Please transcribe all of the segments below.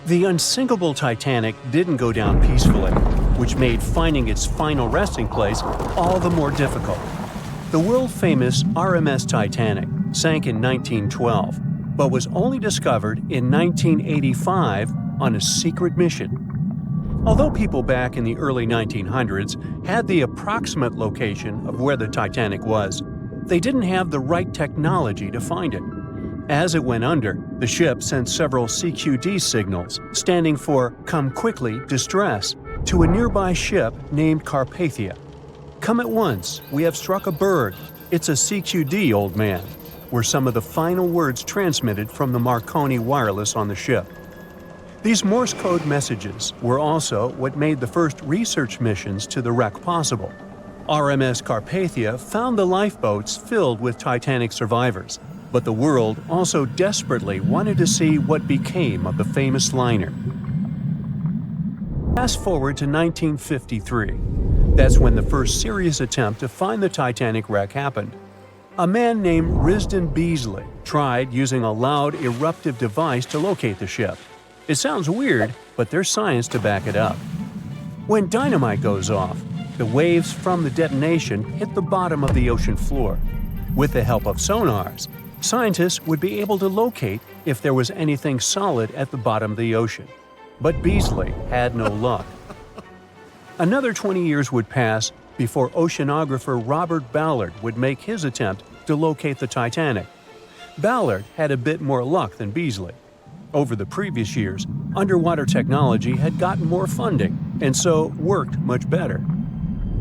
The unsinkable Titanic didn't go down peacefully, which made finding its final resting place all the more difficult. The world-famous RMS Titanic sank in 1912, but was only discovered in 1985 on a secret mission. Although people back in the early 1900s had the approximate location of where the Titanic was, they didn't have the right technology to find it. As it went under, the ship sent several CQD signals, standing for Come Quickly, Distress, to a nearby ship named Carpathia. Come at once, we have struck a berg. It's a CQD, old man, were some of the final words transmitted from the Marconi wireless on the ship. These Morse code messages were also what made the first research missions to the wreck possible. RMS Carpathia found the lifeboats filled with Titanic survivors, but the world also desperately wanted to see what became of the famous liner. Fast forward to 1953. That's when the first serious attempt to find the Titanic wreck happened. A man named Risdon Beasley tried using a loud eruptive device to locate the ship. It sounds weird, but there's science to back it up. When dynamite goes off, the waves from the detonation hit the bottom of the ocean floor. With the help of sonars, scientists would be able to locate if there was anything solid at the bottom of the ocean. But Beasley had no luck. Another 20 years would pass before oceanographer Robert Ballard would make his attempt to locate the Titanic. Ballard had a bit more luck than Beasley. Over the previous years, underwater technology had gotten more funding and so worked much better.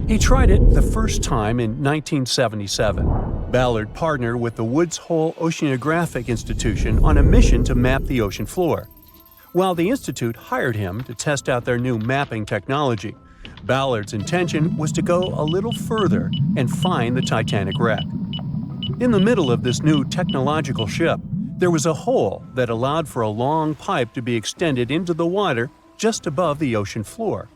He tried it the first time in 1977. Ballard partnered with the Woods Hole Oceanographic Institution on a mission to map the ocean floor. While the institute hired him to test out their new mapping technology, Ballard's intention was to go a little further and find the Titanic wreck. In the middle of this new technological ship, there was a hole that allowed for a long pipe to be extended into the water just above the ocean floor.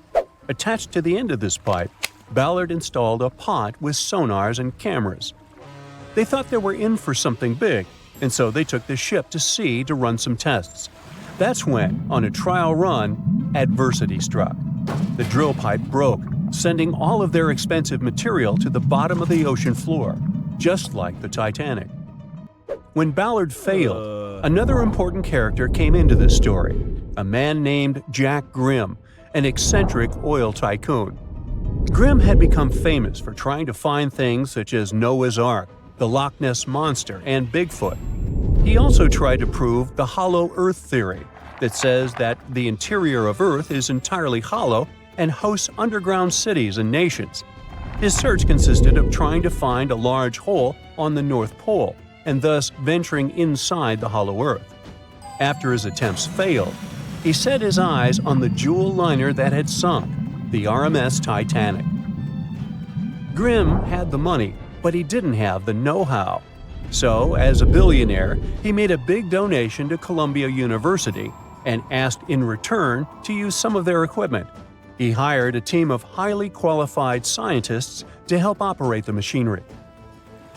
Attached to the end of this pipe, Ballard installed a pod with sonars and cameras. They thought they were in for something big, and so they took the ship to sea to run some tests. That's when, on a trial run, adversity struck. The drill pipe broke, sending all of their expensive material to the bottom of the ocean floor, just like the Titanic. When Ballard failed, another important character came into this story, a man named Jack Grimm, an eccentric oil tycoon. Grimm had become famous for trying to find things such as Noah's Ark, the Loch Ness Monster, and Bigfoot. He also tried to prove the hollow Earth theory that says that the interior of Earth is entirely hollow and hosts underground cities and nations. His search consisted of trying to find a large hole on the North Pole and thus venturing inside the hollow Earth. After his attempts failed, he set his eyes on the jewel liner that had sunk, the RMS Titanic. Grimm had the money, but he didn't have the know-how. So, as a billionaire, he made a big donation to Columbia University and asked in return to use some of their equipment. He hired a team of highly qualified scientists to help operate the machinery.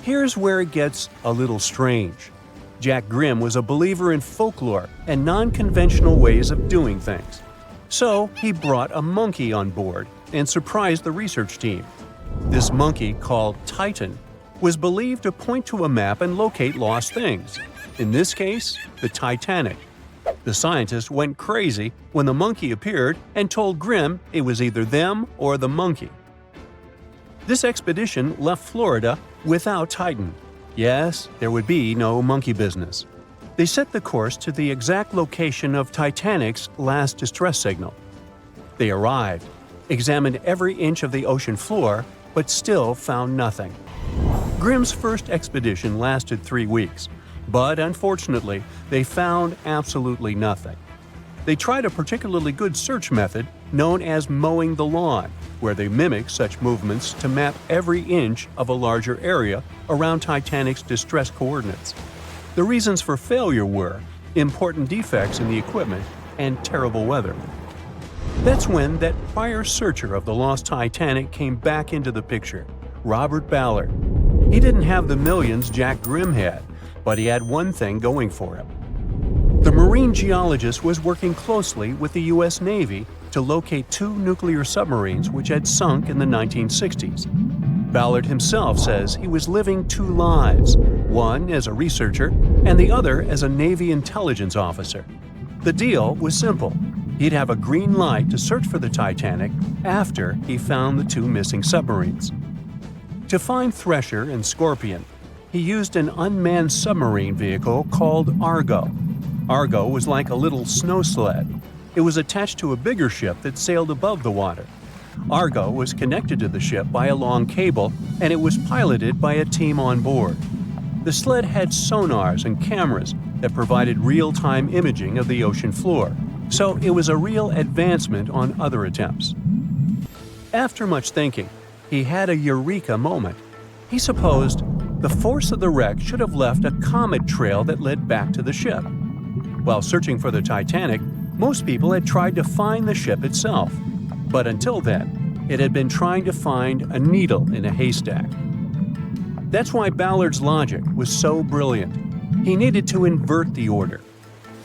Here's where it gets a little strange. Jack Grimm was a believer in folklore and non-conventional ways of doing things. So he brought a monkey on board and surprised the research team. This monkey, called Titan, was believed to point to a map and locate lost things. In this case, the Titanic. The scientists went crazy when the monkey appeared and told Grimm it was either them or the monkey. This expedition left Florida without Titan. Yes, there would be no monkey business. They set the course to the exact location of Titanic's last distress signal. They arrived, examined every inch of the ocean floor, but still found nothing. Grimm's first expedition lasted 3 weeks, but unfortunately, they found absolutely nothing. They tried a particularly good search method known as mowing the lawn, where they mimic such movements to map every inch of a larger area around Titanic's distress coordinates. The reasons for failure were important defects in the equipment and terrible weather. That's when that prior searcher of the lost Titanic came back into the picture, Robert Ballard. He didn't have the millions Jack Grimm had, but he had one thing going for him. The marine geologist was working closely with the U.S. Navy to locate 2 nuclear submarines which had sunk in the 1960s. Ballard himself says he was living 2 lives, one as a researcher and the other as a Navy intelligence officer. The deal was simple. He'd have a green light to search for the Titanic after he found the 2 missing submarines. To find Thresher and Scorpion, he used an unmanned submarine vehicle called Argo. Argo was like a little snow sled. It was attached to a bigger ship that sailed above the water. Argo was connected to the ship by a long cable, and it was piloted by a team on board. The sled had sonars and cameras that provided real-time imaging of the ocean floor, so it was a real advancement on other attempts. After much thinking, he had a eureka moment. He supposed the force of the wreck should have left a comet trail that led back to the ship. While searching for the Titanic, most people had tried to find the ship itself. But until then, it had been trying to find a needle in a haystack. That's why Ballard's logic was so brilliant. He needed to invert the order.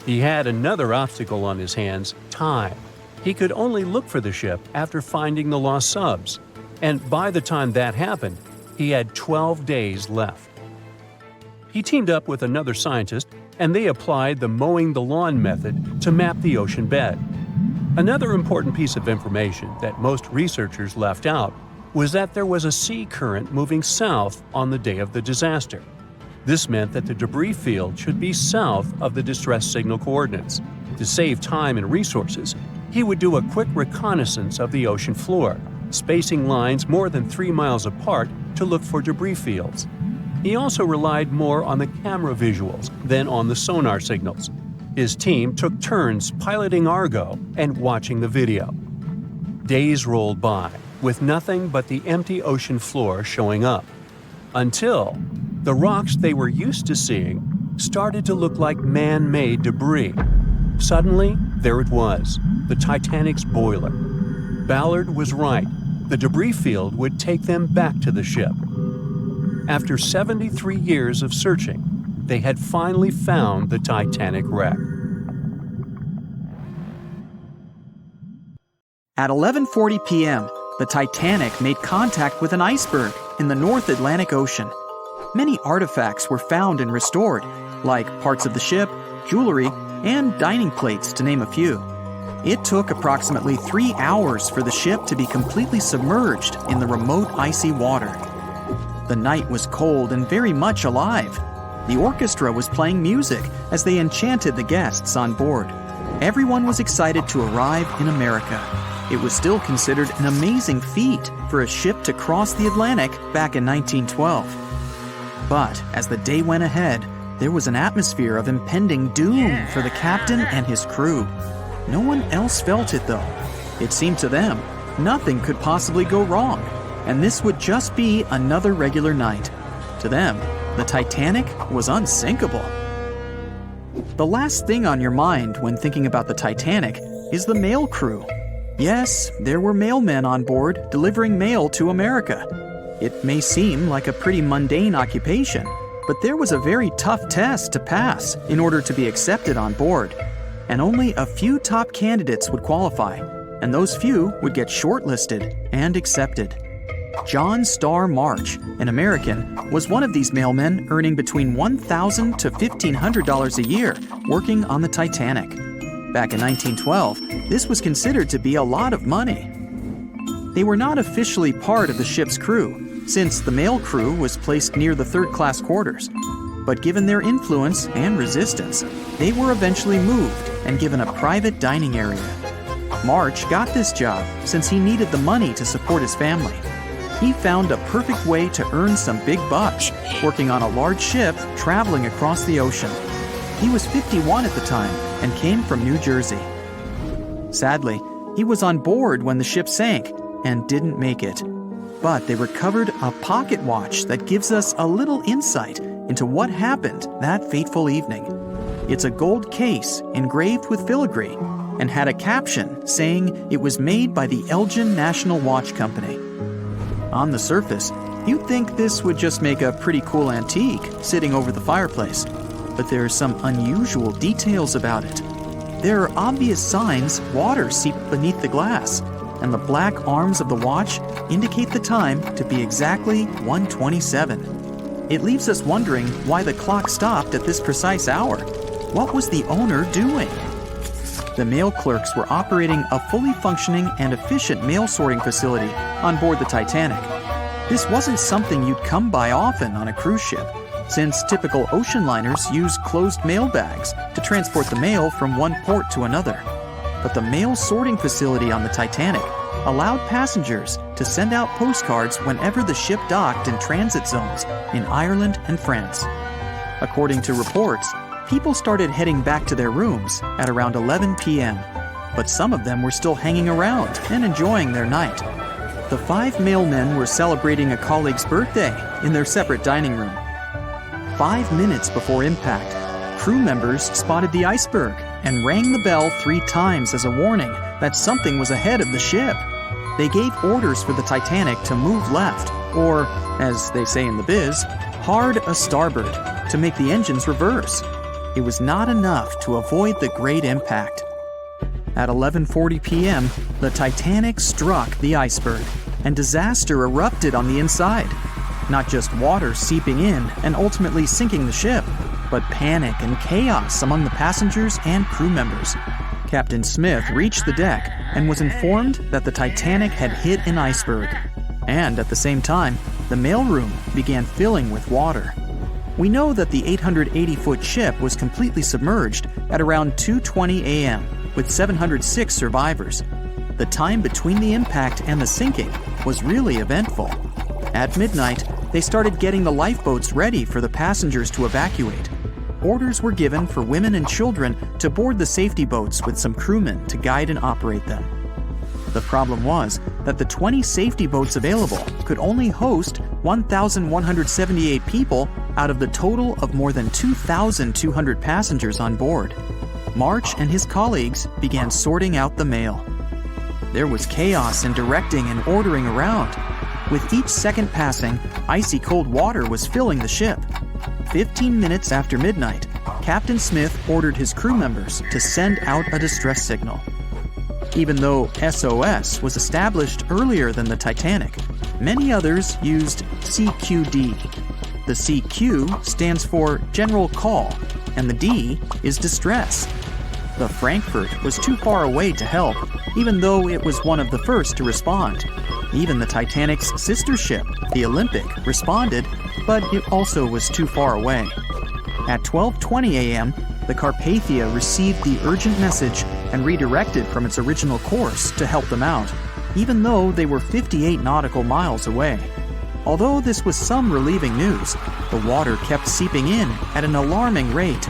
He had another obstacle on his hands: time. He could only look for the ship after finding the lost subs. And by the time that happened, he had 12 days left. He teamed up with another scientist, and they applied the mowing the lawn method to map the ocean bed. Another important piece of information that most researchers left out was that there was a sea current moving south on the day of the disaster. This meant that the debris field should be south of the distress signal coordinates. To save time and resources, he would do a quick reconnaissance of the ocean floor, spacing lines more than 3 miles apart to look for debris fields. He also relied more on the camera visuals than on the sonar signals. His team took turns piloting Argo and watching the video. Days rolled by, with nothing but the empty ocean floor showing up. Until the rocks they were used to seeing started to look like man-made debris. Suddenly, there it was, the Titanic's boiler. Ballard was right. The debris field would take them back to the ship. After 73 years of searching, they had finally found the Titanic wreck. At 11:40 p.m., the Titanic made contact with an iceberg in the North Atlantic Ocean. Many artifacts were found and restored, like parts of the ship, jewelry, and dining plates, to name a few. It took approximately 3 hours for the ship to be completely submerged in the remote icy water. The night was cold and very much alive. The orchestra was playing music as they enchanted the guests on board. Everyone was excited to arrive in America. It was still considered an amazing feat for a ship to cross the Atlantic back in 1912. But as the day went ahead, there was an atmosphere of impending doom for the captain and his crew. No one else felt it, though. It seemed to them nothing could possibly go wrong, and this would just be another regular night. To them, the Titanic was unsinkable. The last thing on your mind when thinking about the Titanic is the mail crew. Yes, there were mailmen on board delivering mail to America. It may seem like a pretty mundane occupation, but there was a very tough test to pass in order to be accepted on board. And only a few top candidates would qualify, and those few would get shortlisted and accepted. John Starr March, an American, was one of these mailmen earning between $1,000 to $1,500 a year working on the Titanic. Back in 1912, this was considered to be a lot of money. They were not officially part of the ship's crew, since the mail crew was placed near the third-class quarters. But given their influence and resistance, they were eventually moved and given a private dining area. March got this job since he needed the money to support his family. He found a perfect way to earn some big bucks, working on a large ship traveling across the ocean. He was 51 at the time and came from New Jersey. Sadly, he was on board when the ship sank and didn't make it. But they recovered a pocket watch that gives us a little insight into what happened that fateful evening. It's a gold case engraved with filigree and had a caption saying it was made by the Elgin National Watch Company. On the surface, you'd think this would just make a pretty cool antique sitting over the fireplace. but there are some unusual details about it. There are obvious signs water seeped beneath the glass, and the black arms of the watch indicate the time to be exactly 1:27. It leaves us wondering why the clock stopped at this precise hour. What was the owner doing? The mail clerks were operating a fully functioning and efficient mail sorting facility on board the Titanic. This wasn't something you'd come by often on a cruise ship, since typical ocean liners use closed mail bags to transport the mail from one port to another. But the mail sorting facility on the Titanic allowed passengers to send out postcards whenever the ship docked in transit zones in Ireland and France. According to reports, people started heading back to their rooms at around 11 p.m., but some of them were still hanging around and enjoying their night. The 5 mailmen were celebrating a colleague's birthday in their separate dining room. 5 minutes before impact, crew members spotted the iceberg and rang the bell 3 times as a warning that something was ahead of the ship. They gave orders for the Titanic to move left, or, as they say in the biz, hard a starboard, to make the engines reverse. It was not enough to avoid the great impact. At 11:40 p.m., the Titanic struck the iceberg, and disaster erupted on the inside. Not just water seeping in and ultimately sinking the ship, but panic and chaos among the passengers and crew members. Captain Smith reached the deck and was informed that the Titanic had hit an iceberg. And at the same time, the mailroom began filling with water. We know that the 880-foot ship was completely submerged at around 2:20 a.m., with 706 survivors. The time between the impact and the sinking was really eventful. At midnight, they started getting the lifeboats ready for the passengers to evacuate. Orders were given for women and children to board the safety boats with some crewmen to guide and operate them. The problem was that the 20 safety boats available could only host 1,178 people out of the total of more than 2,200 passengers on board. March and his colleagues began sorting out the mail. There was chaos in directing and ordering around. With each second passing, icy cold water was filling the ship. 15 minutes after midnight, Captain Smith ordered his crew members to send out a distress signal. Even though SOS was established earlier than the Titanic, many others used CQD. The CQ stands for General Call, and the D is Distress. The Frankfurt was too far away to help, even though it was one of the first to respond. Even the Titanic's sister ship, the Olympic, responded, but it also was too far away. At 12:20 a.m., the Carpathia received the urgent message and redirected from its original course to help them out, even though they were 58 nautical miles away. Although this was some relieving news, the water kept seeping in at an alarming rate.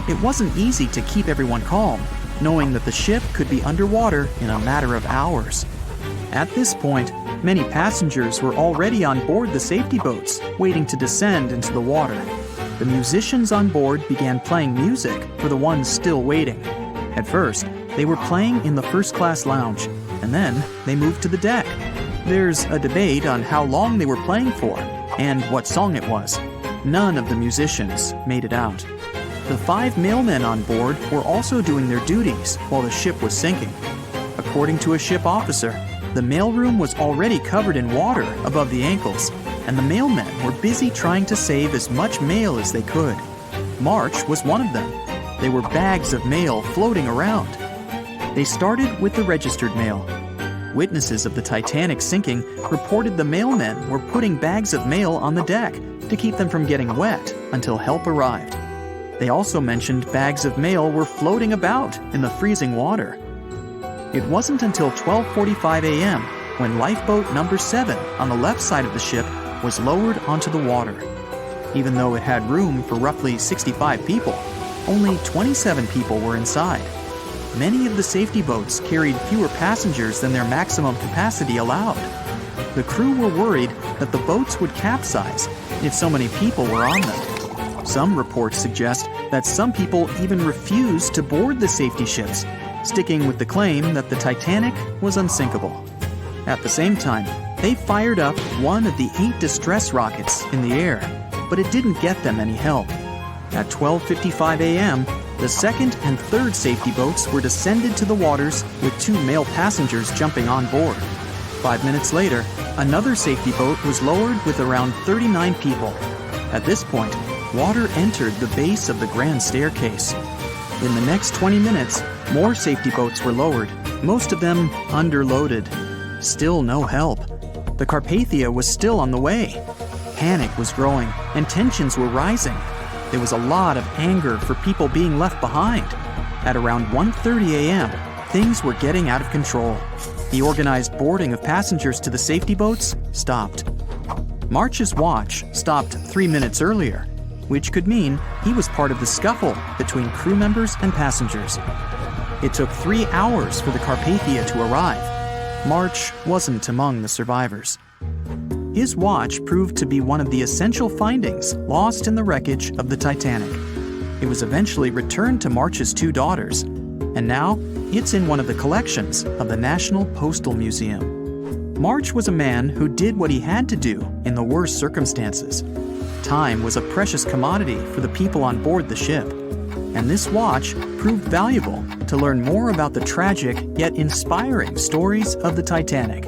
It wasn't easy to keep everyone calm, knowing that the ship could be underwater in a matter of hours. At this point, many passengers were already on board the safety boats, waiting to descend into the water. The musicians on board began playing music for the ones still waiting. At first, they were playing in the first-class lounge, and then they moved to the deck. There's a debate on how long they were playing for and what song it was. None of the musicians made it out. The 5 mailmen on board were also doing their duties while the ship was sinking. According to a ship officer, the mailroom was already covered in water above the ankles, and the mailmen were busy trying to save as much mail as they could. March was one of them. There were bags of mail floating around. They started with the registered mail. Witnesses of the Titanic sinking reported the mailmen were putting bags of mail on the deck to keep them from getting wet until help arrived. They also mentioned bags of mail were floating about in the freezing water. It wasn't until 12:45 a.m. when lifeboat number 7 on the left side of the ship was lowered onto the water. Even though it had room for roughly 65 people, only 27 people were inside. Many of the safety boats carried fewer passengers than their maximum capacity allowed. The crew were worried that the boats would capsize if so many people were on them. Some reports suggest that some people even refused to board the safety ships, sticking with the claim that the Titanic was unsinkable. At the same time, they fired up one of the 8 distress rockets in the air, but it didn't get them any help. At 12:55 a.m., the second and third safety boats were descended to the waters with 2 male passengers jumping on board. 5 minutes later, another safety boat was lowered with around 39 people. At this point, water entered the base of the grand staircase. In the next 20 minutes, more safety boats were lowered, most of them underloaded. Still no help. The Carpathia was still on the way. Panic was growing and tensions were rising. There was a lot of anger for people being left behind. At around 1:30 a.m., things were getting out of control. The organized boarding of passengers to the safety boats stopped. March's watch stopped 3 minutes earlier, which could mean he was part of the scuffle between crew members and passengers. It took 3 hours for the Carpathia to arrive. March wasn't among the survivors. His watch proved to be one of the essential findings lost in the wreckage of the Titanic. It was eventually returned to March's 2 daughters, and now it's in one of the collections of the National Postal Museum. March was a man who did what he had to do in the worst circumstances. Time was a precious commodity for the people on board the ship, and this watch proved valuable to learn more about the tragic yet inspiring stories of the Titanic.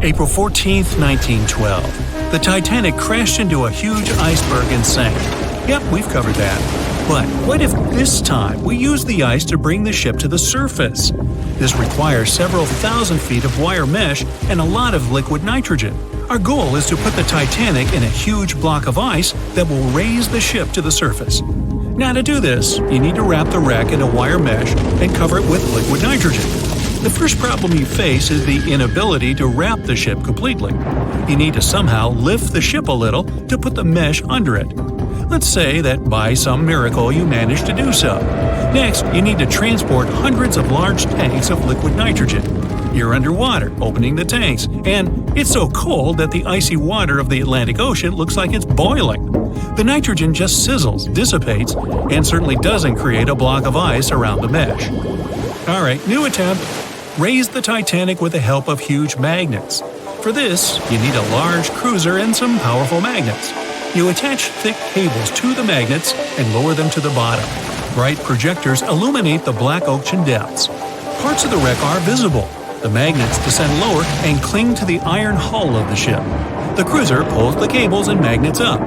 April 14, 1912. The Titanic crashed into a huge iceberg and sank. Yep, we've covered that. But what if this time we use the ice to bring the ship to the surface? This requires several thousand feet of wire mesh and a lot of liquid nitrogen. Our goal is to put the Titanic in a huge block of ice that will raise the ship to the surface. Now to do this, you need to wrap the wreck in a wire mesh and cover it with liquid nitrogen. The first problem you face is the inability to wrap the ship completely. You need to somehow lift the ship a little to put the mesh under it. Let's say that by some miracle you manage to do so. Next, you need to transport hundreds of large tanks of liquid nitrogen. You're underwater, opening the tanks, and it's so cold that the icy water of the Atlantic Ocean looks like it's boiling. The nitrogen just sizzles, dissipates, and certainly doesn't create a block of ice around the mesh. Alright, new attempt. Raise the Titanic with the help of huge magnets. For this, you need a large cruiser and some powerful magnets. You attach thick cables to the magnets and lower them to the bottom. Bright projectors illuminate the black ocean depths. Parts of the wreck are visible. The magnets descend lower and cling to the iron hull of the ship. The cruiser pulls the cables and magnets up.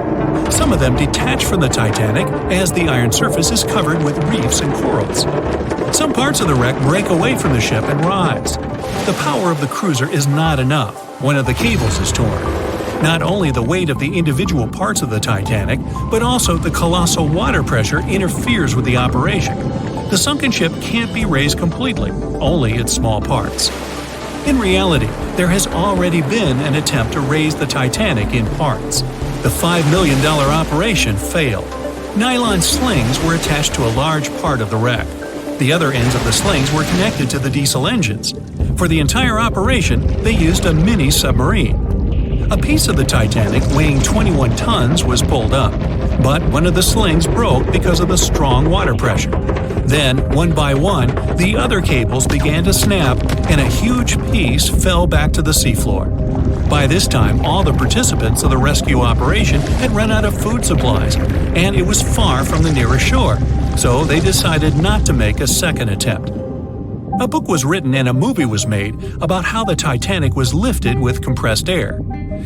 Some of them detach from the Titanic as the iron surface is covered with reefs and corals. Some parts of the wreck break away from the ship and rise. The power of the cruiser is not enough. One of the cables is torn. Not only the weight of the individual parts of the Titanic, but also the colossal water pressure interferes with the operation. The sunken ship can't be raised completely, only its small parts. In reality, there has already been an attempt to raise the Titanic in parts. The $5 million operation failed. Nylon slings were attached to a large part of the wreck. The other ends of the slings were connected to the diesel engines. For the entire operation, they used a mini submarine. A piece of the Titanic weighing 21 tons was pulled up, but one of the slings broke because of the strong water pressure. Then, one by one, the other cables began to snap and a huge piece fell back to the seafloor. By this time, all the participants of the rescue operation had run out of food supplies, and it was far from the nearest shore, so they decided not to make a second attempt. A book was written and a movie was made about how the Titanic was lifted with compressed air.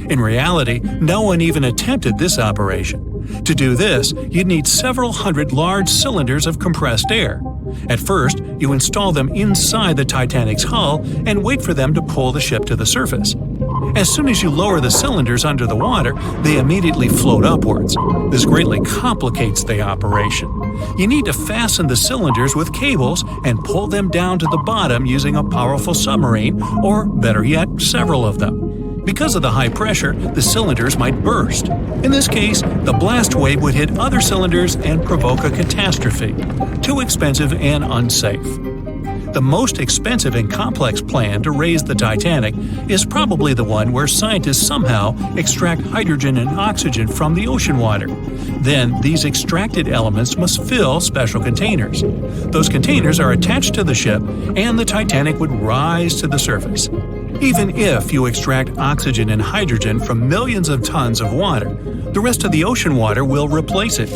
In reality, no one even attempted this operation. To do this, you'd need several hundred large cylinders of compressed air. At first, you install them inside the Titanic's hull and wait for them to pull the ship to the surface. As soon as you lower the cylinders under the water, they immediately float upwards. This greatly complicates the operation. You need to fasten the cylinders with cables and pull them down to the bottom using a powerful submarine, or better yet, several of them. Because of the high pressure, the cylinders might burst. In this case, the blast wave would hit other cylinders and provoke a catastrophe. Too expensive and unsafe. The most expensive and complex plan to raise the Titanic is probably the one where scientists somehow extract hydrogen and oxygen from the ocean water. Then, these extracted elements must fill special containers. Those containers are attached to the ship, and the Titanic would rise to the surface. Even if you extract oxygen and hydrogen from millions of tons of water, The rest of the ocean water will replace it.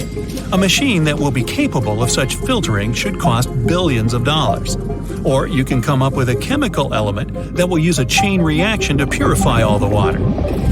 A machine that will be capable of such filtering should cost billions of dollars. Or you can come up with a chemical element that will use a chain reaction to purify all the water.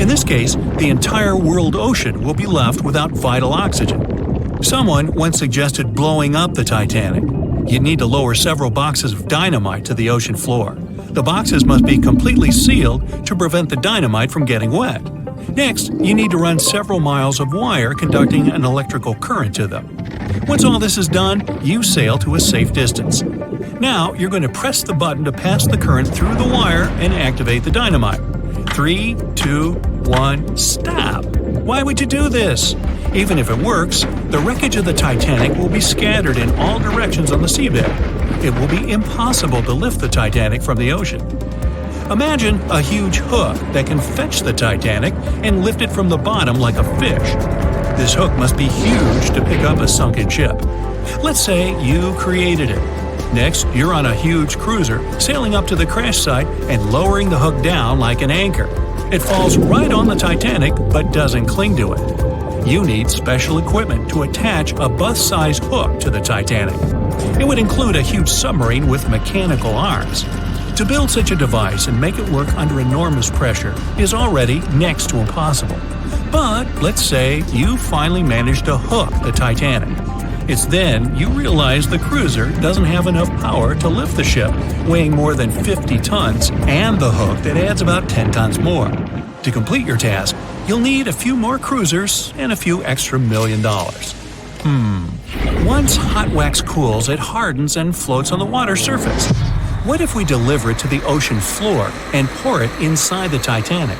In this case, the entire world ocean will be left without vital oxygen. Someone once suggested blowing up the Titanic. You'd need to lower several boxes of dynamite to the ocean floor. The boxes must be completely sealed to prevent the dynamite from getting wet. Next, you need to run several miles of wire conducting an electrical current to them. Once all this is done, you sail to a safe distance. Now, you're going to press the button to pass the current through the wire and activate the dynamite. 3, 2, 1, stop! Why would you do this? Even if it works, the wreckage of the Titanic will be scattered in all directions on the seabed. It will be impossible to lift the Titanic from the ocean. Imagine a huge hook that can fetch the Titanic and lift it from the bottom like a fish. This hook must be huge to pick up a sunken ship. Let's say you created it. Next, you're on a huge cruiser, sailing up to the crash site and lowering the hook down like an anchor. It falls right on the Titanic but doesn't cling to it. You need special equipment to attach a bus-sized hook to the Titanic. It would include a huge submarine with mechanical arms. To build such a device and make it work under enormous pressure is already next to impossible. But let's say you finally managed to hook the Titanic. It's then you realize the cruiser doesn't have enough power to lift the ship, weighing more than 50 tons, and the hook that adds about 10 tons more. To complete your task, you'll need a few more cruisers and a few extra $1 million. Once hot wax cools, it hardens and floats on the water surface. What if we deliver it to the ocean floor and pour it inside the Titanic?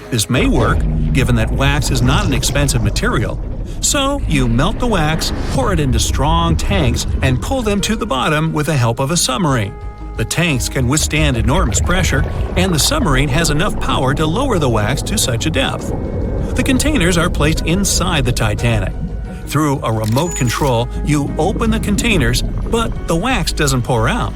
This may work, given that wax is not an expensive material. So, you melt the wax, pour it into strong tanks, and pull them to the bottom with the help of a submarine. The tanks can withstand enormous pressure, and the submarine has enough power to lower the wax to such a depth. The containers are placed inside the Titanic. Through a remote control, you open the containers, but the wax doesn't pour out.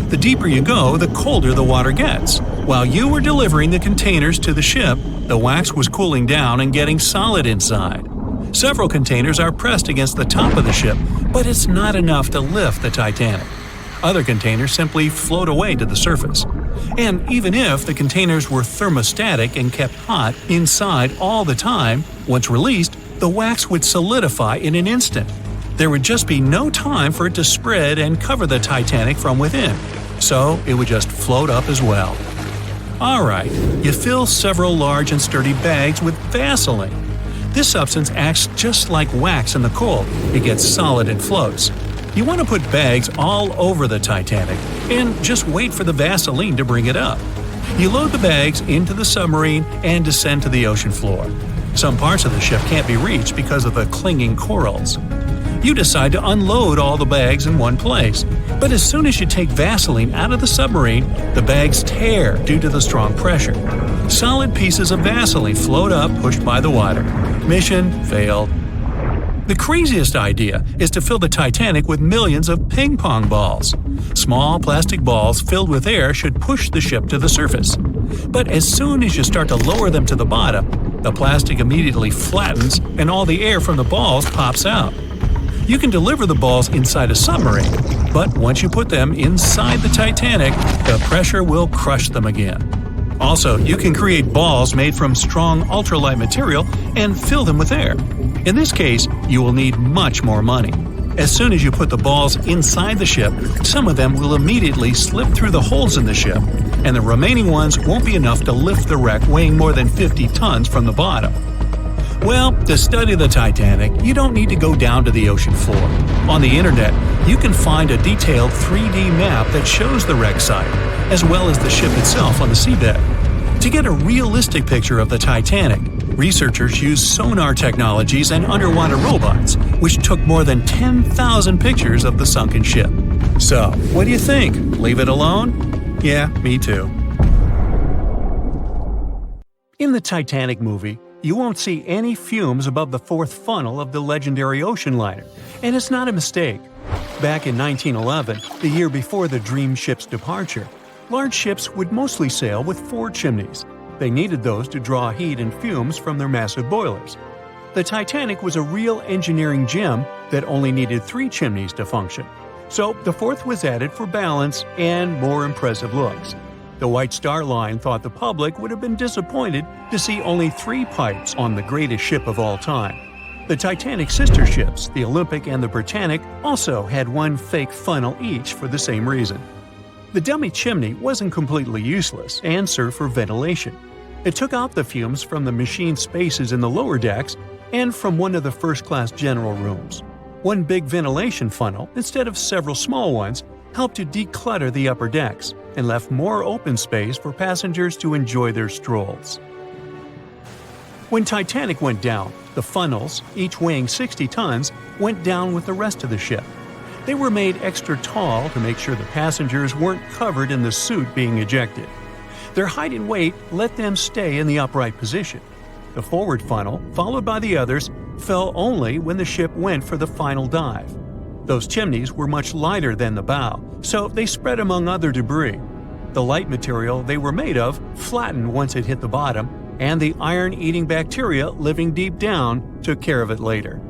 The deeper you go, the colder the water gets. While you were delivering the containers to the ship, the wax was cooling down and getting solid inside. Several containers are pressed against the top of the ship, but it's not enough to lift the Titanic. Other containers simply float away to the surface. And even if the containers were thermostatic and kept hot inside all the time, once released, the wax would solidify in an instant. There would just be no time for it to spread and cover the Titanic from within, so it would just float up as well. Alright, you fill several large and sturdy bags with Vaseline. This substance acts just like wax in the cold. It gets solid and floats. You want to put bags all over the Titanic and just wait for the Vaseline to bring it up. You load the bags into the submarine and descend to the ocean floor. Some parts of the ship can't be reached because of the clinging corals. You decide to unload all the bags in one place, but as soon as you take Vaseline out of the submarine, the bags tear due to the strong pressure. Solid pieces of Vaseline float up, pushed by the water. Mission failed. The craziest idea is to fill the Titanic with millions of ping pong balls. Small plastic balls filled with air should push the ship to the surface. But as soon as you start to lower them to the bottom, the plastic immediately flattens and all the air from the balls pops out. You can deliver the balls inside a submarine, but once you put them inside the Titanic, the pressure will crush them again. Also, you can create balls made from strong ultralight material and fill them with air. In this case, you will need much more money. As soon as you put the balls inside the ship, some of them will immediately slip through the holes in the ship, and the remaining ones won't be enough to lift the wreck weighing more than 50 tons from the bottom. Well, to study the Titanic, you don't need to go down to the ocean floor. On the internet, you can find a detailed 3D map that shows the wreck site, as well as the ship itself on the seabed. To get a realistic picture of the Titanic, researchers used sonar technologies and underwater robots, which took more than 10,000 pictures of the sunken ship. So, what do you think? Leave it alone? Yeah, me too. In the Titanic movie, you won't see any fumes above the fourth funnel of the legendary ocean liner, and it's not a mistake. Back in 1911, the year before the Dream ship's departure, large ships would mostly sail with 4 chimneys. They needed those to draw heat and fumes from their massive boilers. The Titanic was a real engineering gem that only needed 3 chimneys to function. So the 4th was added for balance and more impressive looks. The White Star Line thought the public would have been disappointed to see only 3 pipes on the greatest ship of all time. The Titanic's sister ships, the Olympic and the Britannic, also had 1 fake funnel each for the same reason. The dummy chimney wasn't completely useless and served for ventilation. It took out the fumes from the machine spaces in the lower decks and from one of the first-class general rooms. 1 big ventilation funnel, instead of several small ones, helped to declutter the upper decks and left more open space for passengers to enjoy their strolls. When Titanic went down, the funnels, each weighing 60 tons, went down with the rest of the ship. They were made extra tall to make sure the passengers weren't covered in the soot being ejected. Their height and weight let them stay in the upright position. The forward funnel, followed by the others, fell only when the ship went for the final dive. Those chimneys were much lighter than the bow, so they spread among other debris. The light material they were made of flattened once it hit the bottom, and the iron-eating bacteria living deep down took care of it later.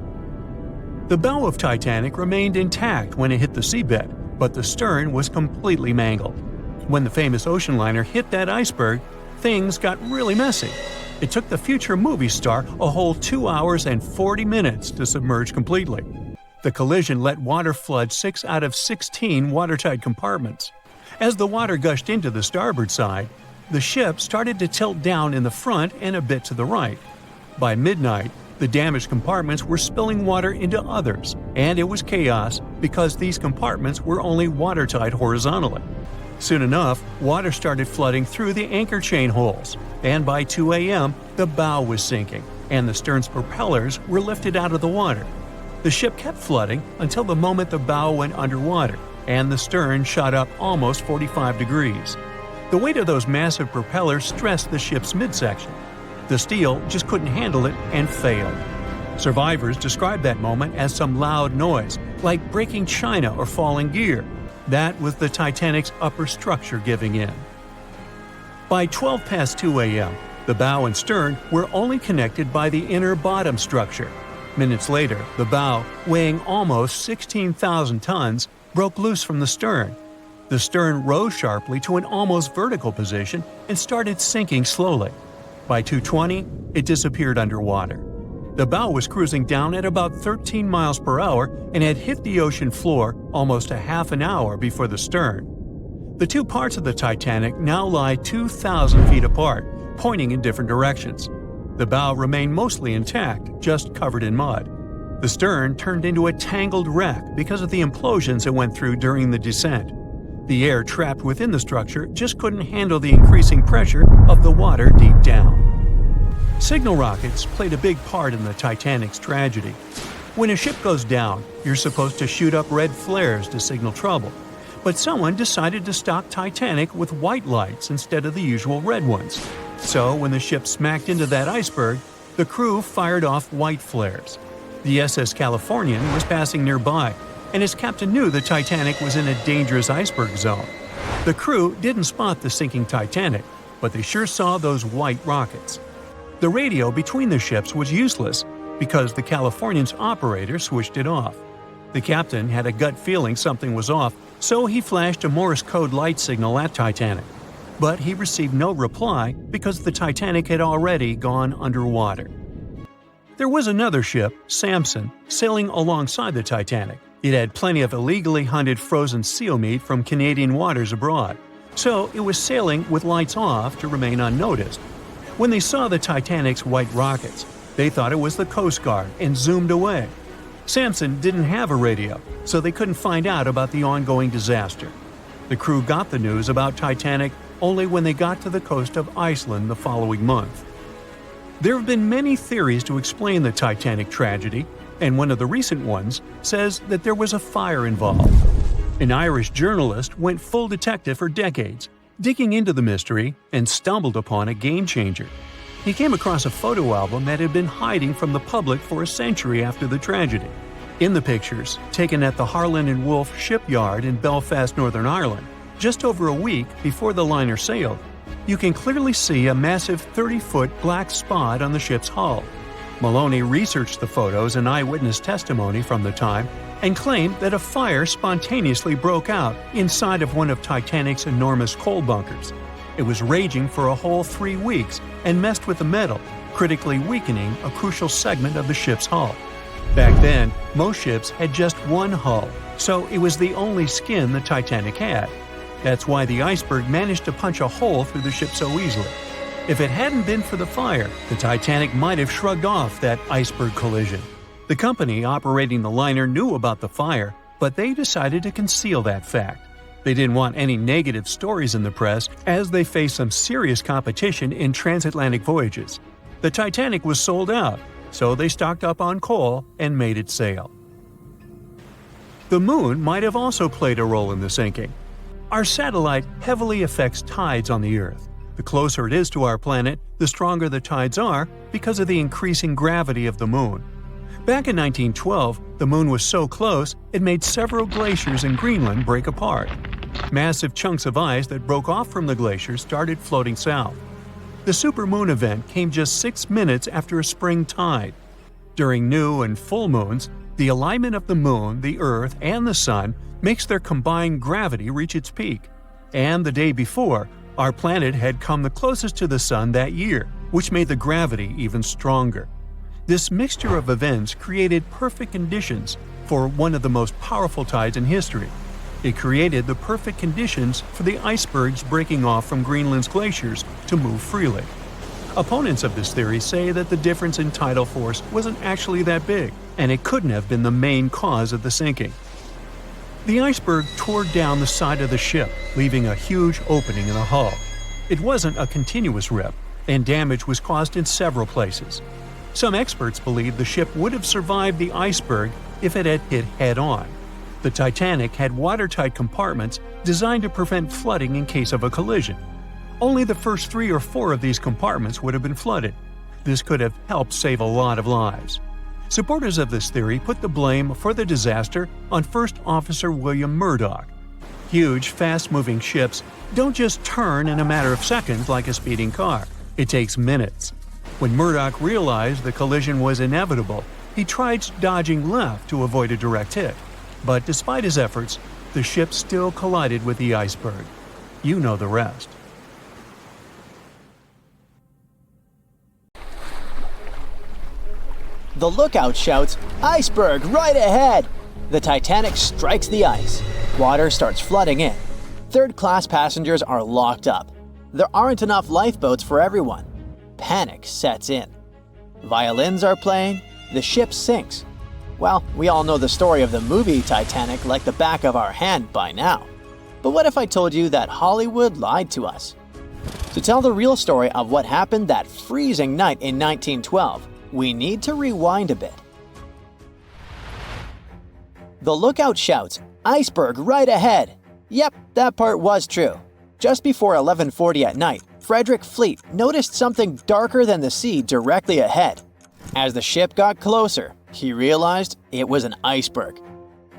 The bow of Titanic remained intact when it hit the seabed, but the stern was completely mangled. When the famous ocean liner hit that iceberg, things got really messy. It took the future movie star a whole 2 hours and 40 minutes to submerge completely. The collision let water flood 6 out of 16 watertight compartments. As the water gushed into the starboard side, the ship started to tilt down in the front and a bit to the right. By midnight, the damaged compartments were spilling water into others, and it was chaos because these compartments were only watertight horizontally. Soon enough, water started flooding through the anchor chain holes, and by 2 a.m., the bow was sinking, and the stern's propellers were lifted out of the water. The ship kept flooding until the moment the bow went underwater, and the stern shot up almost 45 degrees. The weight of those massive propellers stressed the ship's midsection. The steel just couldn't handle it and failed. Survivors described that moment as some loud noise, like breaking china or falling gear. That was the Titanic's upper structure giving in. By 12 past 2 a.m., the bow and stern were only connected by the inner bottom structure. Minutes later, the bow, weighing almost 16,000 tons, broke loose from the stern. The stern rose sharply to an almost vertical position and started sinking slowly. By 2:20, it disappeared underwater. The bow was cruising down at about 13 miles per hour and had hit the ocean floor almost a half an hour before the stern. The 2 parts of the Titanic now lie 2,000 feet apart, pointing in different directions. The bow remained mostly intact, just covered in mud. The stern turned into a tangled wreck because of the implosions it went through during the descent. The air trapped within the structure just couldn't handle the increasing pressure of the water deep down. Signal rockets played a big part in the Titanic's tragedy. When a ship goes down, you're supposed to shoot up red flares to signal trouble. But someone decided to stock Titanic with white lights instead of the usual red ones. So when the ship smacked into that iceberg, the crew fired off white flares. The SS Californian was passing nearby, and his captain knew the Titanic was in a dangerous iceberg zone. The crew didn't spot the sinking Titanic, but they sure saw those white rockets. The radio between the ships was useless because the Californian's operator switched it off. The captain had a gut feeling something was off, so he flashed a Morse code light signal at Titanic. But he received no reply because the Titanic had already gone underwater. There was another ship, Samson, sailing alongside the Titanic. It had plenty of illegally hunted frozen seal meat from Canadian waters abroad, so it was sailing with lights off to remain unnoticed. When they saw the Titanic's white rockets, they thought it was the Coast Guard and zoomed away. Samson didn't have a radio, so they couldn't find out about the ongoing disaster. The crew got the news about Titanic only when they got to the coast of Iceland the following month. There have been many theories to explain the Titanic tragedy, and one of the recent ones says that there was a fire involved. An Irish journalist went full detective for decades, digging into the mystery, and stumbled upon a game-changer. He came across a photo album that had been hiding from the public for a century after the tragedy. In the pictures, taken at the Harland and Wolff shipyard in Belfast, Northern Ireland, just over a week before the liner sailed, you can clearly see a massive 30-foot black spot on the ship's hull. Maloney researched the photos and eyewitness testimony from the time and claimed that a fire spontaneously broke out inside of one of Titanic's enormous coal bunkers. It was raging for a whole 3 weeks and messed with the metal, critically weakening a crucial segment of the ship's hull. Back then, most ships had just one hull, so it was the only skin the Titanic had. That's why the Iceberg managed to punch a hole through the ship so easily. If it hadn't been for the fire, the Titanic might have shrugged off that iceberg collision. The company operating the liner knew about the fire, but they decided to conceal that fact. They didn't want any negative stories in the press as they faced some serious competition in transatlantic voyages. The Titanic was sold out, so they stocked up on coal and made it sail. The moon might have also played a role in the sinking. Our satellite heavily affects tides on the Earth. The closer it is to our planet, the stronger the tides are because of the increasing gravity of the moon. Back in 1912, the moon was so close it made several glaciers in Greenland break apart. Massive chunks of ice that broke off from the glaciers started floating south. The supermoon event came just 6 minutes after a spring tide. During new and full moons, the alignment of the moon, the Earth, and the Sun makes their combined gravity reach its peak. And the day before, our planet had come the closest to the Sun that year, which made the gravity even stronger. This mixture of events created perfect conditions for one of the most powerful tides in history. It created the perfect conditions for the icebergs breaking off from Greenland's glaciers to move freely. Opponents of this theory say that the difference in tidal force wasn't actually that big, and it couldn't have been the main cause of the sinking. The iceberg tore down the side of the ship, leaving a huge opening in the hull. It wasn't a continuous rip, and damage was caused in several places. Some experts believe the ship would have survived the iceberg if it had hit head-on. The Titanic had watertight compartments designed to prevent flooding in case of a collision. Only the first 3 or 4 of these compartments would have been flooded. This could have helped save a lot of lives. Supporters of this theory put the blame for the disaster on First Officer William Murdoch. Huge, fast-moving ships don't just turn in a matter of seconds like a speeding car. It takes minutes. When Murdoch realized the collision was inevitable, he tried dodging left to avoid a direct hit. But despite his efforts, the ship still collided with the iceberg. You know the rest. The lookout shouts, "Iceberg right ahead!" The Titanic strikes the ice. Water starts flooding in. Third-class passengers are locked up. There aren't enough lifeboats for everyone. Panic sets in. Violins are playing. The ship sinks. Well, we all know the story of the movie Titanic like the back of our hand by now. But what if I told you that Hollywood lied to us? To tell the real story of what happened that freezing night in 1912, we need to rewind a bit. The lookout shouts, "Iceberg right ahead!" Yep, that part was true. Just before 11:40 at night, Frederick Fleet noticed something darker than the sea directly ahead. As the ship got closer, he realized it was an iceberg.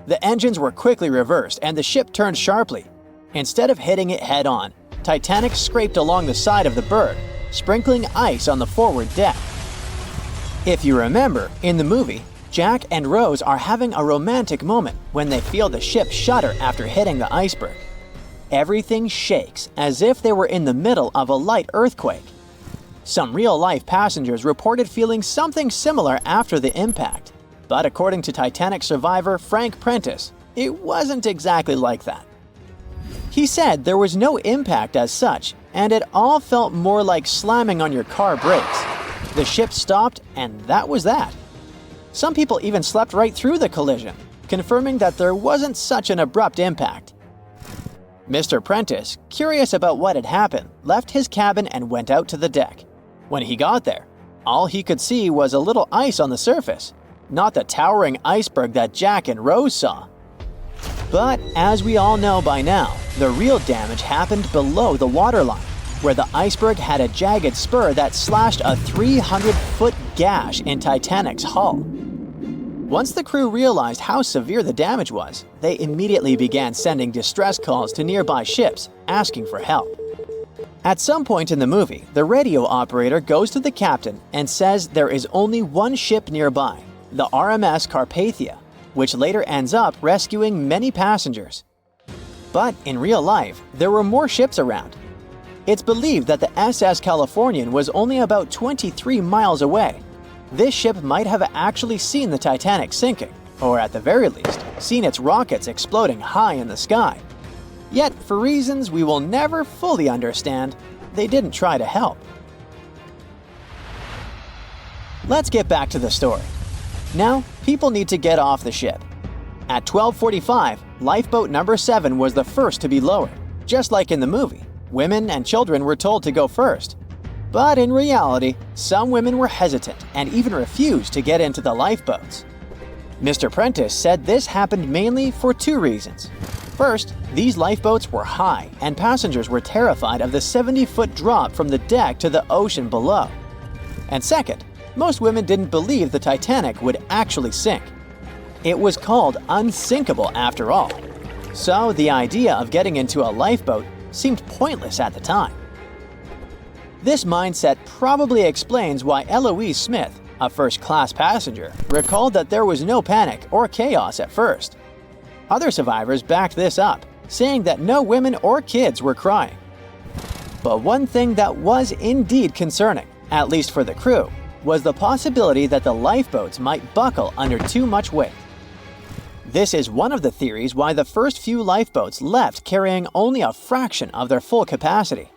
The engines were quickly reversed and the ship turned sharply. Instead of hitting it head-on, Titanic scraped along the side of the berg, sprinkling ice on the forward deck. If you remember, in the movie, Jack and Rose are having a romantic moment when they feel the ship shudder after hitting the iceberg. Everything shakes as if they were in the middle of a light earthquake. Some real-life passengers reported feeling something similar after the impact, but according to Titanic survivor Frank Prentice, it wasn't exactly like that. He said there was no impact as such, and it all felt more like slamming on your car brakes. The ship stopped, and that was that. Some people even slept right through the collision, confirming that there wasn't such an abrupt impact. Mr. Prentice, curious about what had happened, left his cabin and went out to the deck. When he got there, all he could see was a little ice on the surface, not the towering iceberg that Jack and Rose saw. But as we all know by now, the real damage happened below the waterline, where the iceberg had a jagged spur that slashed a 300-foot gash in Titanic's hull. Once the crew realized how severe the damage was, they immediately began sending distress calls to nearby ships, asking for help. At some point in the movie, the radio operator goes to the captain and says there is only one ship nearby, the RMS Carpathia, which later ends up rescuing many passengers. But in real life, there were more ships around. It's believed that the SS Californian was only about 23 miles away. This ship might have actually seen the Titanic sinking, or at the very least, seen its rockets exploding high in the sky. Yet, for reasons we will never fully understand, they didn't try to help. Let's get back to the story. Now, people need to get off the ship. At 12:45, lifeboat number 7 was the first to be lowered. Just like in the movie, women and children were told to go first. But in reality, some women were hesitant and even refused to get into the lifeboats. Mr. Prentice said this happened mainly for 2 reasons. First, these lifeboats were high and passengers were terrified of the 70-foot drop from the deck to the ocean below. And second, most women didn't believe the Titanic would actually sink. It was called unsinkable after all. So the idea of getting into a lifeboat seemed pointless at the time. This mindset probably explains why Eloise Smith, a first-class passenger, recalled that there was no panic or chaos at first. Other survivors backed this up, saying that no women or kids were crying. But one thing that was indeed concerning, at least for the crew, was the possibility that the lifeboats might buckle under too much weight. This is one of the theories why the first few lifeboats left carrying only a fraction of their full capacity.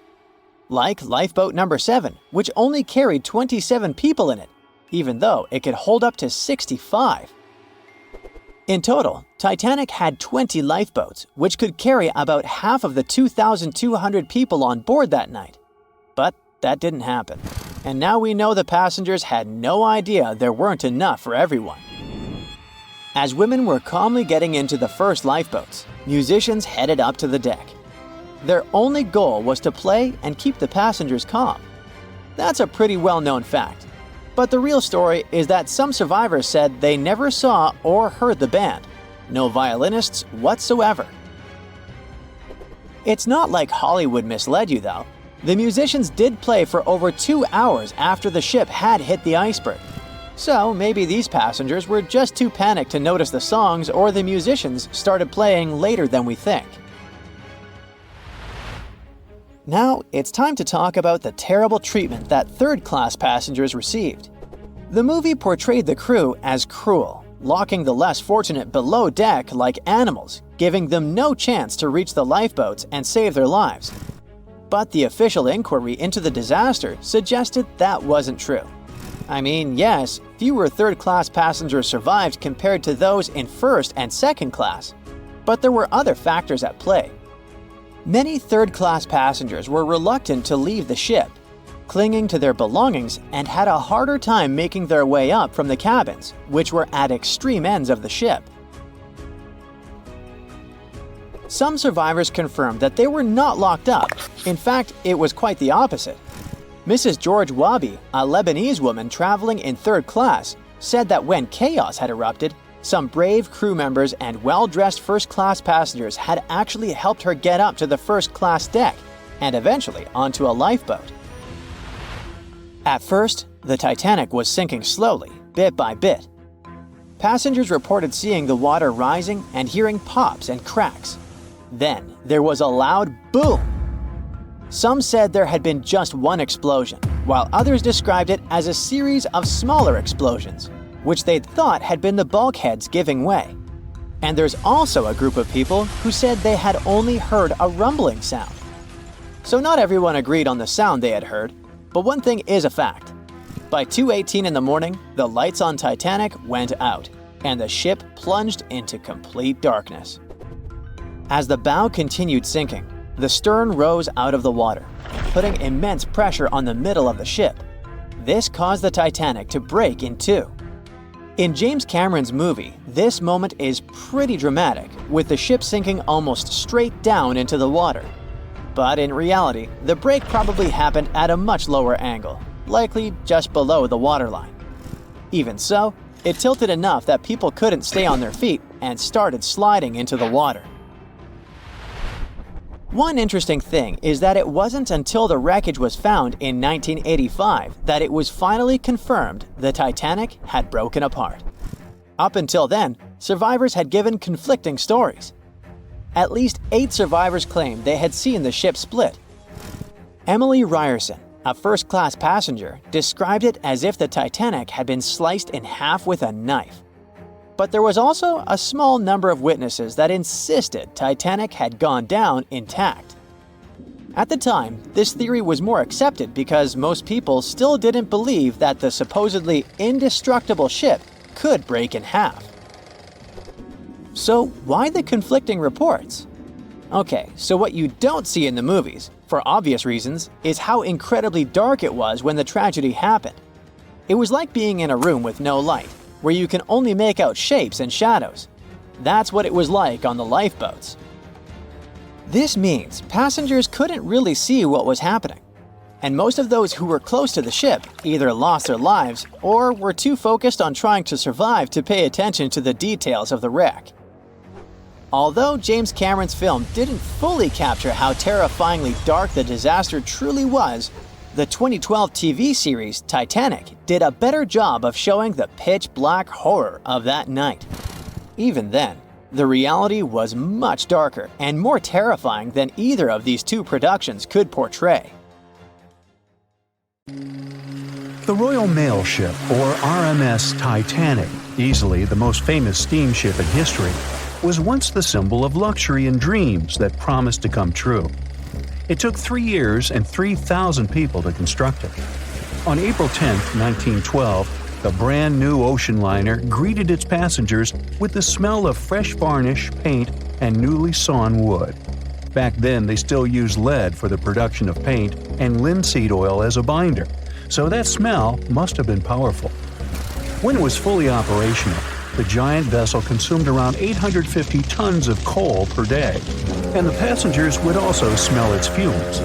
Like lifeboat number 7, which only carried 27 people in it, even though it could hold up to 65. In total, Titanic had 20 lifeboats, which could carry about half of the 2,200 people on board that night. But that didn't happen. And now we know the passengers had no idea there weren't enough for everyone. As women were calmly getting into the first lifeboats, musicians headed up to the deck. Their only goal was to play and keep the passengers calm. That's a pretty well-known fact. But the real story is that some survivors said they never saw or heard the band. No violinists whatsoever. It's not like Hollywood misled you though. The musicians did play for over 2 hours after the ship had hit the iceberg. So maybe these passengers were just too panicked to notice the songs, or the musicians started playing later than we think. Now it's time to talk about the terrible treatment that third-class passengers received. The movie portrayed the crew as cruel, locking the less fortunate below deck like animals, giving them no chance to reach the lifeboats and save their lives. But the official inquiry into the disaster suggested that wasn't true. I mean, yes, fewer third-class passengers survived compared to those in first and second class, but there were other factors at play. Many third-class passengers were reluctant to leave the ship, clinging to their belongings, and had a harder time making their way up from the cabins, which were at extreme ends of the ship. Some survivors confirmed that they were not locked up. In fact, it was quite the opposite. Mrs. George Wabi, a Lebanese woman traveling in third class, said that when chaos had erupted, some brave crew members and well-dressed first-class passengers had actually helped her get up to the first-class deck and eventually onto a lifeboat. At first, the Titanic was sinking slowly, bit by bit. Passengers reported seeing the water rising and hearing pops and cracks. Then, there was a loud boom. Some said there had been just one explosion, while others described it as a series of smaller explosions, which they'd thought had been the bulkheads giving way. And there's also a group of people who said they had only heard a rumbling sound. So not everyone agreed on the sound they had heard, but one thing is a fact. By 2:18 in the morning, the lights on Titanic went out, and the ship plunged into complete darkness. As the bow continued sinking, the stern rose out of the water, putting immense pressure on the middle of the ship. This caused the Titanic to break in two. In James Cameron's movie, this moment is pretty dramatic, with the ship sinking almost straight down into the water. But in reality, the break probably happened at a much lower angle, likely just below the waterline. Even so, it tilted enough that people couldn't stay on their feet and started sliding into the water. One interesting thing is that it wasn't until the wreckage was found in 1985 that it was finally confirmed the Titanic had broken apart. Up until then, survivors had given conflicting stories. At least 8 survivors claimed they had seen the ship split. Emily Ryerson, a first-class passenger, described it as if the Titanic had been sliced in half with a knife. But there was also a small number of witnesses that insisted Titanic had gone down intact. At the time, this theory was more accepted because most people still didn't believe that the supposedly indestructible ship could break in half. So why the conflicting reports? Okay, so what you don't see in the movies, for obvious reasons, is how incredibly dark it was when the tragedy happened. It was like being in a room with no light, where you can only make out shapes and shadows. That's what it was like on the lifeboats. This means passengers couldn't really see what was happening, and most of those who were close to the ship either lost their lives or were too focused on trying to survive to pay attention to the details of the wreck. Although James Cameron's film didn't fully capture how terrifyingly dark the disaster truly was, the 2012 TV series Titanic did a better job of showing the pitch-black horror of that night. Even then, the reality was much darker and more terrifying than either of these two productions could portray. The Royal Mail Ship, or RMS Titanic, easily the most famous steamship in history, was once the symbol of luxury and dreams that promised to come true. It took 3 years and 3,000 people to construct it. On April 10, 1912, the brand new ocean liner greeted its passengers with the smell of fresh varnish, paint, and newly sawn wood. Back then, they still used lead for the production of paint and linseed oil as a binder, so that smell must have been powerful. When it was fully operational, the giant vessel consumed around 850 tons of coal per day, and the passengers would also smell its fumes.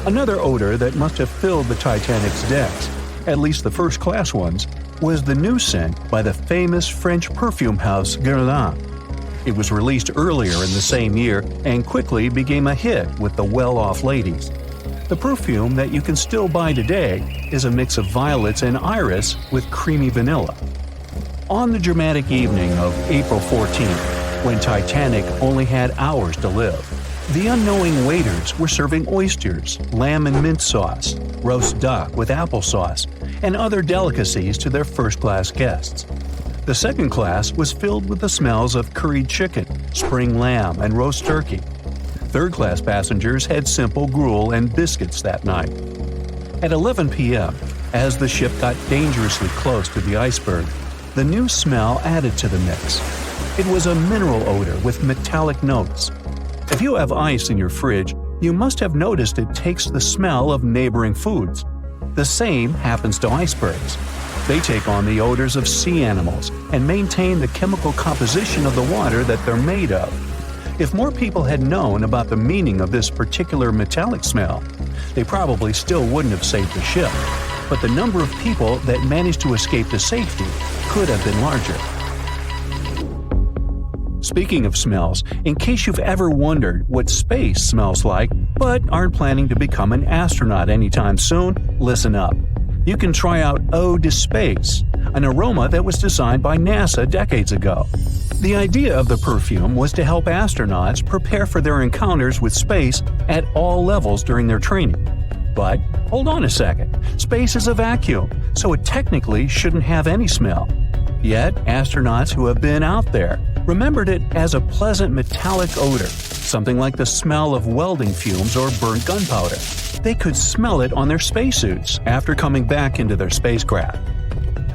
Another odor that must have filled the Titanic's decks, at least the first-class ones, was the new scent by the famous French perfume house Guerlain. It was released earlier in the same year and quickly became a hit with the well-off ladies. The perfume that you can still buy today is a mix of violets and iris with creamy vanilla. On the dramatic evening of April 14th, when Titanic only had hours to live, the unknowing waiters were serving oysters, lamb and mint sauce, roast duck with applesauce, and other delicacies to their first-class guests. The second class was filled with the smells of curried chicken, spring lamb, and roast turkey. Third-class passengers had simple gruel and biscuits that night. At 11 p.m., as the ship got dangerously close to the iceberg, the new smell added to the mix. It was a mineral odor with metallic notes. If you have ice in your fridge, you must have noticed it takes the smell of neighboring foods. The same happens to icebergs. They take on the odors of sea animals and maintain the chemical composition of the water that they're made of. If more people had known about the meaning of this particular metallic smell, they probably still wouldn't have saved the ship. But the number of people that managed to escape to safety could have been larger. Speaking of smells, in case you've ever wondered what space smells like but aren't planning to become an astronaut anytime soon, listen up. You can try out Ode to Space, an aroma that was designed by NASA decades ago. The idea of the perfume was to help astronauts prepare for their encounters with space at all levels during their training. But hold on a second, space is a vacuum, so it technically shouldn't have any smell. Yet, astronauts who have been out there remembered it as a pleasant metallic odor, something like the smell of welding fumes or burnt gunpowder. They could smell it on their spacesuits after coming back into their spacecraft.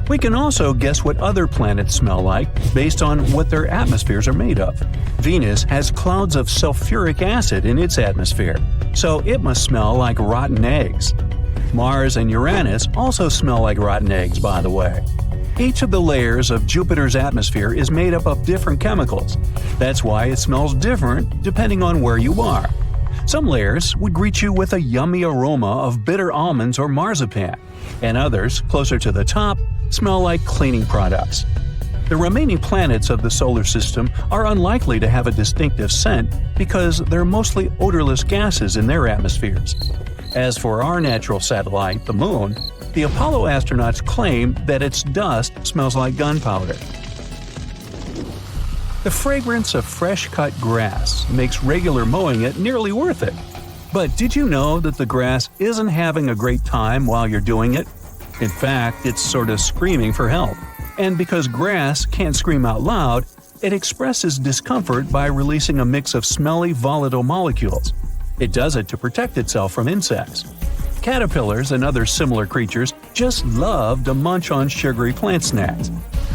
We can also guess what other planets smell like based on what their atmospheres are made of. Venus has clouds of sulfuric acid in its atmosphere, so it must smell like rotten eggs. Mars and Uranus also smell like rotten eggs, by the way. Each of the layers of Jupiter's atmosphere is made up of different chemicals. That's why it smells different depending on where you are. Some layers would greet you with a yummy aroma of bitter almonds or marzipan, and others, closer to the top, smell like cleaning products. The remaining planets of the solar system are unlikely to have a distinctive scent because they're mostly odorless gases in their atmospheres. As for our natural satellite, the Moon, the Apollo astronauts claim that its dust smells like gunpowder. The fragrance of fresh-cut grass makes regular mowing it nearly worth it. But did you know that the grass isn't having a great time while you're doing it? In fact, it's sort of screaming for help. And because grass can't scream out loud, it expresses discomfort by releasing a mix of smelly, volatile molecules. It does it to protect itself from insects. Caterpillars and other similar creatures just love to munch on sugary plant snacks.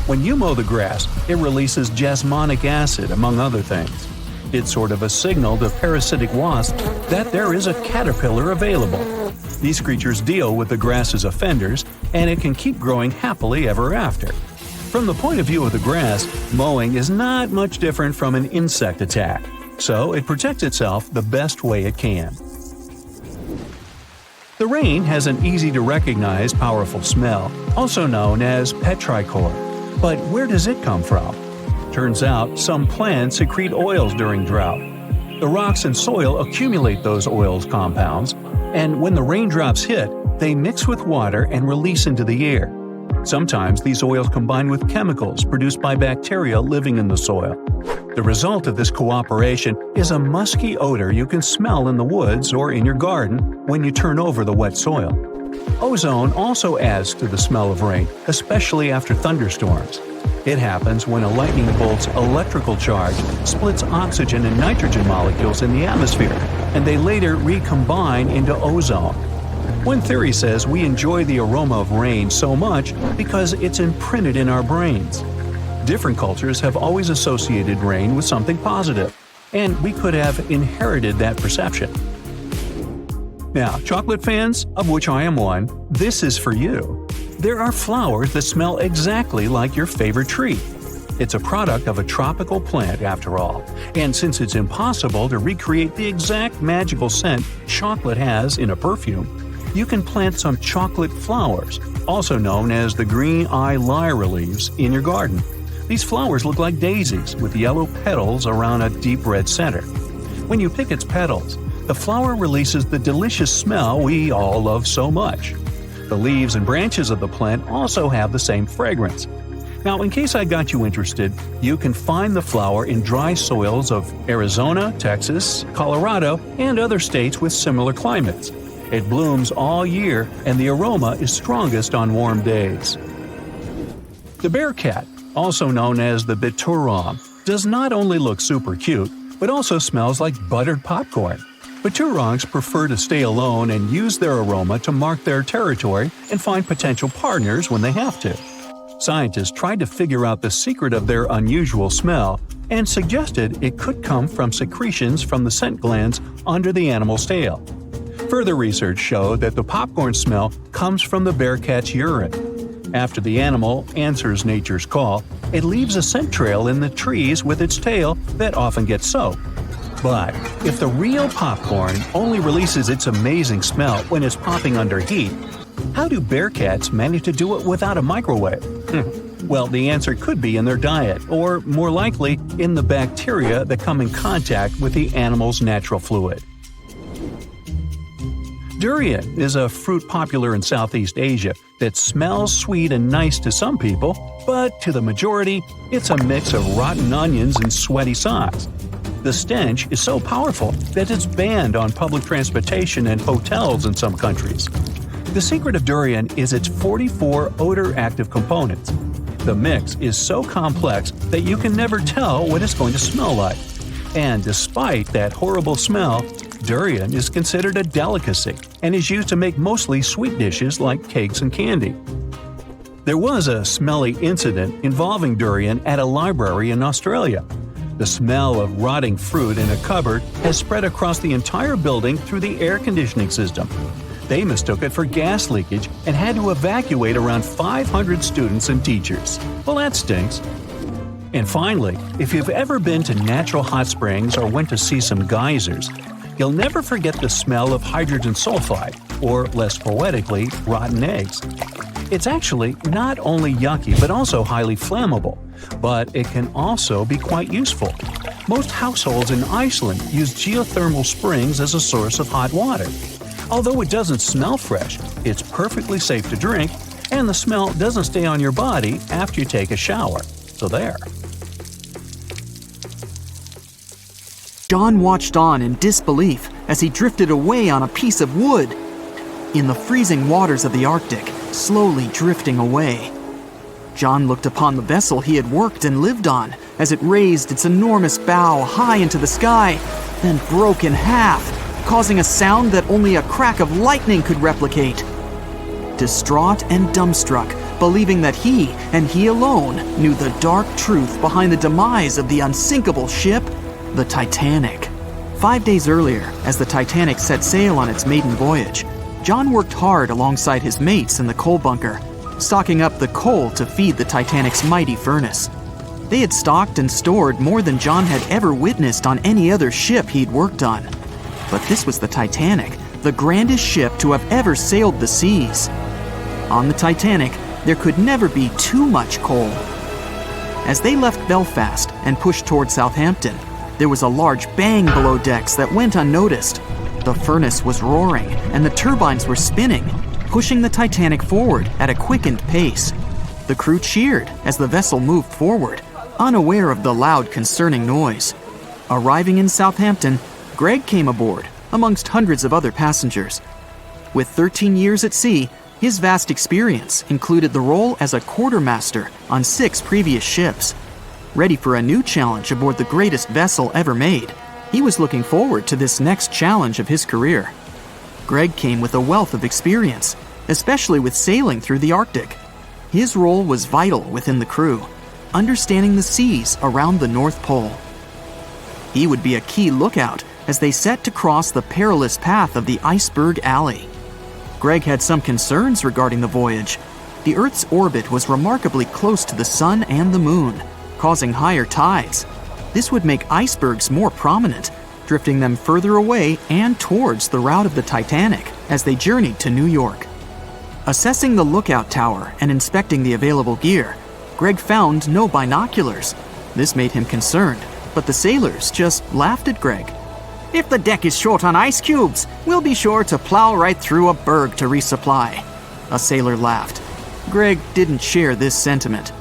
When you mow the grass, it releases jasmonic acid, among other things. It's sort of a signal to parasitic wasps that there is a caterpillar available. These creatures deal with the grass's offenders, and it can keep growing happily ever after. From the point of view of the grass, mowing is not much different from an insect attack, so it protects itself the best way it can. The rain has an easy-to-recognize powerful smell, also known as petrichor. But where does it come from? Turns out some plants secrete oils during drought. The rocks and soil accumulate those oils compounds, and when the raindrops hit, they mix with water and release into the air. Sometimes these oils combine with chemicals produced by bacteria living in the soil. The result of this cooperation is a musky odor you can smell in the woods or in your garden when you turn over the wet soil. Ozone also adds to the smell of rain, especially after thunderstorms. It happens when a lightning bolt's electrical charge splits oxygen and nitrogen molecules in the atmosphere, and they later recombine into ozone. One theory says we enjoy the aroma of rain so much because it's imprinted in our brains. Different cultures have always associated rain with something positive, and we could have inherited that perception. Now, chocolate fans, of which I am one, this is for you. There are flowers that smell exactly like your favorite tree. It's a product of a tropical plant, after all, and since it's impossible to recreate the exact magical scent chocolate has in a perfume, you can plant some chocolate flowers, also known as the green eye lyra leaves, in your garden. These flowers look like daisies with yellow petals around a deep red center. When you pick its petals, the flower releases the delicious smell we all love so much. The leaves and branches of the plant also have the same fragrance. Now, in case I got you interested, you can find the flower in dry soils of Arizona, Texas, Colorado, and other states with similar climates. It blooms all year, and the aroma is strongest on warm days. The bear cat, also known as the bituron, does not only look super cute, but also smells like buttered popcorn. Biturons prefer to stay alone and use their aroma to mark their territory and find potential partners when they have to. Scientists tried to figure out the secret of their unusual smell and suggested it could come from secretions from the scent glands under the animal's tail. Further research showed that the popcorn smell comes from the bear cat's urine. After the animal answers nature's call, it leaves a scent trail in the trees with its tail that often gets soaked. But if the real popcorn only releases its amazing smell when it's popping under heat, how do bear cats manage to do it without a microwave? Well, the answer could be in their diet, or more likely, in the bacteria that come in contact with the animal's natural fluid. Durian is a fruit popular in Southeast Asia that smells sweet and nice to some people, but to the majority, it's a mix of rotten onions and sweaty socks. The stench is so powerful that it's banned on public transportation and hotels in some countries. The secret of durian is its 44 odor-active components. The mix is so complex that you can never tell what it's going to smell like. And despite that horrible smell, durian is considered a delicacy and is used to make mostly sweet dishes like cakes and candy. There was a smelly incident involving durian at a library in Australia. The smell of rotting fruit in a cupboard has spread across the entire building through the air conditioning system. They mistook it for gas leakage and had to evacuate around 500 students and teachers. Well, that stinks. And finally, if you've ever been to natural hot springs or went to see some geysers, you'll never forget the smell of hydrogen sulfide, or less poetically, rotten eggs. It's actually not only yucky but also highly flammable, but it can also be quite useful. Most households in Iceland use geothermal springs as a source of hot water. Although it doesn't smell fresh, it's perfectly safe to drink, and the smell doesn't stay on your body after you take a shower. So there. John watched on in disbelief as he drifted away on a piece of wood. In the freezing waters of the Arctic, slowly drifting away. John looked upon the vessel he had worked and lived on as it raised its enormous bow high into the sky, then broke in half, causing a sound that only a crack of lightning could replicate. Distraught and dumbstruck, believing that he, and he alone, knew the dark truth behind the demise of the unsinkable ship, the Titanic. 5 days earlier, as the Titanic set sail on its maiden voyage, John worked hard alongside his mates in the coal bunker, stocking up the coal to feed the Titanic's mighty furnace. They had stocked and stored more than John had ever witnessed on any other ship he'd worked on. But this was the Titanic, the grandest ship to have ever sailed the seas. On the Titanic, there could never be too much coal. As they left Belfast and pushed toward Southampton, there was a large bang below decks that went unnoticed. The furnace was roaring and the turbines were spinning, pushing the Titanic forward at a quickened pace. The crew cheered as the vessel moved forward, unaware of the loud, concerning noise. Arriving in Southampton, Greg came aboard, amongst hundreds of other passengers. With 13 years at sea, his vast experience included the role as a quartermaster on 6 previous ships. Ready for a new challenge aboard the greatest vessel ever made, he was looking forward to this next challenge of his career. Greg came with a wealth of experience, especially with sailing through the Arctic. His role was vital within the crew, understanding the seas around the North Pole. He would be a key lookout as they set to cross the perilous path of the Iceberg Alley. Greg had some concerns regarding the voyage. The Earth's orbit was remarkably close to the sun and the moon, causing higher tides. This would make icebergs more prominent, drifting them further away and towards the route of the Titanic as they journeyed to New York. Assessing the lookout tower and inspecting the available gear, Greg found no binoculars. This made him concerned, but the sailors just laughed at Greg. "If the deck is short on ice cubes, we'll be sure to plow right through a berg to resupply." A sailor laughed. Greg didn't share this sentiment.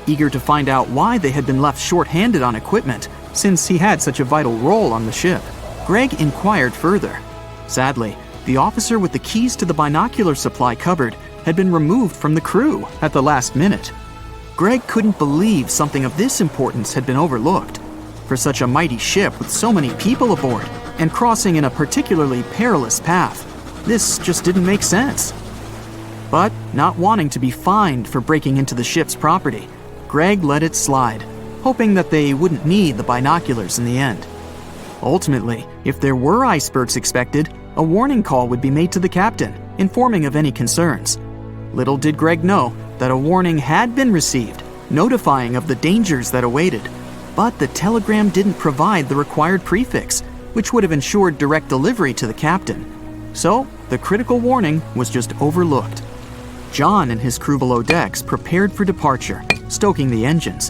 Eager to find out why they had been left short-handed on equipment, since he had such a vital role on the ship, Greg inquired further. Sadly, the officer with the keys to the binocular supply cupboard had been removed from the crew at the last minute. Greg couldn't believe something of this importance had been overlooked. For such a mighty ship with so many people aboard and crossing in a particularly perilous path, this just didn't make sense. But not wanting to be fined for breaking into the ship's property, Greg let it slide, hoping that they wouldn't need the binoculars in the end. Ultimately, if there were icebergs expected, a warning call would be made to the captain, informing of any concerns. Little did Greg know that a warning had been received, notifying of the dangers that awaited. But the telegram didn't provide the required prefix, which would have ensured direct delivery to the captain. So, the critical warning was just overlooked. John and his crew below decks prepared for departure, stoking the engines.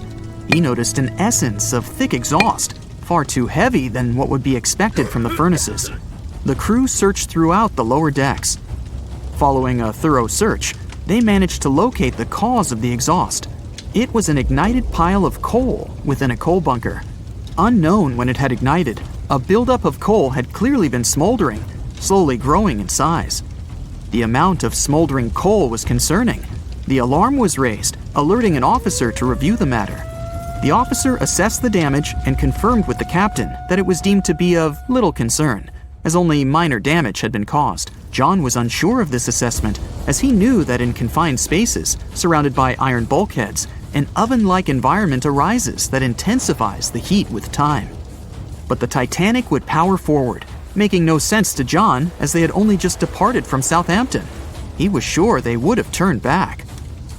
He noticed an essence of thick exhaust, far too heavy than what would be expected from the furnaces. The crew searched throughout the lower decks. Following a thorough search, they managed to locate the cause of the exhaust. It was an ignited pile of coal within a coal bunker. Unknown when it had ignited, a buildup of coal had clearly been smoldering, slowly growing in size. The amount of smoldering coal was concerning. The alarm was raised, alerting an officer to review the matter. The officer assessed the damage and confirmed with the captain that it was deemed to be of little concern, as only minor damage had been caused. John was unsure of this assessment, as he knew that in confined spaces, surrounded by iron bulkheads, an oven-like environment arises that intensifies the heat with time. But the Titanic would power forward, making no sense to John as they had only just departed from Southampton. He was sure they would have turned back.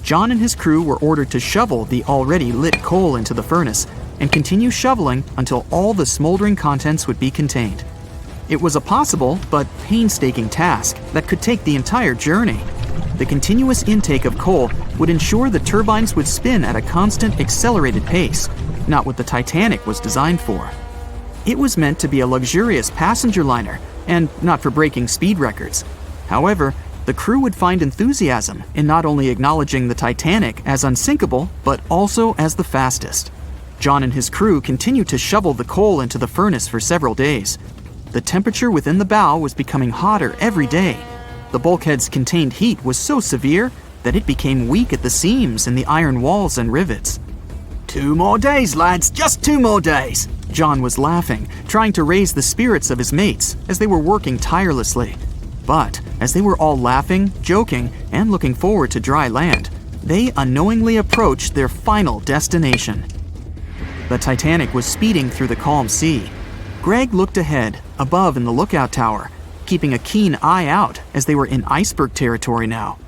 John and his crew were ordered to shovel the already lit coal into the furnace and continue shoveling until all the smoldering contents would be contained. It was a possible but painstaking task that could take the entire journey. The continuous intake of coal would ensure the turbines would spin at a constant, accelerated pace, not what the Titanic was designed for. It was meant to be a luxurious passenger liner and not for breaking speed records. However, the crew would find enthusiasm in not only acknowledging the Titanic as unsinkable, but also as the fastest. John and his crew continued to shovel the coal into the furnace for several days. The temperature within the bow was becoming hotter every day. The bulkhead's contained heat was so severe that it became weak at the seams in the iron walls and rivets. 2 more days, lads, just 2 more days. John was laughing, trying to raise the spirits of his mates as they were working tirelessly. But as they were all laughing, joking, and looking forward to dry land, they unknowingly approached their final destination. The Titanic was speeding through the calm sea. Greg looked ahead, above in the lookout tower, keeping a keen eye out as they were in iceberg territory now.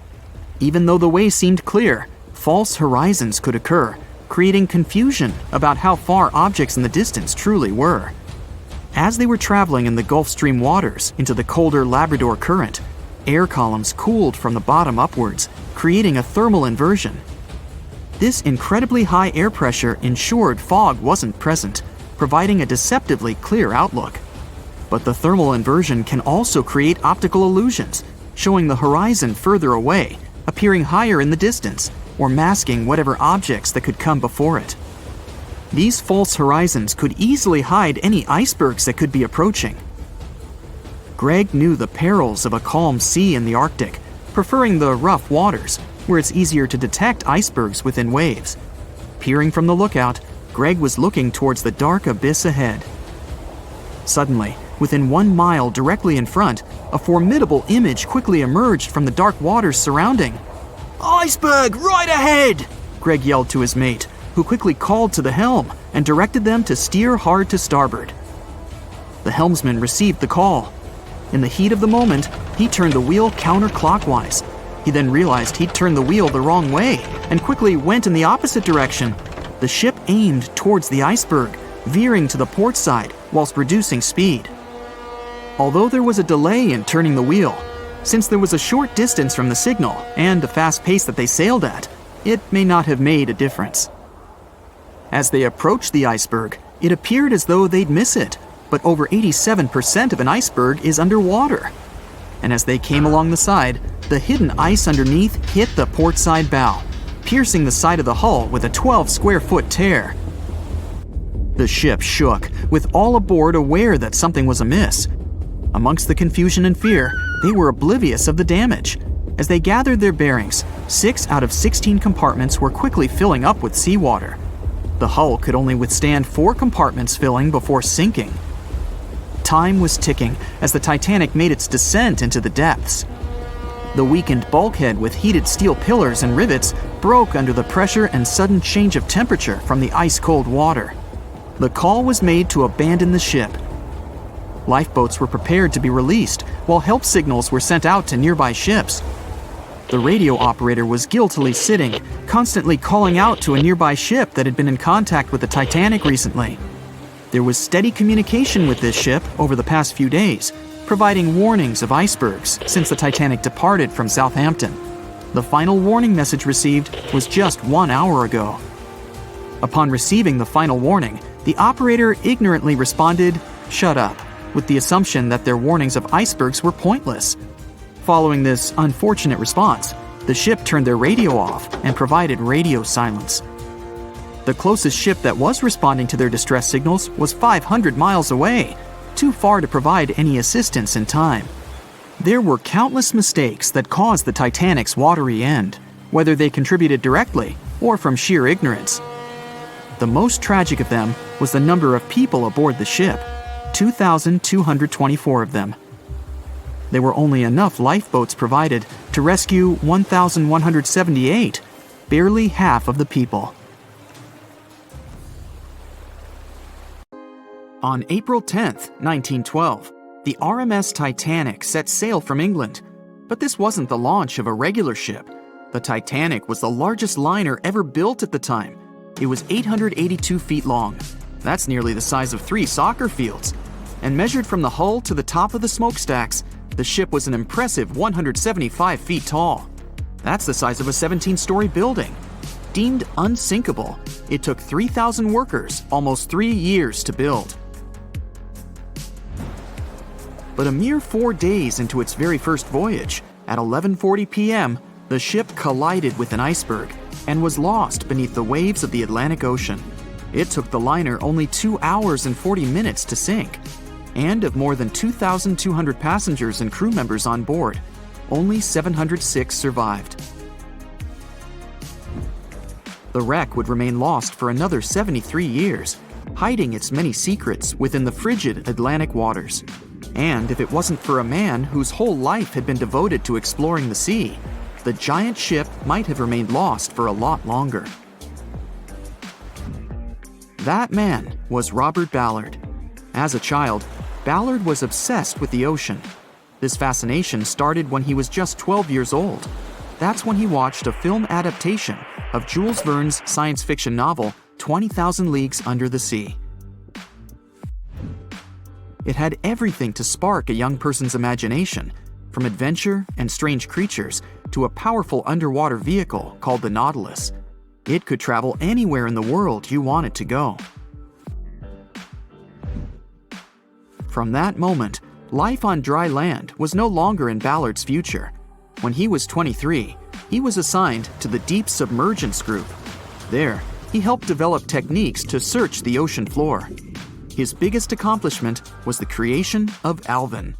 Even though the way seemed clear, false horizons could occur, creating confusion about how far objects in the distance truly were. As they were traveling in the Gulf Stream waters into the colder Labrador Current, air columns cooled from the bottom upwards, creating a thermal inversion. This incredibly high air pressure ensured fog wasn't present, providing a deceptively clear outlook. But the thermal inversion can also create optical illusions, showing the horizon further away, appearing higher in the distance, or masking whatever objects that could come before it. These false horizons could easily hide any icebergs that could be approaching. Greg knew the perils of a calm sea in the Arctic, preferring the rough waters, where it's easier to detect icebergs within waves. Peering from the lookout, Greg was looking towards the dark abyss ahead. Suddenly, within 1 mile directly in front, a formidable image quickly emerged from the dark waters surrounding. Iceberg, right ahead! Greg yelled to his mate, who quickly called to the helm and directed them to steer hard to starboard. The helmsman received the call. In the heat of the moment, he turned the wheel counterclockwise. He then realized he'd turned the wheel the wrong way and quickly went in the opposite direction. The ship aimed towards the iceberg, veering to the port side whilst reducing speed. Although there was a delay in turning the wheel, since there was a short distance from the signal and the fast pace that they sailed at, it may not have made a difference. As they approached the iceberg, it appeared as though they'd miss it, but over 87% of an iceberg is underwater. And as they came along the side, the hidden ice underneath hit the port side bow, piercing the side of the hull with a 12-square-foot tear. The ship shook, with all aboard aware that something was amiss. Amongst the confusion and fear, they were oblivious of the damage. As they gathered their bearings, 6 out of 16 compartments were quickly filling up with seawater. The hull could only withstand 4 compartments filling before sinking. Time was ticking as the Titanic made its descent into the depths. The weakened bulkhead with heated steel pillars and rivets broke under the pressure and sudden change of temperature from the ice-cold water. The call was made to abandon the ship. Lifeboats were prepared to be released, while help signals were sent out to nearby ships. The radio operator was guiltily sitting, constantly calling out to a nearby ship that had been in contact with the Titanic recently. There was steady communication with this ship over the past few days, providing warnings of icebergs since the Titanic departed from Southampton. The final warning message received was just 1 hour ago. Upon receiving the final warning, the operator ignorantly responded, "Shut up," with the assumption that their warnings of icebergs were pointless. Following this unfortunate response, the ship turned their radio off and provided radio silence. The closest ship that was responding to their distress signals was 500 miles away, too far to provide any assistance in time. There were countless mistakes that caused the Titanic's watery end, whether they contributed directly or from sheer ignorance. The most tragic of them was the number of people aboard the ship, 2,224 of them. There were only enough lifeboats provided to rescue 1,178, barely half of the people. On April 10, 1912, the RMS Titanic set sail from England. But this wasn't the launch of a regular ship. The Titanic was the largest liner ever built at the time. It was 882 feet long. That's nearly the size of 3 soccer fields. And measured from the hull to the top of the smokestacks, the ship was an impressive 175 feet tall. That's the size of a 17-story building. Deemed unsinkable, it took 3,000 workers almost 3 years to build. But a mere 4 days into its very first voyage, at 11:40 p.m., the ship collided with an iceberg and was lost beneath the waves of the Atlantic Ocean. It took the liner only 2 hours and 40 minutes to sink. And of more than 2,200 passengers and crew members on board, only 706 survived. The wreck would remain lost for another 73 years, hiding its many secrets within the frigid Atlantic waters. And if it wasn't for a man whose whole life had been devoted to exploring the sea, the giant ship might have remained lost for a lot longer. That man was Robert Ballard. As a child, Ballard was obsessed with the ocean. This fascination started when he was just 12 years old. That's when he watched a film adaptation of Jules Verne's science fiction novel, 20,000 Leagues Under the Sea. It had everything to spark a young person's imagination, from adventure and strange creatures to a powerful underwater vehicle called the Nautilus. It could travel anywhere in the world you wanted to go. From that moment, life on dry land was no longer in Ballard's future. When he was 23, he was assigned to the Deep Submergence Group. There, he helped develop techniques to search the ocean floor. His biggest accomplishment was the creation of Alvin.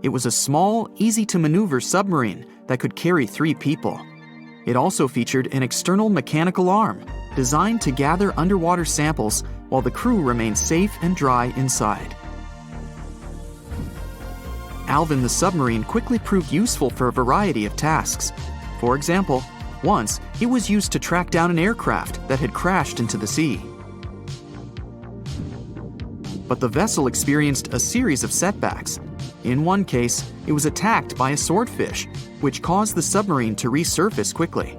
It was a small, easy-to-maneuver submarine that could carry 3 people. It also featured an external mechanical arm designed to gather underwater samples while the crew remained safe and dry inside. Alvin the submarine quickly proved useful for a variety of tasks. For example, once it was used to track down an aircraft that had crashed into the sea. But the vessel experienced a series of setbacks. In one case, it was attacked by a swordfish, which caused the submarine to resurface quickly.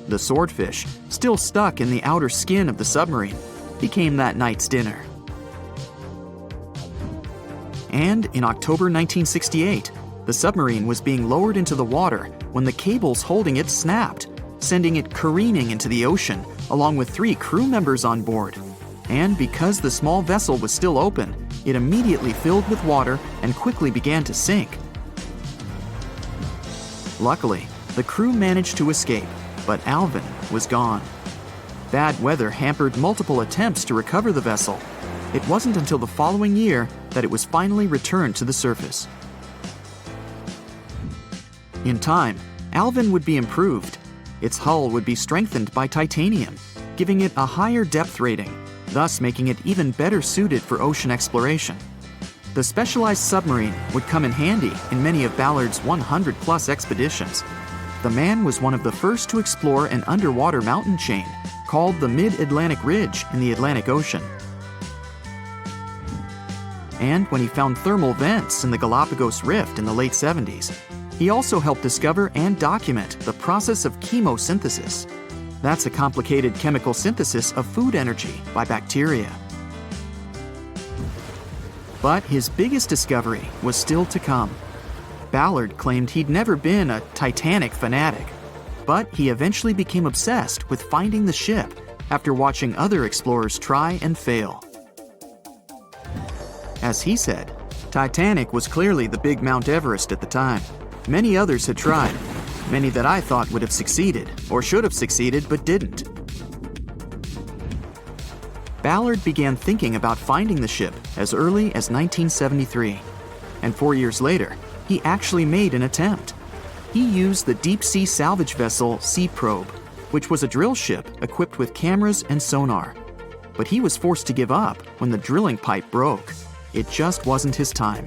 The swordfish, still stuck in the outer skin of the submarine, became that night's dinner. And in October 1968, the submarine was being lowered into the water when the cables holding it snapped, sending it careening into the ocean along with 3 crew members on board. And because the small vessel was still open, it immediately filled with water and quickly began to sink. Luckily, the crew managed to escape, but Alvin was gone. Bad weather hampered multiple attempts to recover the vessel. It wasn't until the following year that it was finally returned to the surface. In time, Alvin would be improved. Its hull would be strengthened by titanium, giving it a higher depth rating, thus making it even better suited for ocean exploration. The specialized submarine would come in handy in many of Ballard's 100-plus expeditions. The man was one of the first to explore an underwater mountain chain called the Mid-Atlantic Ridge in the Atlantic Ocean. And when he found thermal vents in the Galapagos Rift in the late 70s, he also helped discover and document the process of chemosynthesis. That's a complicated chemical synthesis of food energy by bacteria. But his biggest discovery was still to come. Ballard claimed he'd never been a Titanic fanatic, but he eventually became obsessed with finding the ship after watching other explorers try and fail. As he said, Titanic was clearly the big Mount Everest at the time. Many others had tried, many that I thought would have succeeded, or should have succeeded but didn't. Ballard began thinking about finding the ship as early as 1973, and 4 years later, he actually made an attempt. He used the deep-sea salvage vessel Sea Probe, which was a drill ship equipped with cameras and sonar. But he was forced to give up when the drilling pipe broke. It just wasn't his time.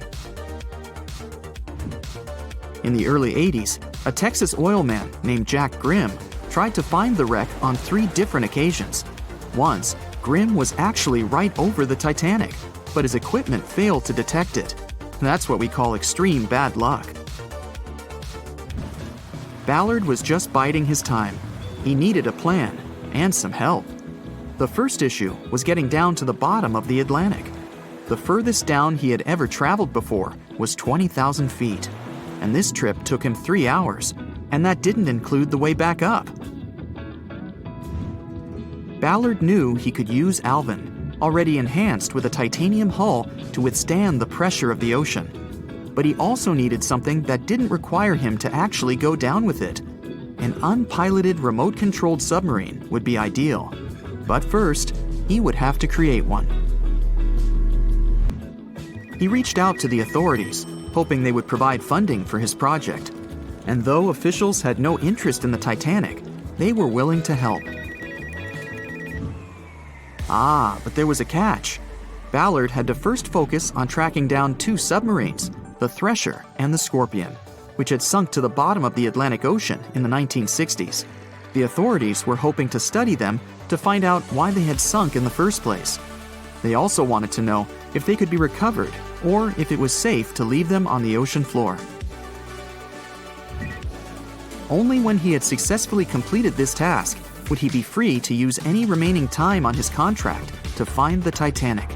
In the early 80s, a Texas oil man named Jack Grimm tried to find the wreck on 3 different occasions. Once, Grimm was actually right over the Titanic, but his equipment failed to detect it. That's what we call extreme bad luck. Ballard was just biding his time. He needed a plan and some help. The first issue was getting down to the bottom of the Atlantic. The furthest down he had ever traveled before was 20,000 feet. and this trip took him 3 hours, and that didn't include the way back up. Ballard knew he could use Alvin, already enhanced with a titanium hull to withstand the pressure of the ocean. But he also needed something that didn't require him to actually go down with it. An unpiloted, remote-controlled submarine would be ideal. But first, he would have to create one. He reached out to the authorities, hoping they would provide funding for his project. And though officials had no interest in the Titanic, they were willing to help. But there was a catch. Ballard had to first focus on tracking down 2 submarines, the Thresher and the Scorpion, which had sunk to the bottom of the Atlantic Ocean in the 1960s. The authorities were hoping to study them to find out why they had sunk in the first place. They also wanted to know if they could be recovered or if it was safe to leave them on the ocean floor. Only when he had successfully completed this task would he be free to use any remaining time on his contract to find the Titanic.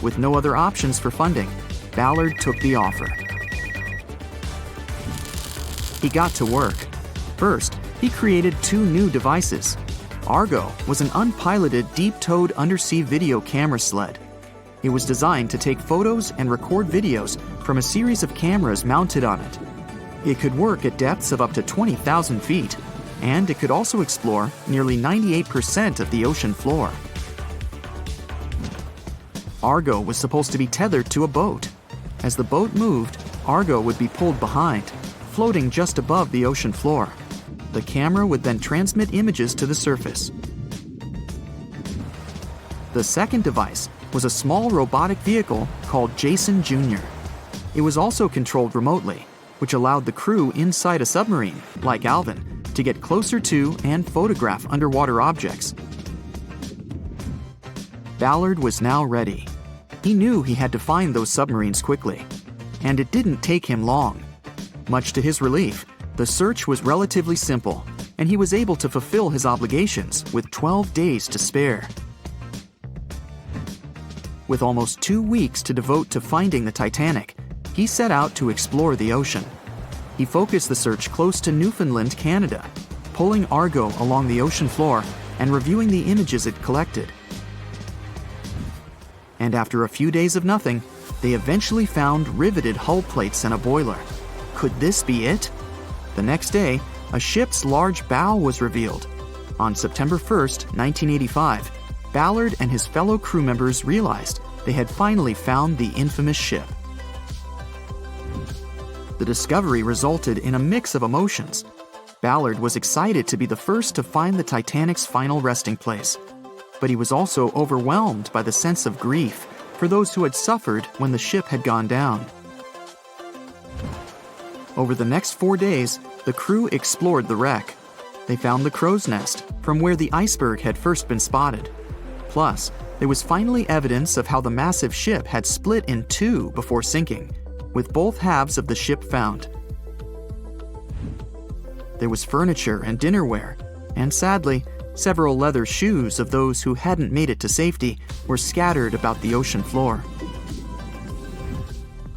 With no other options for funding, Ballard took the offer. He got to work. First, he created 2 new devices. Argo was an unpiloted, deep-towed undersea video camera sled. It was designed to take photos and record videos from a series of cameras mounted on it. It could work at depths of up to 20,000 feet, and it could also explore nearly 98% of the ocean floor. Argo was supposed to be tethered to a boat. As the boat moved, Argo would be pulled behind, floating just above the ocean floor. The camera would then transmit images to the surface. The second device was a small robotic vehicle called Jason Jr. It was also controlled remotely, which allowed the crew inside a submarine, like Alvin, to get closer to and photograph underwater objects. Ballard was now ready. He knew he had to find those submarines quickly, and it didn't take him long. Much to his relief, the search was relatively simple, and he was able to fulfill his obligations with 12 days to spare. With almost 2 weeks to devote to finding the Titanic, he set out to explore the ocean. He focused the search close to Newfoundland, Canada, pulling Argo along the ocean floor and reviewing the images it collected. And after a few days of nothing, they eventually found riveted hull plates and a boiler. Could this be it? The next day, a ship's large bow was revealed. On September 1st, 1985, Ballard and his fellow crew members realized they had finally found the infamous ship. The discovery resulted in a mix of emotions. Ballard was excited to be the first to find the Titanic's final resting place, but he was also overwhelmed by the sense of grief for those who had suffered when the ship had gone down. Over the next 4 days, the crew explored the wreck. They found the crow's nest, from where the iceberg had first been spotted. Plus, there was finally evidence of how the massive ship had split in 2 before sinking, with both halves of the ship found. There was furniture and dinnerware, and sadly, several leather shoes of those who hadn't made it to safety were scattered about the ocean floor.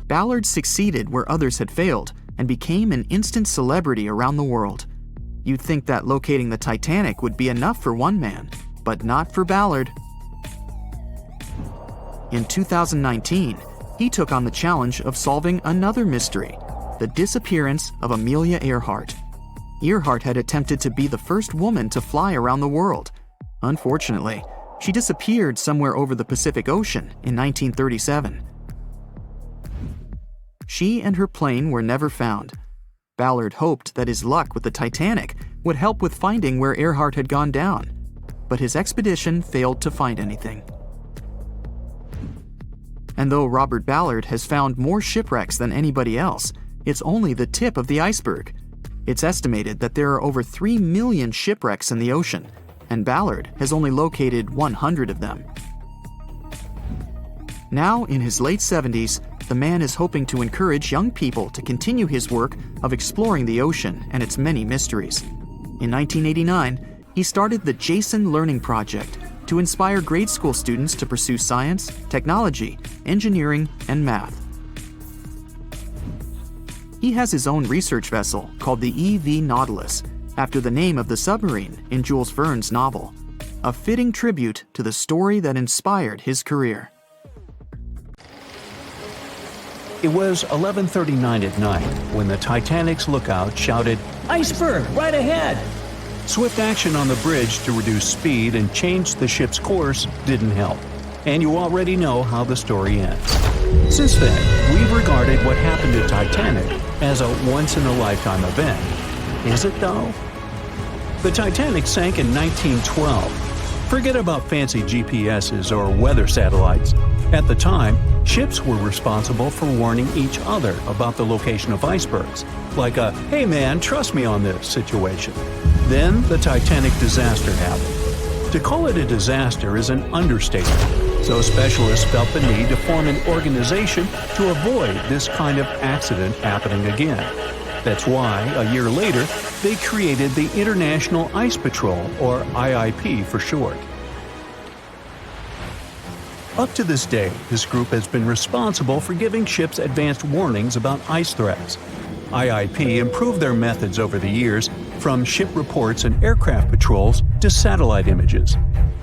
Ballard succeeded where others had failed and became an instant celebrity around the world. You'd think that locating the Titanic would be enough for one man, but not for Ballard. In 2019, he took on the challenge of solving another mystery, the disappearance of Amelia Earhart. Earhart had attempted to be the first woman to fly around the world. Unfortunately, she disappeared somewhere over the Pacific Ocean in 1937. She and her plane were never found. Ballard hoped that his luck with the Titanic would help with finding where Earhart had gone down, but his expedition failed to find anything. And though Robert Ballard has found more shipwrecks than anybody else, it's only the tip of the iceberg. It's estimated that there are over 3 million shipwrecks in the ocean, and Ballard has only located 100 of them. Now, in his late 70s, the man is hoping to encourage young people to continue his work of exploring the ocean and its many mysteries. In 1989, he started the Jason Learning Project to inspire grade school students to pursue science, technology, engineering, and math. He has his own research vessel called the EV Nautilus, after the name of the submarine in Jules Verne's novel, a fitting tribute to the story that inspired his career. It was 11:39 at night when the Titanic's lookout shouted, "Iceberg, right ahead!" Swift action on the bridge to reduce speed and change the ship's course didn't help, and you already know how the story ends. Since then, we've regarded what happened to Titanic as a once-in-a-lifetime event. Is it though? The Titanic sank in 1912. Forget about fancy GPSs or weather satellites. At the time, ships were responsible for warning each other about the location of icebergs, like a "hey man, trust me on this" situation. Then the Titanic disaster happened. To call it a disaster is an understatement, so specialists felt the need to form an organization to avoid this kind of accident happening again. That's why, a year later, they created the International Ice Patrol, or IIP for short. Up to this day, this group has been responsible for giving ships advanced warnings about ice threats. IIP improved their methods over the years, from ship reports and aircraft patrols to satellite images.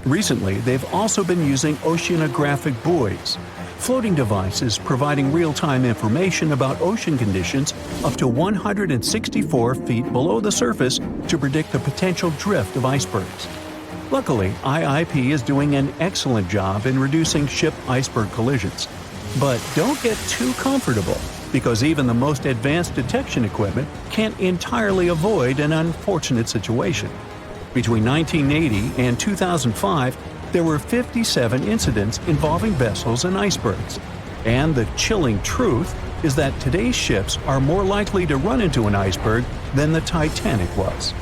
Recently, they've also been using oceanographic buoys, floating devices providing real-time information about ocean conditions up to 164 feet below the surface to predict the potential drift of icebergs. Luckily, IIP is doing an excellent job in reducing ship iceberg collisions. But don't get too comfortable, because even the most advanced detection equipment can't entirely avoid an unfortunate situation. Between 1980 and 2005, there were 57 incidents involving vessels and icebergs. And the chilling truth is that today's ships are more likely to run into an iceberg than the Titanic was.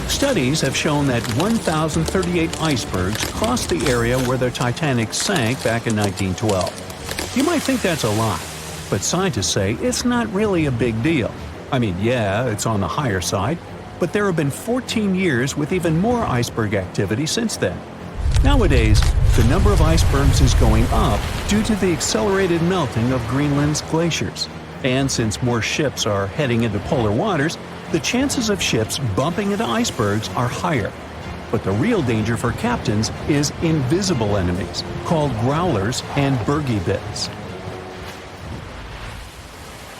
Studies have shown that 1,038 icebergs crossed the area where the Titanic sank back in 1912. You might think that's a lot, but scientists say it's not really a big deal. I mean, yeah, it's on the higher side, but there have been 14 years with even more iceberg activity since then. Nowadays, the number of icebergs is going up due to the accelerated melting of Greenland's glaciers. And since more ships are heading into polar waters, the chances of ships bumping into icebergs are higher. But the real danger for captains is invisible enemies, called growlers and bergy bits.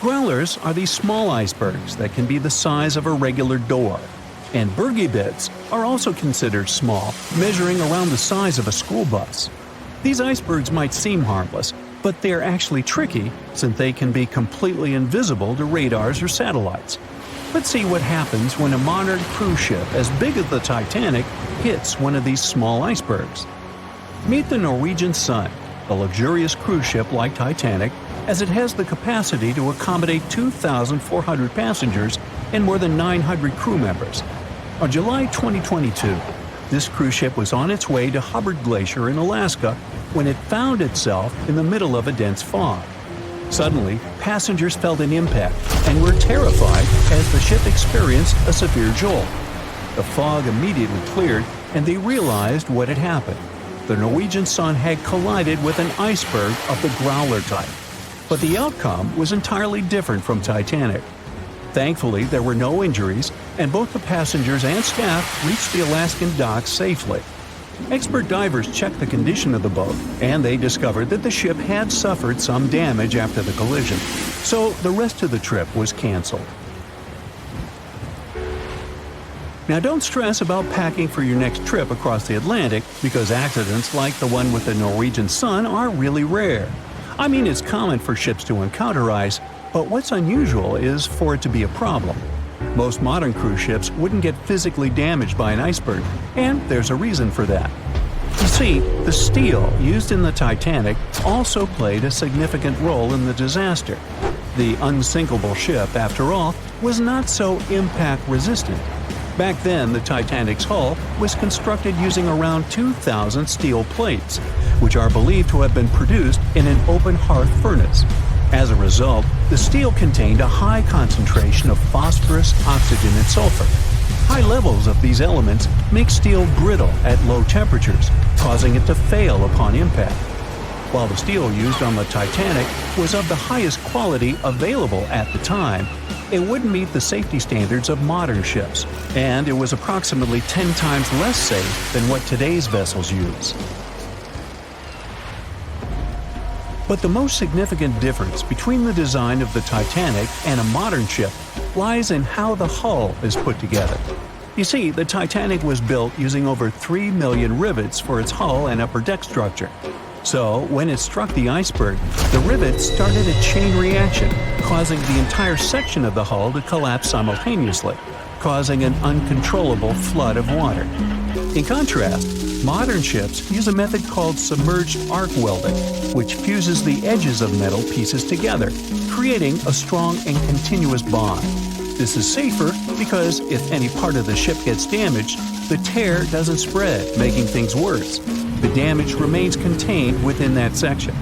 Growlers are these small icebergs that can be the size of a regular door. And bergy bits are also considered small, measuring around the size of a school bus. These icebergs might seem harmless, but they're actually tricky since they can be completely invisible to radars or satellites. Let's see what happens when a modern cruise ship as big as the Titanic hits one of these small icebergs. Meet the Norwegian Sun, a luxurious cruise ship like Titanic, as it has the capacity to accommodate 2,400 passengers and more than 900 crew members. On July 2022, this cruise ship was on its way to Hubbard Glacier in Alaska when it found itself in the middle of a dense fog. Suddenly, passengers felt an impact and were terrified as the ship experienced a severe jolt. The fog immediately cleared and they realized what had happened. The Norwegian Sun had collided with an iceberg of the growler type. But the outcome was entirely different from Titanic. Thankfully, there were no injuries, and both the passengers and staff reached the Alaskan docks safely. Expert divers checked the condition of the boat, and they discovered that the ship had suffered some damage after the collision, so the rest of the trip was canceled. Now don't stress about packing for your next trip across the Atlantic, because accidents like the one with the Norwegian Sun are really rare. I mean, it's common for ships to encounter ice, but what's unusual is for it to be a problem. Most modern cruise ships wouldn't get physically damaged by an iceberg, and there's a reason for that. You see, the steel used in the Titanic also played a significant role in the disaster. The unsinkable ship, after all, was not so impact-resistant. Back then, the Titanic's hull was constructed using around 2,000 steel plates, which are believed to have been produced in an open hearth furnace. As a result, the steel contained a high concentration of phosphorus, oxygen, and sulfur. High levels of these elements make steel brittle at low temperatures, causing it to fail upon impact. While the steel used on the Titanic was of the highest quality available at the time, it wouldn't meet the safety standards of modern ships, and it was approximately 10 times less safe than what today's vessels use. But the most significant difference between the design of the Titanic and a modern ship lies in how the hull is put together. You see, the Titanic was built using over 3 million rivets for its hull and upper deck structure. So, when it struck the iceberg, the rivets started a chain reaction, causing the entire section of the hull to collapse simultaneously, causing an uncontrollable flood of water. In contrast, modern ships use a method called submerged arc welding, which fuses the edges of metal pieces together, creating a strong and continuous bond. This is safer because if any part of the ship gets damaged, the tear doesn't spread, making things worse. The damage remains contained within that section.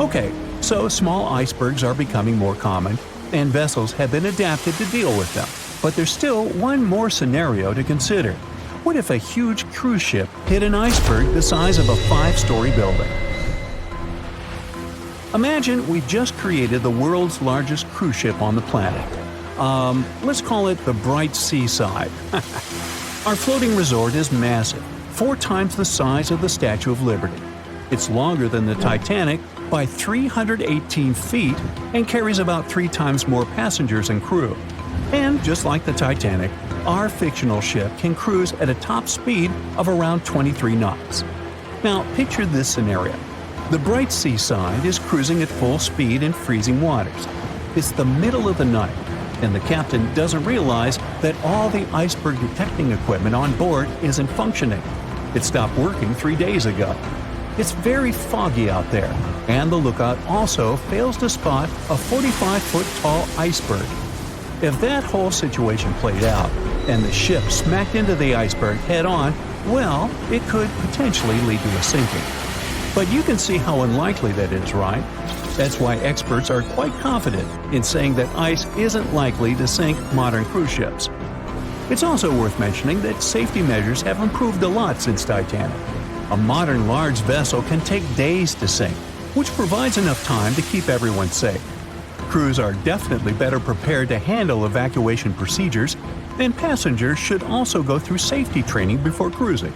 Okay, so small icebergs are becoming more common, and vessels have been adapted to deal with them. But there's still one more scenario to consider. What if a huge cruise ship hit an iceberg the size of a 5-story building? Imagine we've just created the world's largest cruise ship on the planet. Let's call it the Bright Seaside. Our floating resort is massive, 4 times the size of the Statue of Liberty. It's longer than the Titanic by 318 feet and carries about 3 times more passengers and crew. And just like the Titanic, our fictional ship can cruise at a top speed of around 23 knots. Now, picture this scenario. The Bright Seaside is cruising at full speed in freezing waters. It's the middle of the night, and the captain doesn't realize that all the iceberg detecting equipment on board isn't functioning. It stopped working 3 days ago. It's very foggy out there, and the lookout also fails to spot a 45-foot tall iceberg. If that whole situation played out, and the ship smacked into the iceberg head-on, well, it could potentially lead to a sinking. But you can see how unlikely that is, right? That's why experts are quite confident in saying that ice isn't likely to sink modern cruise ships. It's also worth mentioning that safety measures have improved a lot since Titanic. A modern large vessel can take days to sink, which provides enough time to keep everyone safe. Crews are definitely better prepared to handle evacuation procedures, and passengers should also go through safety training before cruising.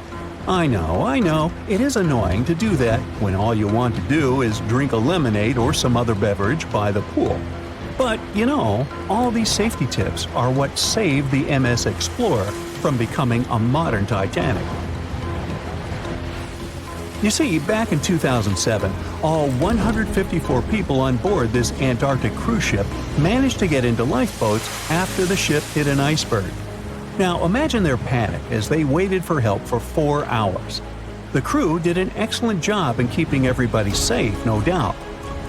I know, it is annoying to do that when all you want to do is drink a lemonade or some other beverage by the pool. But, all these safety tips are what saved the MS Explorer from becoming a modern Titanic. You see, back in 2007, all 154 people on board this Antarctic cruise ship managed to get into lifeboats after the ship hit an iceberg. Now imagine their panic as they waited for help for 4 hours. The crew did an excellent job in keeping everybody safe, no doubt.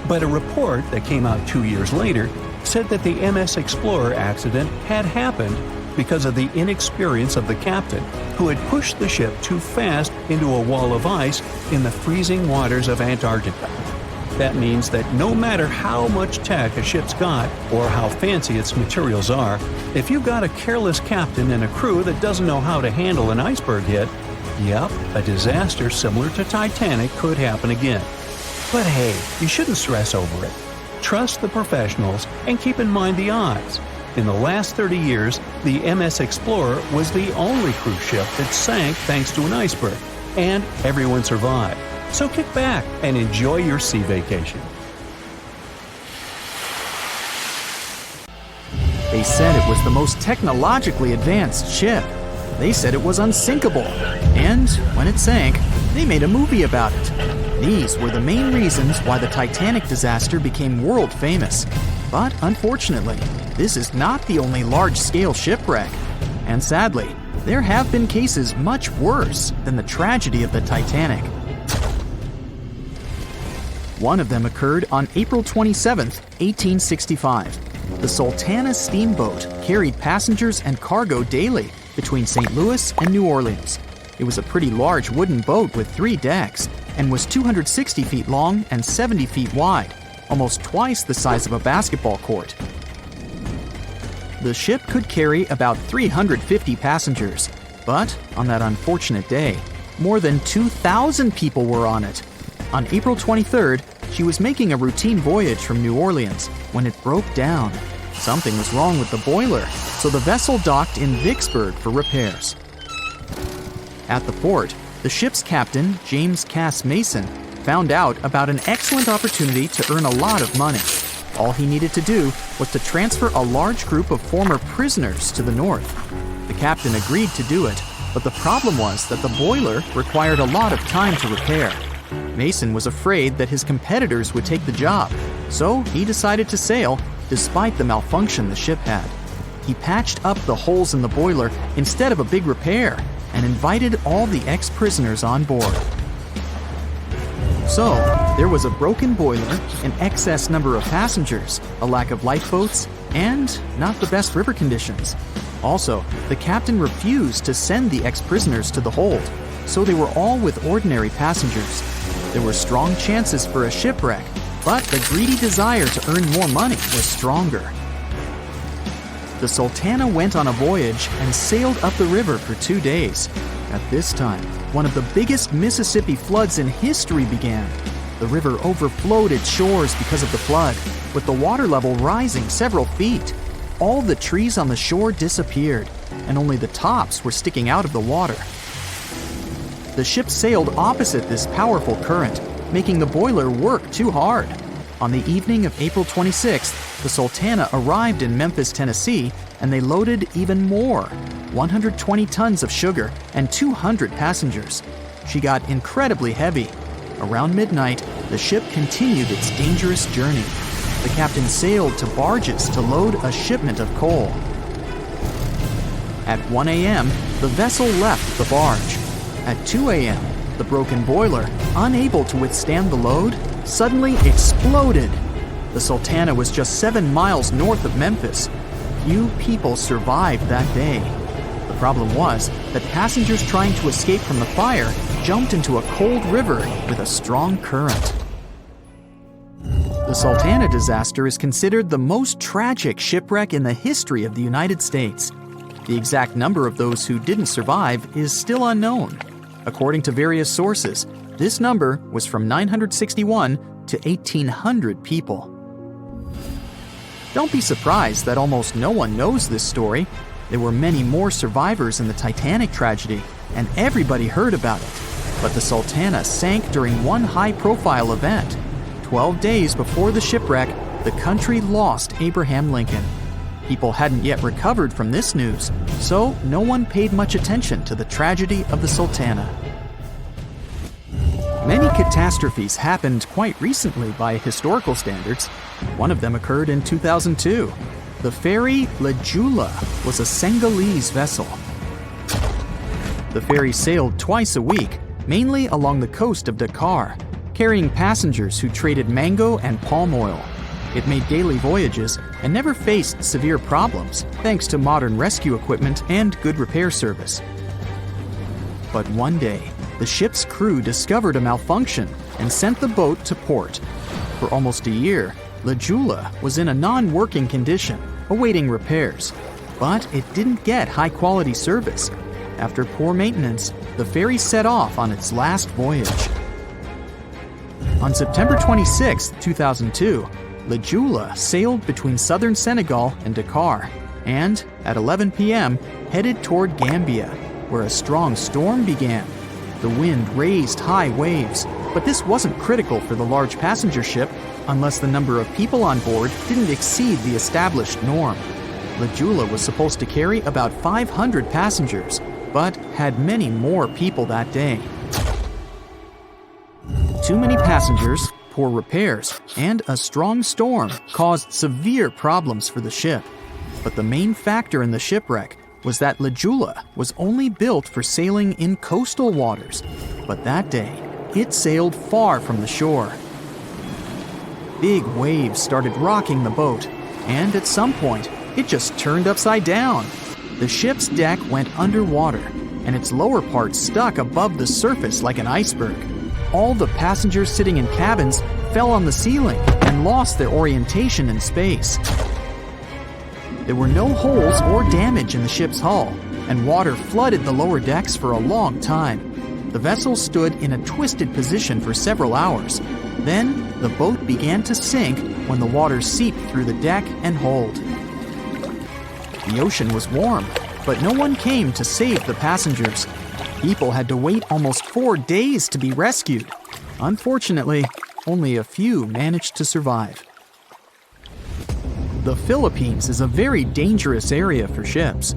But a report that came out 2 years later said that the MS Explorer accident had happened because of the inexperience of the captain, who had pushed the ship too fast into a wall of ice in the freezing waters of Antarctica. That means that no matter how much tech a ship's got or how fancy its materials are, if you've got a careless captain and a crew that doesn't know how to handle an iceberg hit, yep, a disaster similar to Titanic could happen again. But hey, you shouldn't stress over it. Trust the professionals and keep in mind the odds. In the last 30 years, the MS Explorer was the only cruise ship that sank thanks to an iceberg, and everyone survived. So kick back and enjoy your sea vacation. They said it was the most technologically advanced ship. They said it was unsinkable. And when it sank, they made a movie about it. These were the main reasons why the Titanic disaster became world famous. But unfortunately, this is not the only large-scale shipwreck. And sadly, there have been cases much worse than the tragedy of the Titanic. One of them occurred on April 27, 1865. The Sultana steamboat carried passengers and cargo daily between St. Louis and New Orleans. It was a pretty large wooden boat with 3 decks and was 260 feet long and 70 feet wide, almost twice the size of a basketball court. The ship could carry about 350 passengers, but on that unfortunate day, more than 2,000 people were on it. On April 23rd, she was making a routine voyage from New Orleans when it broke down. Something was wrong with the boiler, so the vessel docked in Vicksburg for repairs. At the port, the ship's captain, James Cass Mason, found out about an excellent opportunity to earn a lot of money. All he needed to do was to transfer a large group of former prisoners to the north. The captain agreed to do it, but the problem was that the boiler required a lot of time to repair. Mason was afraid that his competitors would take the job, so he decided to sail despite the malfunction the ship had. He patched up the holes in the boiler instead of a big repair and invited all the ex-prisoners on board. So, there was a broken boiler, an excess number of passengers, a lack of lifeboats, and not the best river conditions. Also, the captain refused to send the ex-prisoners to the hold, so they were all with ordinary passengers. There were strong chances for a shipwreck, but the greedy desire to earn more money was stronger. The Sultana went on a voyage and sailed up the river for 2 days. At this time, one of the biggest Mississippi floods in history began. The river overflowed its shores because of the flood, with the water level rising several feet. All the trees on the shore disappeared, and only the tops were sticking out of the water. The ship sailed opposite this powerful current, making the boiler work too hard. On the evening of April 26th, the Sultana arrived in Memphis, Tennessee, and they loaded even more, 120 tons of sugar and 200 passengers. She got incredibly heavy. Around midnight, the ship continued its dangerous journey. The captain sailed to barges to load a shipment of coal. At 1 a.m., the vessel left the barge. At 2 a.m., the broken boiler, unable to withstand the load, suddenly exploded. The Sultana was just 7 miles north of Memphis. Few people survived that day. The problem was that passengers trying to escape from the fire jumped into a cold river with a strong current. The Sultana disaster is considered the most tragic shipwreck in the history of the United States. The exact number of those who didn't survive is still unknown. According to various sources, this number was from 961 to 1,800 people. Don't be surprised that almost no one knows this story. There were many more survivors in the Titanic tragedy, and everybody heard about it. But the Sultana sank during one high-profile event. 12 days before the shipwreck, the country lost Abraham Lincoln. People hadn't yet recovered from this news, so no one paid much attention to the tragedy of the Sultana. Many catastrophes happened quite recently by historical standards. One of them occurred in 2002. The ferry La Jula was a Senegalese vessel. The ferry sailed twice a week, mainly along the coast of Dakar, carrying passengers who traded mango and palm oil. It made daily voyages and never faced severe problems thanks to modern rescue equipment and good repair service. But one day, the ship's crew discovered a malfunction and sent the boat to port. For almost a year, La Jula was in a non-working condition, awaiting repairs. But it didn't get high-quality service. After poor maintenance, the ferry set off on its last voyage. On September 26, 2002, La Jula sailed between southern Senegal and Dakar, and at 11 p.m. headed toward Gambia, where a strong storm began. The wind raised high waves, but this wasn't critical for the large passenger ship unless the number of people on board didn't exceed the established norm. La Jula was supposed to carry about 500 passengers, but had many more people that day. Too many passengers, poor repairs, and a strong storm caused severe problems for the ship. But the main factor in the shipwreck was that La Jula was only built for sailing in coastal waters, but that day, it sailed far from the shore. Big waves started rocking the boat, and at some point, it just turned upside down. The ship's deck went underwater, and its lower part stuck above the surface like an iceberg. All the passengers sitting in cabins fell on the ceiling and lost their orientation in space. There were no holes or damage in the ship's hull, and water flooded the lower decks for a long time. The vessel stood in a twisted position for several hours. Then, the boat began to sink when the water seeped through the deck and hold. The ocean was warm, but no one came to save the passengers. People had to wait almost 4 days to be rescued. Unfortunately, only a few managed to survive. The Philippines is a very dangerous area for ships.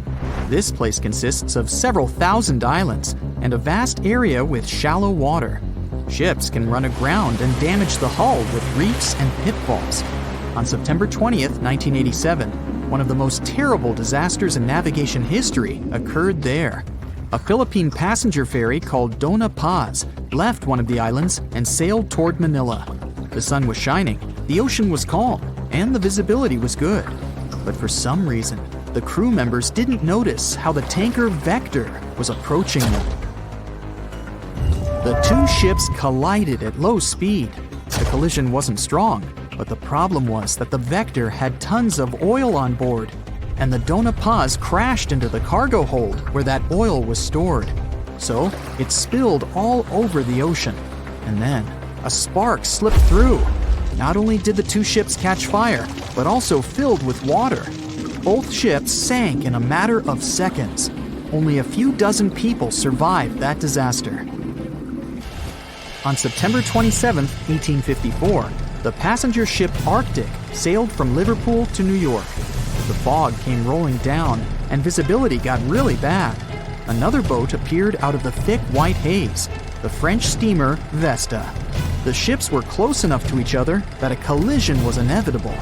This place consists of several thousand islands and a vast area with shallow water. Ships can run aground and damage the hull with reefs and pitfalls. On September 20th, 1987, one of the most terrible disasters in navigation history occurred there. A Philippine passenger ferry called Dona Paz left one of the islands and sailed toward Manila. The sun was shining, the ocean was calm, and the visibility was good. But for some reason, the crew members didn't notice how the tanker Vector was approaching them. The two ships collided at low speed. The collision wasn't strong, but the problem was that the Vector had tons of oil on board, and the Dona Paz crashed into the cargo hold where that oil was stored. So it spilled all over the ocean, and then a spark slipped through. Not only did the two ships catch fire, but also filled with water. Both ships sank in a matter of seconds. Only a few dozen people survived that disaster. On September 27, 1854, the passenger ship Arctic sailed from Liverpool to New York. The fog came rolling down, and visibility got really bad. Another boat appeared out of the thick white haze, the French steamer Vesta. The ships were close enough to each other that a collision was inevitable.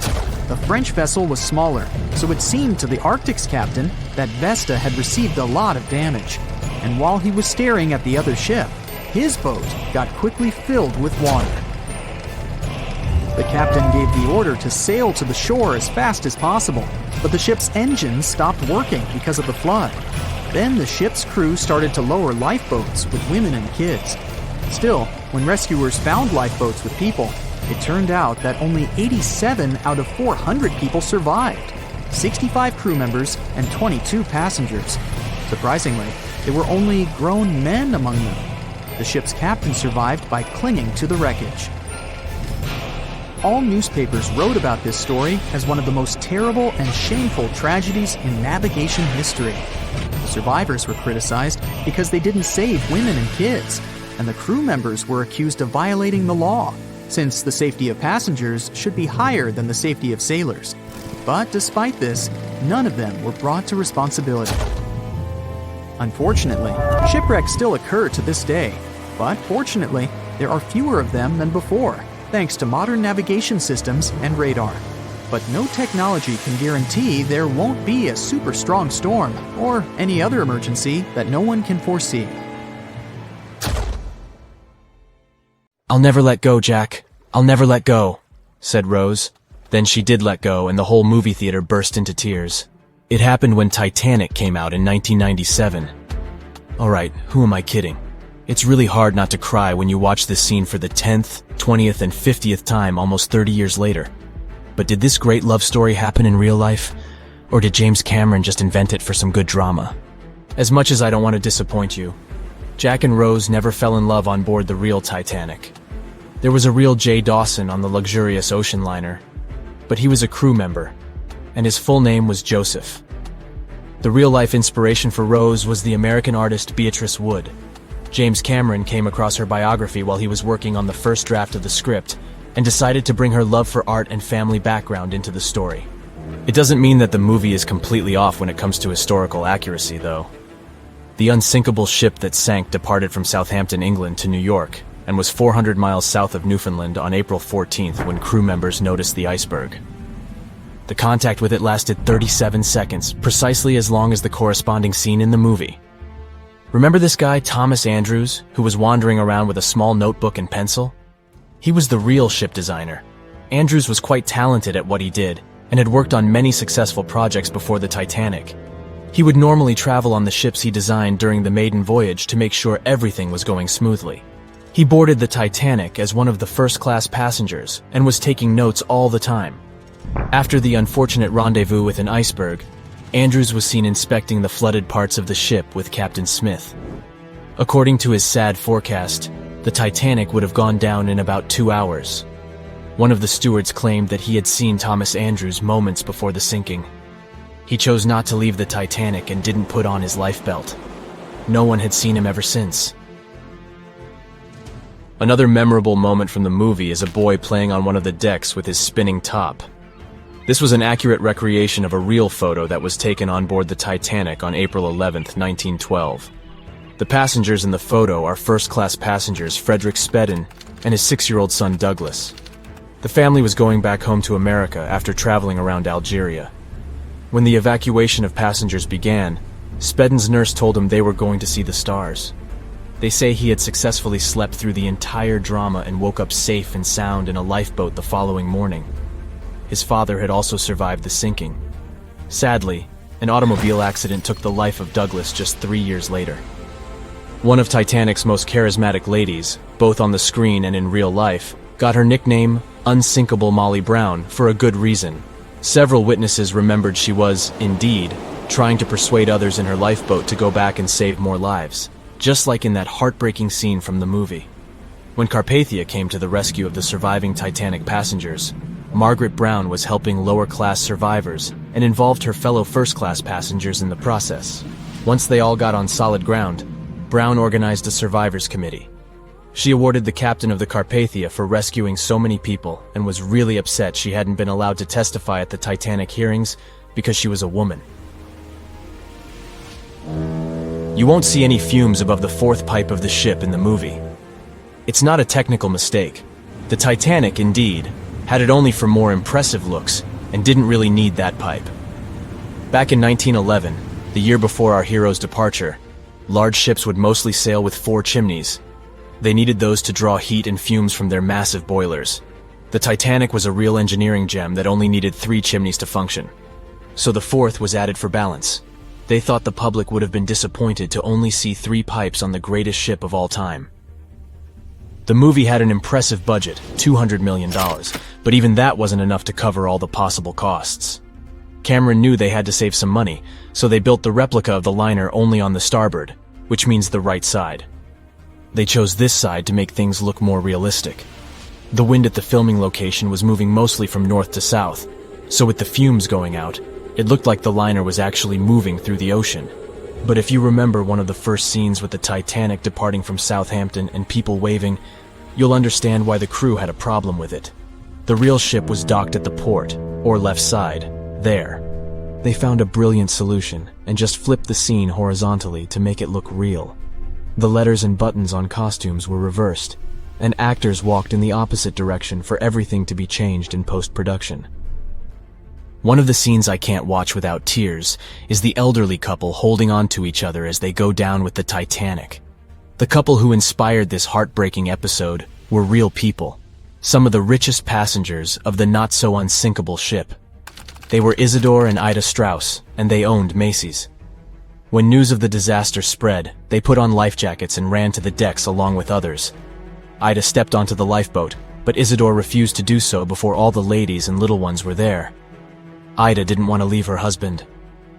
The French vessel was smaller, so it seemed to the Arctic's captain that Vesta had received a lot of damage. And while he was staring at the other ship, his boat got quickly filled with water. The captain gave the order to sail to the shore as fast as possible, but the ship's engines stopped working because of the flood. Then the ship's crew started to lower lifeboats with women and kids. Still, when rescuers found lifeboats with people, it turned out that only 87 out of 400 people survived, 65 crew members and 22 passengers. Surprisingly, there were only grown men among them. The ship's captain survived by clinging to the wreckage. All newspapers wrote about this story as one of the most terrible and shameful tragedies in navigation history. The survivors were criticized because they didn't save women and kids, and the crew members were accused of violating the law, since the safety of passengers should be higher than the safety of sailors. But despite this, none of them were brought to responsibility. Unfortunately, shipwrecks still occur to this day, but fortunately, there are fewer of them than before, thanks to modern navigation systems and radar. But no technology can guarantee there won't be a super strong storm or any other emergency that no one can foresee. "I'll never let go, Jack. I'll never let go," said Rose. Then she did let go, and the whole movie theater burst into tears. It happened when Titanic came out in 1997. Alright, who am I kidding? It's really hard not to cry when you watch this scene for the 10th, 20th, and 50th time almost 30 years later. But did this great love story happen in real life? Or did James Cameron just invent it for some good drama? As much as I don't want to disappoint you, Jack and Rose never fell in love on board the real Titanic. There was a real Jay Dawson on the luxurious ocean liner, but he was a crew member, and his full name was Joseph. The real-life inspiration for Rose was the American artist Beatrice Wood. James Cameron came across her biography while he was working on the first draft of the script and decided to bring her love for art and family background into the story. It doesn't mean that the movie is completely off when it comes to historical accuracy, though. The unsinkable ship that sank departed from Southampton, England to New York and was 400 miles south of Newfoundland on April 14th when crew members noticed the iceberg. The contact with it lasted 37 seconds, precisely as long as the corresponding scene in the movie. Remember this guy, Thomas Andrews, who was wandering around with a small notebook and pencil? He was the real ship designer. Andrews was quite talented at what he did, and had worked on many successful projects before the Titanic. He would normally travel on the ships he designed during the maiden voyage to make sure everything was going smoothly. He boarded the Titanic as one of the first-class passengers, and was taking notes all the time. After the unfortunate rendezvous with an iceberg, Andrews was seen inspecting the flooded parts of the ship with Captain Smith. According to his sad forecast, the Titanic would have gone down in about 2 hours. One of the stewards claimed that he had seen Thomas Andrews moments before the sinking. He chose not to leave the Titanic and didn't put on his life belt. No one had seen him ever since. Another memorable moment from the movie is a boy playing on one of the decks with his spinning top. This was an accurate recreation of a real photo that was taken on board the Titanic on April 11, 1912. The passengers in the photo are first-class passengers Frederick Spedden and his 6-year-old son Douglas. The family was going back home to America after traveling around Algeria. When the evacuation of passengers began, Spedden's nurse told him they were going to see the stars. They say he had successfully slept through the entire drama and woke up safe and sound in a lifeboat the following morning. His father had also survived the sinking. Sadly, an automobile accident took the life of Douglas just 3 years later. One of Titanic's most charismatic ladies, both on the screen and in real life, got her nickname Unsinkable Molly Brown for a good reason. Several witnesses remembered she was, indeed, trying to persuade others in her lifeboat to go back and save more lives, just like in that heartbreaking scene from the movie. When Carpathia came to the rescue of the surviving Titanic passengers, Margaret Brown was helping lower-class survivors and involved her fellow first-class passengers in the process. Once they all got on solid ground, Brown organized a survivors committee. She awarded the captain of the Carpathia for rescuing so many people and was really upset she hadn't been allowed to testify at the Titanic hearings because she was a woman. You won't see any fumes above the fourth pipe of the ship in the movie. It's not a technical mistake. The Titanic, indeed, had it only for more impressive looks and didn't really need that pipe. Back in 1911, the year before our hero's departure, large ships would mostly sail with 4 chimneys. They needed those to draw heat and fumes from their massive boilers. The Titanic was a real engineering gem that only needed 3 chimneys to function. So the 4th was added for balance. They thought the public would have been disappointed to only see 3 pipes on the greatest ship of all time. The movie had an impressive budget, $200 million, but even that wasn't enough to cover all the possible costs. Cameron knew they had to save some money, so they built the replica of the liner only on the starboard, which means the right side. They chose this side to make things look more realistic. The wind at the filming location was moving mostly from north to south, so with the fumes going out, it looked like the liner was actually moving through the ocean. But if you remember one of the first scenes with the Titanic departing from Southampton and people waving, you'll understand why the crew had a problem with it. The real ship was docked at the port, or left side, there. They found a brilliant solution and just flipped the scene horizontally to make it look real. The letters and buttons on costumes were reversed, and actors walked in the opposite direction for everything to be changed in post-production. One of the scenes I can't watch without tears is the elderly couple holding on to each other as they go down with the Titanic. The couple who inspired this heartbreaking episode were real people, some of the richest passengers of the not-so-unsinkable ship. They were Isidore and Ida Strauss, and they owned Macy's. When news of the disaster spread, they put on life jackets and ran to the decks along with others. Ida stepped onto the lifeboat, but Isidore refused to do so before all the ladies and little ones were there. Ida didn't want to leave her husband.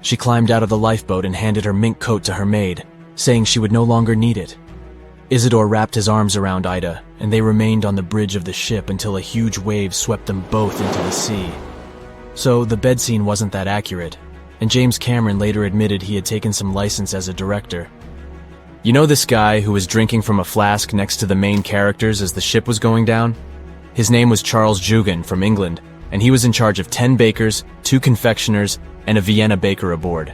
She climbed out of the lifeboat and handed her mink coat to her maid, saying she would no longer need it. Isidore wrapped his arms around Ida, and they remained on the bridge of the ship until a huge wave swept them both into the sea. So the bed scene wasn't that accurate, and James Cameron later admitted he had taken some license as a director. You know this guy who was drinking from a flask next to the main characters as the ship was going down? His name was Charles Jugan from England, and he was in charge of 10 bakers, 2 confectioners, and a Vienna baker aboard.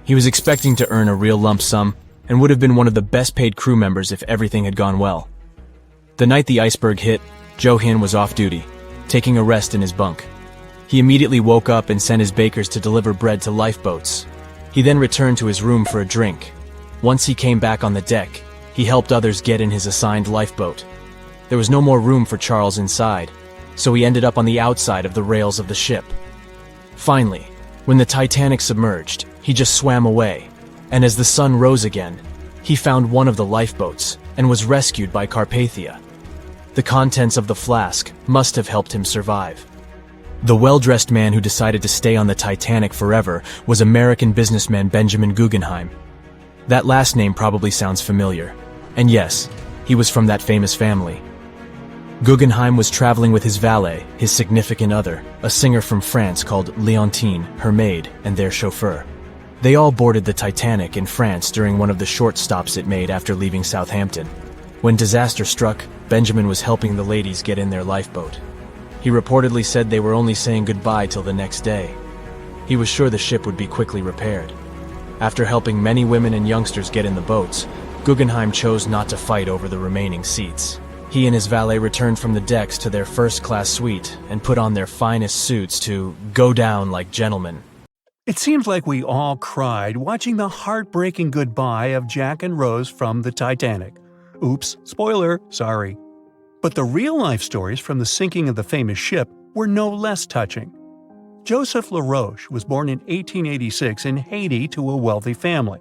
He was expecting to earn a real lump sum, and would have been one of the best-paid crew members if everything had gone well. The night the Iceberg hit, Joe Hinn was off duty, taking a rest in his bunk. He immediately woke up and sent his bakers to deliver bread to lifeboats. He then returned to his room for a drink. Once he came back on the deck, he helped others get in his assigned lifeboat. There was no more room for Charles inside, so he ended up on the outside of the rails of the ship. Finally, when the Titanic submerged, he just swam away, and as the sun rose again, he found one of the lifeboats and was rescued by Carpathia. The contents of the flask must have helped him survive. The well-dressed man who decided to stay on the Titanic forever was American businessman Benjamin Guggenheim. That last name probably sounds familiar. And yes, he was from that famous family. Guggenheim was traveling with his valet, his significant other, a singer from France called Leontine, her maid, and their chauffeur. They all boarded the Titanic in France during one of the short stops it made after leaving Southampton. When disaster struck, Benjamin was helping the ladies get in their lifeboat. He reportedly said they were only saying goodbye till the next day. He was sure the ship would be quickly repaired. After helping many women and youngsters get in the boats, Guggenheim chose not to fight over the remaining seats. He and his valet returned from the decks to their first-class suite and put on their finest suits to go down like gentlemen. It seems like we all cried watching the heartbreaking goodbye of Jack and Rose from the Titanic. Oops, spoiler, sorry. But the real-life stories from the sinking of the famous ship were no less touching. Joseph Laroche was born in 1886 in Haiti to a wealthy family.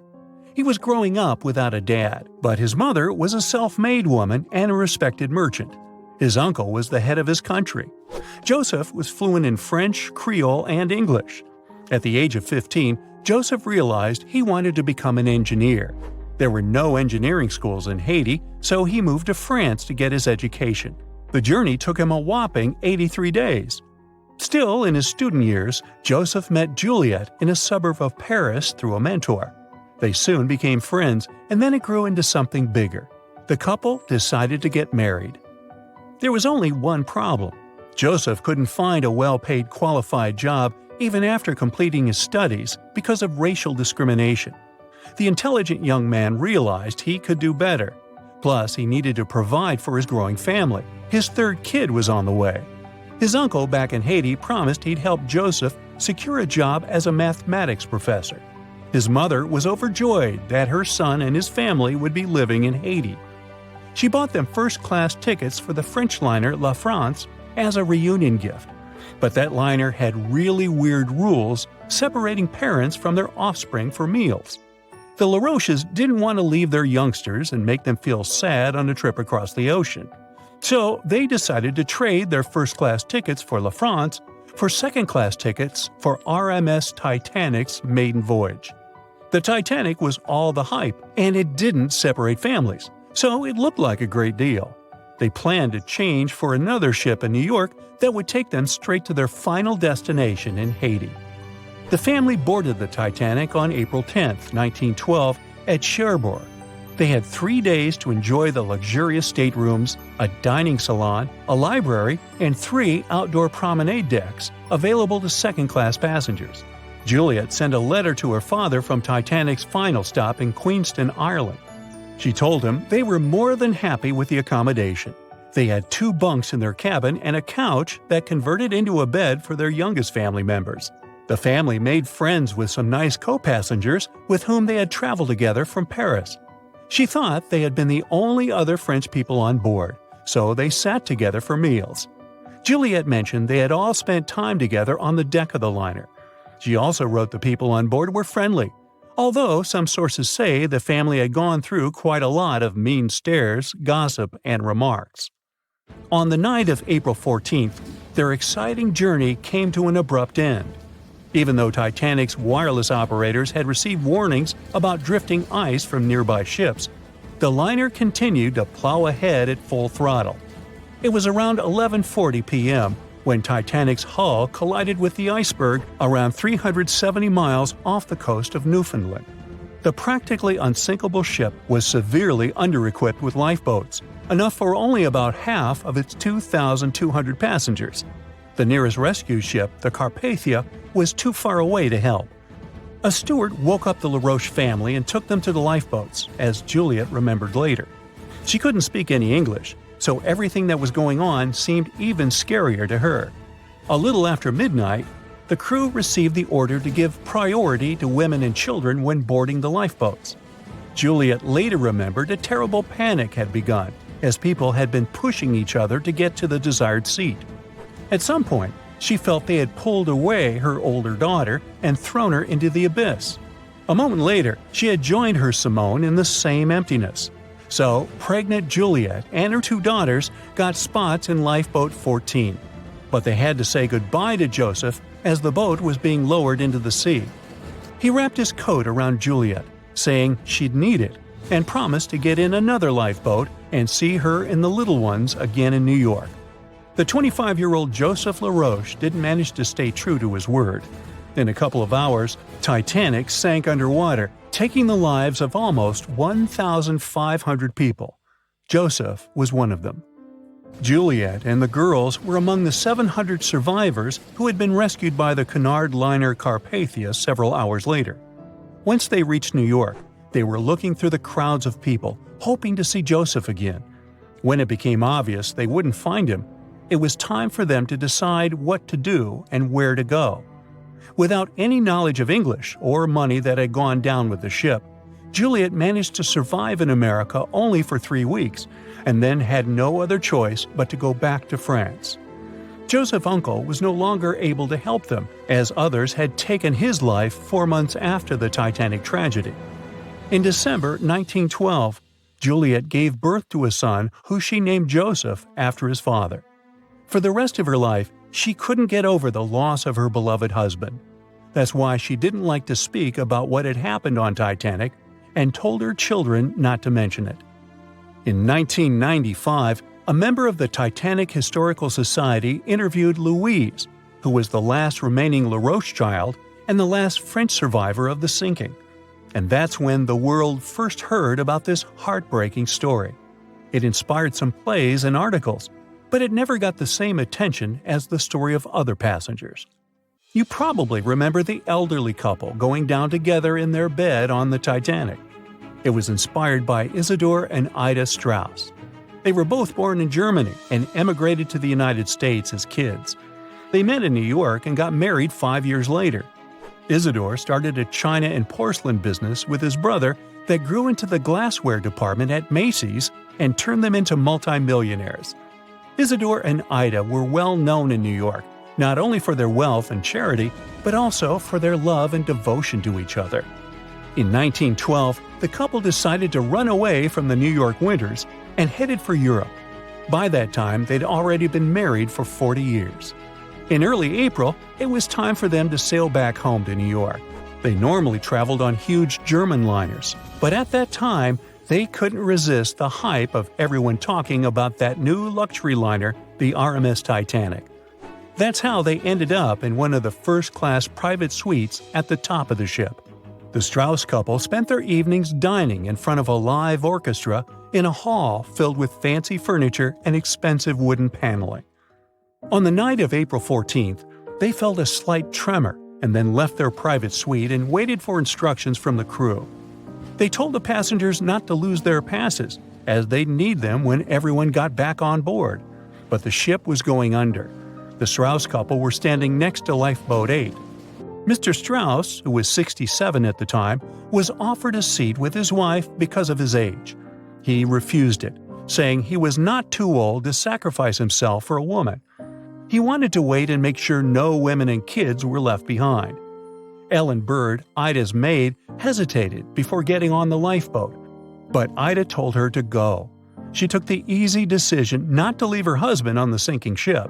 He was growing up without a dad, but his mother was a self-made woman and a respected merchant. His uncle was the head of his country. Joseph was fluent in French, Creole, and English. At the age of 15, Joseph realized he wanted to become an engineer. There were no engineering schools in Haiti, so he moved to France to get his education. The journey took him a whopping 83 days. Still, in his student years, Joseph met Juliet in a suburb of Paris through a mentor. They soon became friends, and then it grew into something bigger. The couple decided to get married. There was only one problem. Joseph couldn't find a well-paid qualified job even after completing his studies because of racial discrimination. The intelligent young man realized he could do better. Plus, he needed to provide for his growing family. His third kid was on the way. His uncle back in Haiti promised he'd help Joseph secure a job as a mathematics professor. His mother was overjoyed that her son and his family would be living in Haiti. She bought them first-class tickets for the French liner La France as a reunion gift. But that liner had really weird rules separating parents from their offspring for meals. The Laroches didn't want to leave their youngsters and make them feel sad on a trip across the ocean. So they decided to trade their first-class tickets for La France for second-class tickets for RMS Titanic's maiden voyage. The Titanic was all the hype, and it didn't separate families, so it looked like a great deal. They planned to change for another ship in New York that would take them straight to their final destination in Haiti. The family boarded the Titanic on April 10, 1912, at Cherbourg. They had 3 days to enjoy the luxurious staterooms, a dining salon, a library, and 3 outdoor promenade decks available to second-class passengers. Juliet sent a letter to her father from Titanic's final stop in Queenston, Ireland. She told him they were more than happy with the accommodation. They had 2 bunks in their cabin and a couch that converted into a bed for their youngest family members. The family made friends with some nice co-passengers with whom they had traveled together from Paris. She thought they had been the only other French people on board, so they sat together for meals. Juliet mentioned they had all spent time together on the deck of the liner. She also wrote the people on board were friendly, although some sources say the family had gone through quite a lot of mean stares, gossip, and remarks. On the night of April 14th, their exciting journey came to an abrupt end. Even though Titanic's wireless operators had received warnings about drifting ice from nearby ships, the liner continued to plow ahead at full throttle. It was around 11:40 p.m. when Titanic's hull collided with the Iceberg around 370 miles off the coast of Newfoundland. The practically unsinkable ship was severely under-equipped with lifeboats, enough for only about half of its 2,200 passengers. The nearest rescue ship, the Carpathia, was too far away to help. A steward woke up the Laroche family and took them to the lifeboats, as Juliet remembered later. She couldn't speak any English, so everything that was going on seemed even scarier to her. A little after midnight, the crew received the order to give priority to women and children when boarding the lifeboats. Juliet later remembered a terrible panic had begun, as people had been pushing each other to get to the desired seat. At some point, she felt they had pulled away her older daughter and thrown her into the abyss. A moment later, she had joined her Simone in the same emptiness. So, pregnant Juliet and her 2 daughters got spots in Lifeboat 14. But they had to say goodbye to Joseph as the boat was being lowered into the sea. He wrapped his coat around Juliet, saying she'd need it, and promised to get in another lifeboat and see her and the little ones again in New York. The 25-year-old Joseph Laroche didn't manage to stay true to his word. In a couple of hours, Titanic sank underwater, taking the lives of almost 1,500 people. Joseph was one of them. Juliet and the girls were among the 700 survivors who had been rescued by the Cunard liner Carpathia several hours later. Once they reached New York, they were looking through the crowds of people, hoping to see Joseph again. When it became obvious they wouldn't find him, it was time for them to decide what to do and where to go. Without any knowledge of English or money that had gone down with the ship, Juliet managed to survive in America only for 3 weeks, and then had no other choice but to go back to France. Joseph's uncle was no longer able to help them, as others had taken his life 4 months after the Titanic tragedy. In December 1912, Juliet gave birth to a son who she named Joseph after his father. For the rest of her life, she couldn't get over the loss of her beloved husband. That's why she didn't like to speak about what had happened on Titanic and told her children not to mention it. In 1995, a member of the Titanic Historical Society interviewed Louise, who was the last remaining Laroche child and the last French survivor of the sinking. And that's when the world first heard about this heartbreaking story. It inspired some plays and articles, but it never got the same attention as the story of other passengers. You probably remember the elderly couple going down together in their bed on the Titanic. It was inspired by Isidor and Ida Strauss. They were both born in Germany and emigrated to the United States as kids. They met in New York and got married 5 years later. Isidor started a china and porcelain business with his brother that grew into the glassware department at Macy's and turned them into multimillionaires. Isidor and Ida were well known in New York, not only for their wealth and charity, but also for their love and devotion to each other. In 1912, the couple decided to run away from the New York winters and headed for Europe. By that time, they'd already been married for 40 years. In early April, it was time for them to sail back home to New York. They normally traveled on huge German liners, but at that time, they couldn't resist the hype of everyone talking about that new luxury liner, the RMS Titanic. That's how they ended up in one of the first-class private suites at the top of the ship. The Strauss couple spent their evenings dining in front of a live orchestra in a hall filled with fancy furniture and expensive wooden paneling. On the night of April 14th, they felt a slight tremor and then left their private suite and waited for instructions from the crew. They told the passengers not to lose their passes, as they'd need them when everyone got back on board. But the ship was going under. The Strauss couple were standing next to Lifeboat 8. Mr. Strauss, who was 67 at the time, was offered a seat with his wife because of his age. He refused it, saying he was not too old to sacrifice himself for a woman. He wanted to wait and make sure no women and kids were left behind. Ellen Bird, Ida's maid, hesitated before getting on the lifeboat, but Ida told her to go. She took the easy decision not to leave her husband on the sinking ship.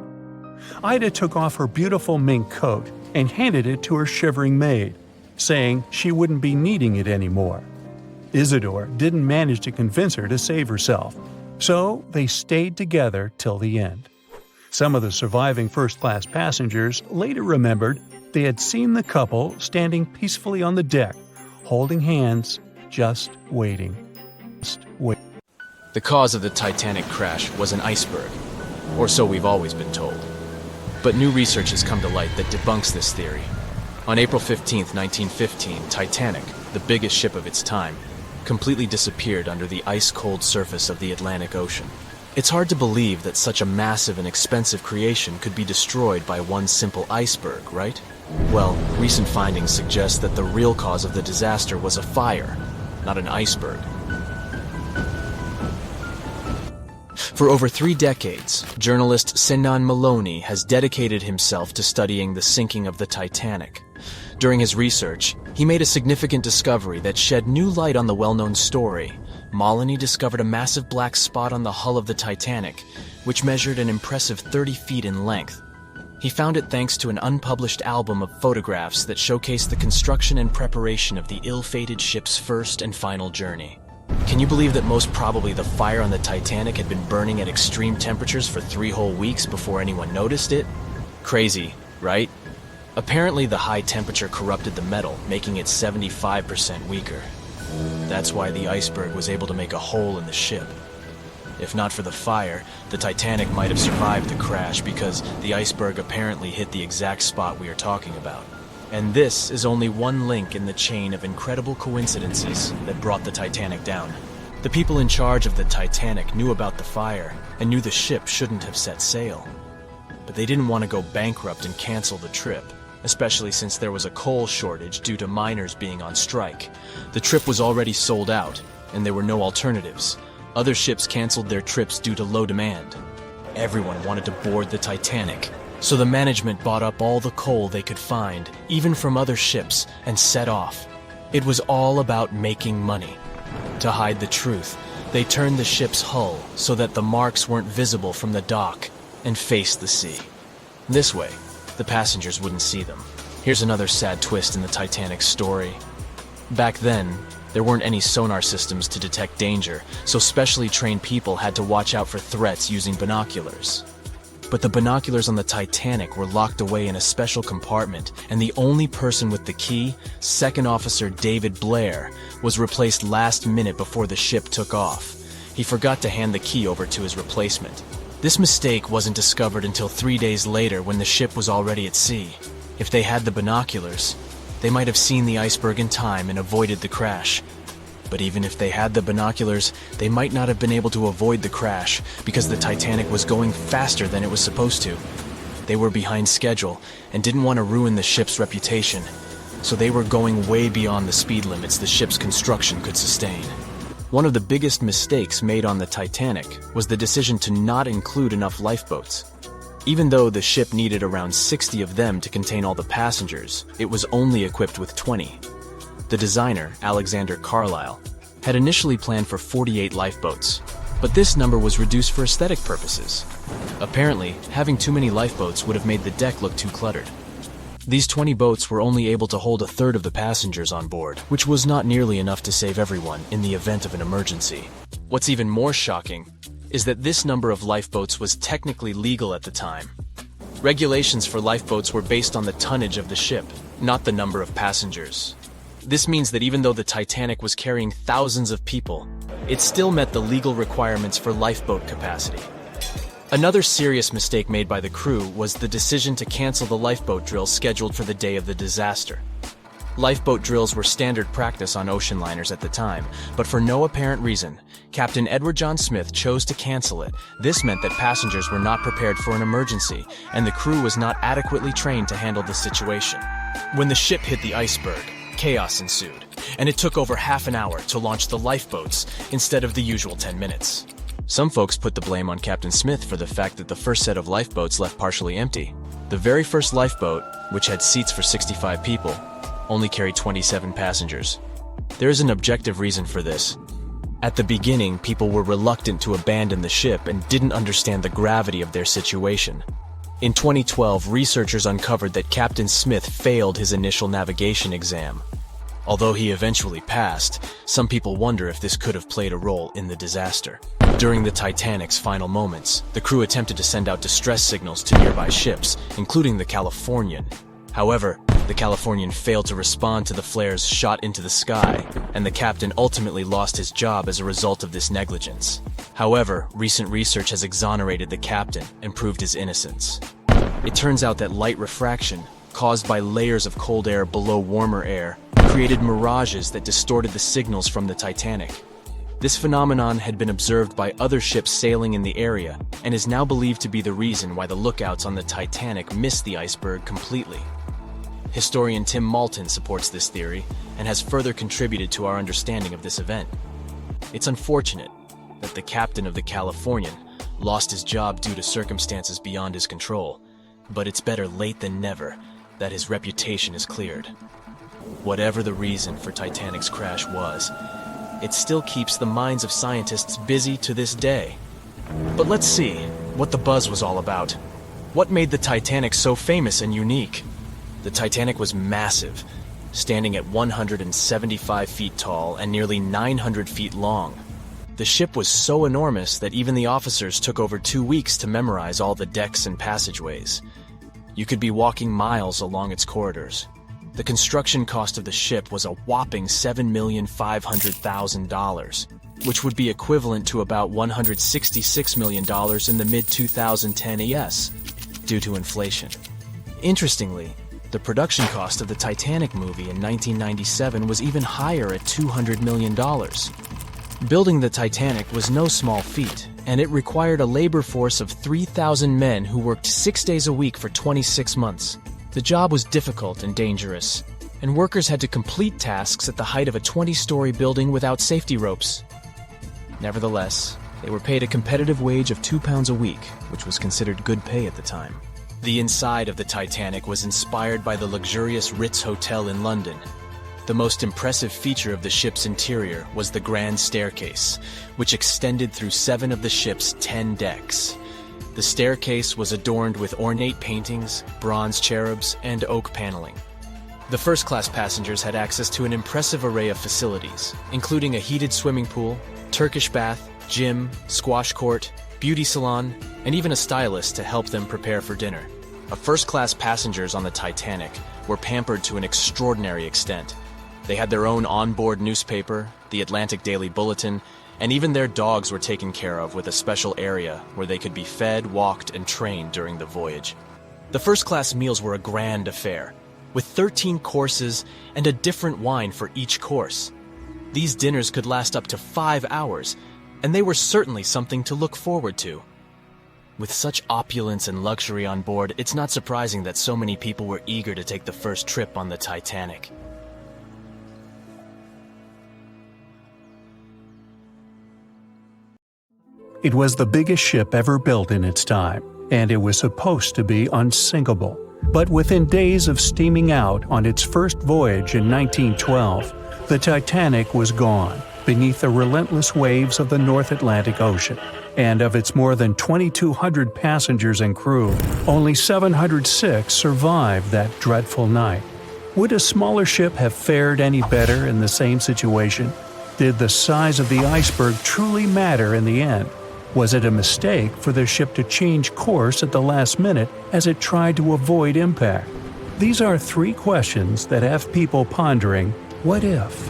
Ida took off her beautiful mink coat and handed it to her shivering maid, saying she wouldn't be needing it anymore. Isidor didn't manage to convince her to save herself, so they stayed together till the end. Some of the surviving first-class passengers later remembered they had seen the couple standing peacefully on the deck, holding hands, just waiting. The cause of the Titanic crash was an iceberg, or so we've always been told. But new research has come to light that debunks this theory. On April 15, 1915, Titanic, the biggest ship of its time, completely disappeared under the ice-cold surface of the Atlantic Ocean. It's hard to believe that such a massive and expensive creation could be destroyed by one simple iceberg, right? Well, recent findings suggest that the real cause of the disaster was a fire, not an iceberg. For over 3 decades, journalist Senan Maloney has dedicated himself to studying the sinking of the Titanic. During his research, he made a significant discovery that shed new light on the well-known story. Maloney discovered a massive black spot on the hull of the Titanic, which measured an impressive 30 feet in length. He found it thanks to an unpublished album of photographs that showcased the construction and preparation of the ill-fated ship's first and final journey. Can you believe that most probably the fire on the Titanic had been burning at extreme temperatures for 3 whole weeks before anyone noticed it? Crazy, right? Apparently the high temperature corrupted the metal, making it 75% weaker. That's why the Iceberg was able to make a hole in the ship. If not for the fire, the Titanic might have survived the crash because the Iceberg apparently hit the exact spot we are talking about. And this is only one link in the chain of incredible coincidences that brought the Titanic down. The people in charge of the Titanic knew about the fire and knew the ship shouldn't have set sail. But they didn't want to go bankrupt and cancel the trip, especially since there was a coal shortage due to miners being on strike. The trip was already sold out, and there were no alternatives. Other ships canceled their trips due to low demand. Everyone wanted to board the Titanic, so the management bought up all the coal they could find, even from other ships, and set off. It was all about making money. To hide the truth, they turned the ship's hull so that the marks weren't visible from the dock and faced the sea. This way, the passengers wouldn't see them. Here's another sad twist in the Titanic's story. Back then, there weren't any sonar systems to detect danger, so specially trained people had to watch out for threats using binoculars. But the binoculars on the Titanic were locked away in a special compartment, and the only person with the key, Second Officer David Blair, was replaced last minute before the ship took off. He forgot to hand the key over to his replacement. This mistake wasn't discovered until 3 days later when the ship was already at sea. If they had the binoculars, they might have seen the iceberg in time and avoided the crash. But even if they had the binoculars, they might not have been able to avoid the crash because the Titanic was going faster than it was supposed to. They were behind schedule and didn't want to ruin the ship's reputation, so they were going way beyond the speed limits the ship's construction could sustain. One of the biggest mistakes made on the Titanic was the decision to not include enough lifeboats. Even though the ship needed around 60 of them to contain all the passengers, it was only equipped with 20. The designer, Alexander Carlisle, had initially planned for 48 lifeboats, but this number was reduced for aesthetic purposes. Apparently, having too many lifeboats would have made the deck look too cluttered. These 20 boats were only able to hold a third of the passengers on board, which was not nearly enough to save everyone in the event of an emergency. What's even more shocking is that this number of lifeboats was technically legal at the time. Regulations for lifeboats were based on the tonnage of the ship, not the number of passengers. This means that even though the Titanic was carrying thousands of people, it still met the legal requirements for lifeboat capacity. Another serious mistake made by the crew was the decision to cancel the lifeboat drill scheduled for the day of the disaster. Lifeboat drills were standard practice on ocean liners at the time, but for no apparent reason, Captain Edward John Smith chose to cancel it. This meant that passengers were not prepared for an emergency, and the crew was not adequately trained to handle the situation. When the ship hit the iceberg, chaos ensued, and it took over half an hour to launch the lifeboats instead of the usual 10 minutes. Some folks put the blame on Captain Smith for the fact that the first set of lifeboats left partially empty. The very first lifeboat, which had seats for 65 people, only carried 27 passengers. There is an objective reason for this. At the beginning, people were reluctant to abandon the ship and didn't understand the gravity of their situation. In 2012, researchers uncovered that Captain Smith failed his initial navigation exam. Although he eventually passed, some people wonder if this could have played a role in the disaster. During the Titanic's final moments, the crew attempted to send out distress signals to nearby ships, including the Californian. However, the Californian failed to respond to the flares shot into the sky, and the captain ultimately lost his job as a result of this negligence. However, recent research has exonerated the captain and proved his innocence. It turns out that light refraction, caused by layers of cold air below warmer air, created mirages that distorted the signals from the Titanic. This phenomenon had been observed by other ships sailing in the area and is now believed to be the reason why the lookouts on the Titanic missed the iceberg completely. Historian Tim Malton supports this theory and has further contributed to our understanding of this event. It's unfortunate that the captain of the Californian lost his job due to circumstances beyond his control, but it's better late than never that his reputation is cleared. Whatever the reason for Titanic's crash was, it still keeps the minds of scientists busy to this day. But let's see what the buzz was all about. What made the Titanic so famous and unique? The Titanic was massive, standing at 175 feet tall and nearly 900 feet long. The ship was so enormous that even the officers took over 2 weeks to memorize all the decks and passageways. You could be walking miles along its corridors. The construction cost of the ship was a whopping $7,500,000, which would be equivalent to about $166 million in the mid-2010 ES, due to inflation. Interestingly, the production cost of the Titanic movie in 1997 was even higher at $200 million. Building the Titanic was no small feat, and it required a labor force of 3,000 men who worked 6 days a week for 26 months. The job was difficult and dangerous, and workers had to complete tasks at the height of a 20-story building without safety ropes. Nevertheless, they were paid a competitive wage of £2 a week, which was considered good pay at the time. The inside of the Titanic was inspired by the luxurious Ritz Hotel in London. The most impressive feature of the ship's interior was the grand staircase, which extended through 7 of the ship's 10 decks. The staircase was adorned with ornate paintings, bronze cherubs, and oak paneling. The first-class passengers had access to an impressive array of facilities, including a heated swimming pool, Turkish bath, gym, squash court, beauty salon, and even a stylist to help them prepare for dinner. First-class passengers on the Titanic were pampered to an extraordinary extent. They had their own onboard newspaper, the Atlantic Daily Bulletin, and even their dogs were taken care of with a special area where they could be fed, walked, and trained during the voyage. The first-class meals were a grand affair, with 13 courses and a different wine for each course. These dinners could last up to 5 hours, and they were certainly something to look forward to. With such opulence and luxury on board, it's not surprising that so many people were eager to take the first trip on the Titanic. It was the biggest ship ever built in its time, and it was supposed to be unsinkable. But within days of steaming out on its first voyage in 1912, the Titanic was gone beneath the relentless waves of the North Atlantic Ocean. And of its more than 2,200 passengers and crew, only 706 survived that dreadful night. Would a smaller ship have fared any better in the same situation? Did the size of the iceberg truly matter in the end? Was it a mistake for the ship to change course at the last minute as it tried to avoid impact? These are 3 questions that have people pondering, what if?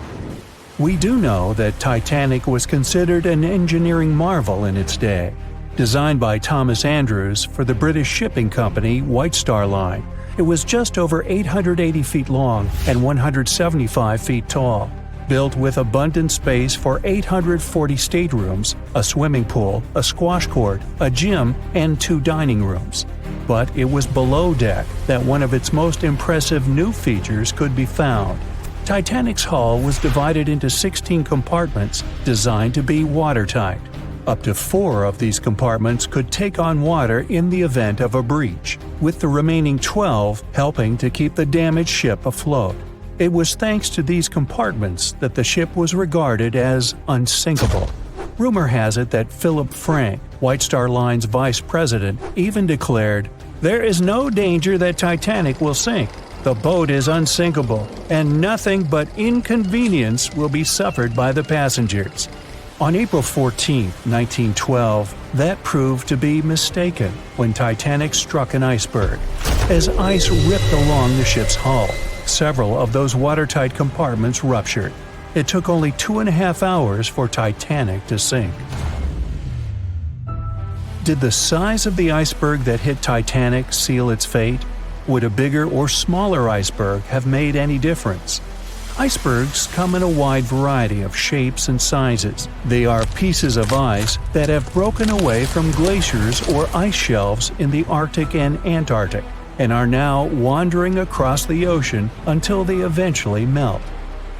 We do know that Titanic was considered an engineering marvel in its day. Designed by Thomas Andrews for the British shipping company White Star Line, it was just over 880 feet long and 175 feet tall. Built with abundant space for 840 staterooms, a swimming pool, a squash court, a gym, and 2 dining rooms. But it was below deck that one of its most impressive new features could be found. Titanic's hull was divided into 16 compartments designed to be watertight. Up to 4 of these compartments could take on water in the event of a breach, with the remaining 12 helping to keep the damaged ship afloat. It was thanks to these compartments that the ship was regarded as unsinkable. Rumor has it that Philip Frank, White Star Line's vice president, even declared, "There is no danger that Titanic will sink. The boat is unsinkable, and nothing but inconvenience will be suffered by the passengers." On April 14, 1912, that proved to be mistaken when Titanic struck an iceberg. As ice ripped along the ship's hull, several of those watertight compartments ruptured. It took only 2.5 hours for Titanic to sink. Did the size of the iceberg that hit Titanic seal its fate? Would a bigger or smaller iceberg have made any difference? Icebergs come in a wide variety of shapes and sizes. They are pieces of ice that have broken away from glaciers or ice shelves in the Arctic and Antarctic, and are now wandering across the ocean until they eventually melt.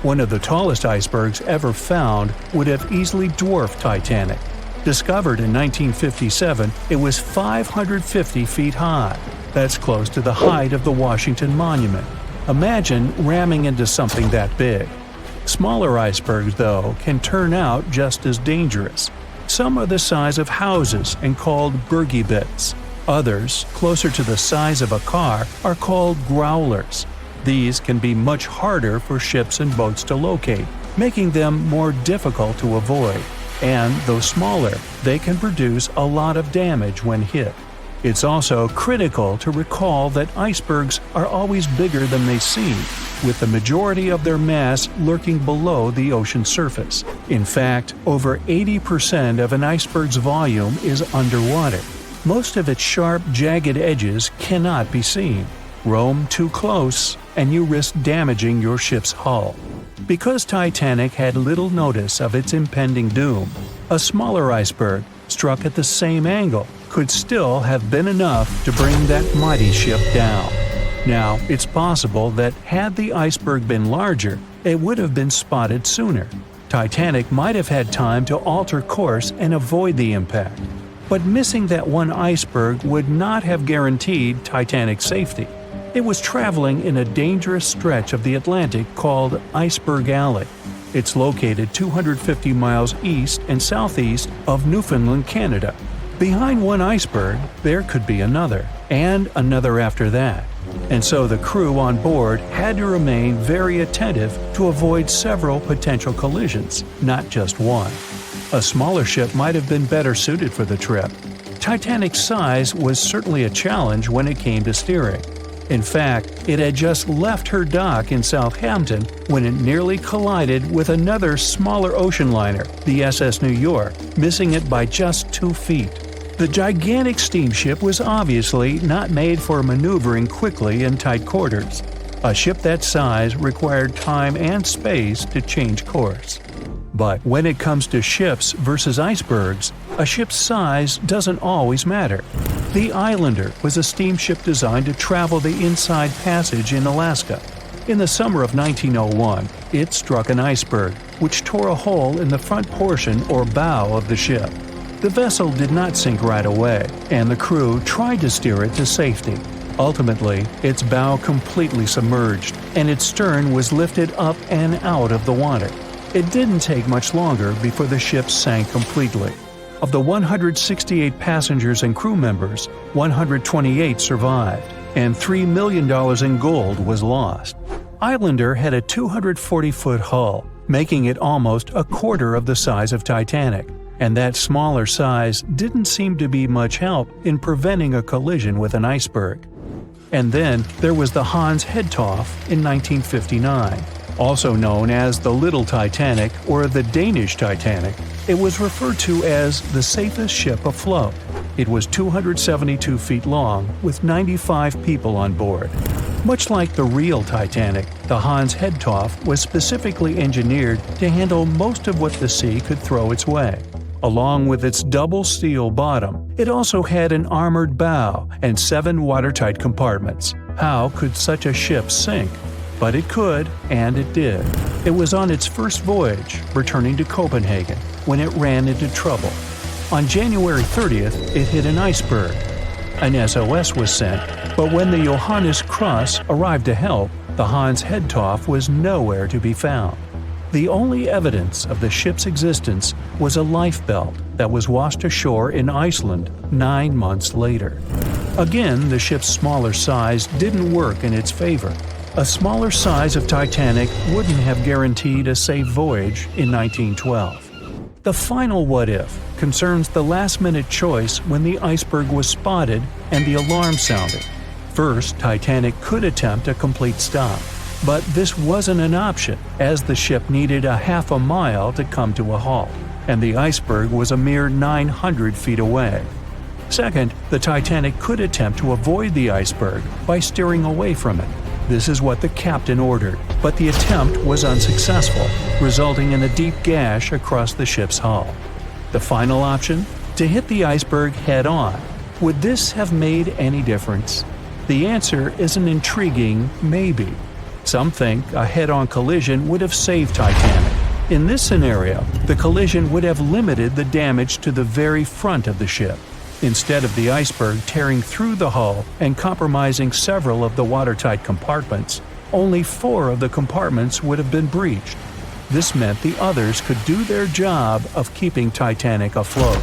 One of the tallest icebergs ever found would have easily dwarfed Titanic. Discovered in 1957, it was 550 feet high. That's close to the height of the Washington Monument. Imagine ramming into something that big. Smaller icebergs, though, can turn out just as dangerous. Some are the size of houses and called bergy bits. Others, closer to the size of a car, are called growlers. These can be much harder for ships and boats to locate, making them more difficult to avoid. And, though smaller, they can produce a lot of damage when hit. It's also critical to recall that icebergs are always bigger than they seem, with the majority of their mass lurking below the ocean surface. In fact, over 80% of an iceberg's volume is underwater. Most of its sharp, jagged edges cannot be seen. Roam too close, and you risk damaging your ship's hull. Because Titanic had little notice of its impending doom, a smaller iceberg, struck at the same angle, could still have been enough to bring that mighty ship down. Now, it's possible that had the iceberg been larger, it would have been spotted sooner. Titanic might have had time to alter course and avoid the impact. But missing that one iceberg would not have guaranteed Titanic's safety. It was traveling in a dangerous stretch of the Atlantic called Iceberg Alley. It's located 250 miles east and southeast of Newfoundland, Canada. Behind one iceberg, there could be another, and another after that. And so the crew on board had to remain very attentive to avoid several potential collisions, not just one. A smaller ship might have been better suited for the trip. Titanic's size was certainly a challenge when it came to steering. In fact, it had just left her dock in Southampton when it nearly collided with another smaller ocean liner, the SS New York, missing it by just 2 feet. The gigantic steamship was obviously not made for maneuvering quickly in tight quarters. A ship that size required time and space to change course. But when it comes to ships versus icebergs, a ship's size doesn't always matter. The Islander was a steamship designed to travel the Inside Passage in Alaska. In the summer of 1901, it struck an iceberg, which tore a hole in the front portion or bow of the ship. The vessel did not sink right away, and the crew tried to steer it to safety. Ultimately, its bow completely submerged, and its stern was lifted up and out of the water. It didn't take much longer before the ship sank completely. Of the 168 passengers and crew members, 128 survived, and $3 million in gold was lost. Islander had a 240-foot hull, making it almost a quarter of the size of Titanic, and that smaller size didn't seem to be much help in preventing a collision with an iceberg. And then there was the Hans Hedtoft in 1959. Also known as the Little Titanic or the Danish Titanic, it was referred to as the safest ship afloat. It was 272 feet long with 95 people on board. Much like the real Titanic, the Hans Hedtoft was specifically engineered to handle most of what the sea could throw its way. Along with its double steel bottom, it also had an armored bow and 7 watertight compartments. How could such a ship sink? But it could, and it did. It was on its first voyage, returning to Copenhagen, when it ran into trouble. On January 30th, it hit an iceberg. An SOS was sent, but when the Johannes Cross arrived to help, the Hans Hedtoft was nowhere to be found. The only evidence of the ship's existence was a lifebelt that was washed ashore in Iceland 9 months later. Again, the ship's smaller size didn't work in its favor. A smaller size of Titanic wouldn't have guaranteed a safe voyage in 1912. The final what-if concerns the last-minute choice when the iceberg was spotted and the alarm sounded. First, Titanic could attempt a complete stop, but this wasn't an option as the ship needed a half a mile to come to a halt, and the iceberg was a mere 900 feet away. Second, the Titanic could attempt to avoid the iceberg by steering away from it. This is what the captain ordered, but the attempt was unsuccessful, resulting in a deep gash across the ship's hull. The final option? To hit the iceberg head-on. Would this have made any difference? The answer is an intriguing maybe. Some think a head-on collision would have saved Titanic. In this scenario, the collision would have limited the damage to the very front of the ship. Instead of the iceberg tearing through the hull and compromising several of the watertight compartments, only 4 of the compartments would have been breached. This meant the others could do their job of keeping Titanic afloat.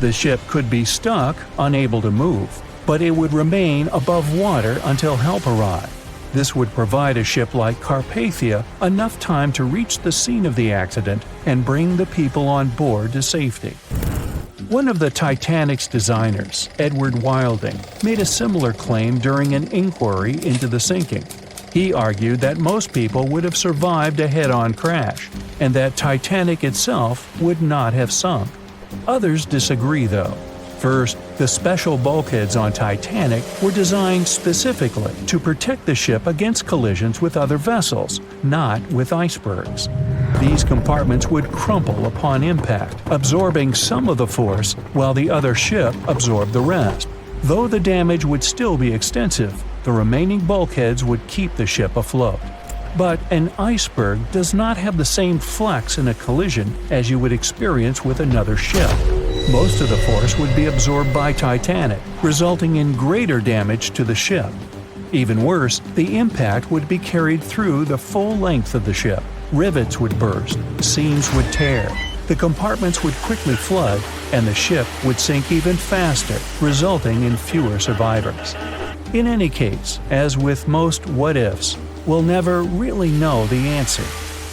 The ship could be stuck, unable to move, but it would remain above water until help arrived. This would provide a ship like Carpathia enough time to reach the scene of the accident and bring the people on board to safety. One of the Titanic's designers, Edward Wilding, made a similar claim during an inquiry into the sinking. He argued that most people would have survived a head-on crash, and that Titanic itself would not have sunk. Others disagree, though. First, the special bulkheads on Titanic were designed specifically to protect the ship against collisions with other vessels, not with icebergs. These compartments would crumple upon impact, absorbing some of the force while the other ship absorbed the rest. Though the damage would still be extensive, the remaining bulkheads would keep the ship afloat. But an iceberg does not have the same flex in a collision as you would experience with another ship. Most of the force would be absorbed by Titanic, resulting in greater damage to the ship. Even worse, the impact would be carried through the full length of the ship. Rivets would burst, seams would tear, the compartments would quickly flood, and the ship would sink even faster, resulting in fewer survivors. In any case, as with most what-ifs, we'll never really know the answer.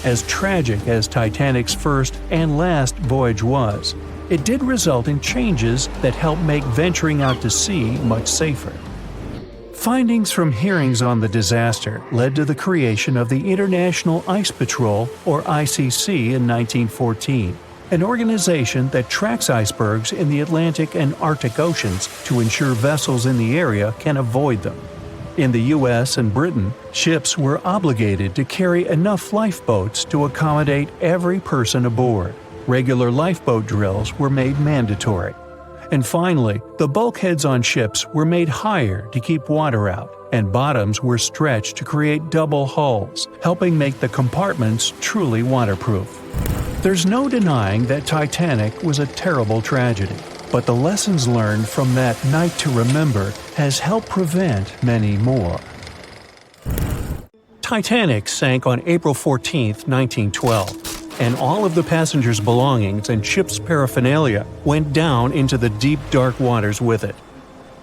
As tragic as Titanic's first and last voyage was, it did result in changes that helped make venturing out to sea much safer. Findings from hearings on the disaster led to the creation of the International Ice Patrol, or ICC, in 1914, an organization that tracks icebergs in the Atlantic and Arctic Oceans to ensure vessels in the area can avoid them. In the US and Britain, ships were obligated to carry enough lifeboats to accommodate every person aboard. Regular lifeboat drills were made mandatory. And finally, the bulkheads on ships were made higher to keep water out, and bottoms were stretched to create double hulls, helping make the compartments truly waterproof. There's no denying that Titanic was a terrible tragedy, but the lessons learned from that night to remember has helped prevent many more. Titanic sank on April 14, 1912. And all of the passengers' belongings and ship's paraphernalia went down into the deep, dark waters with it.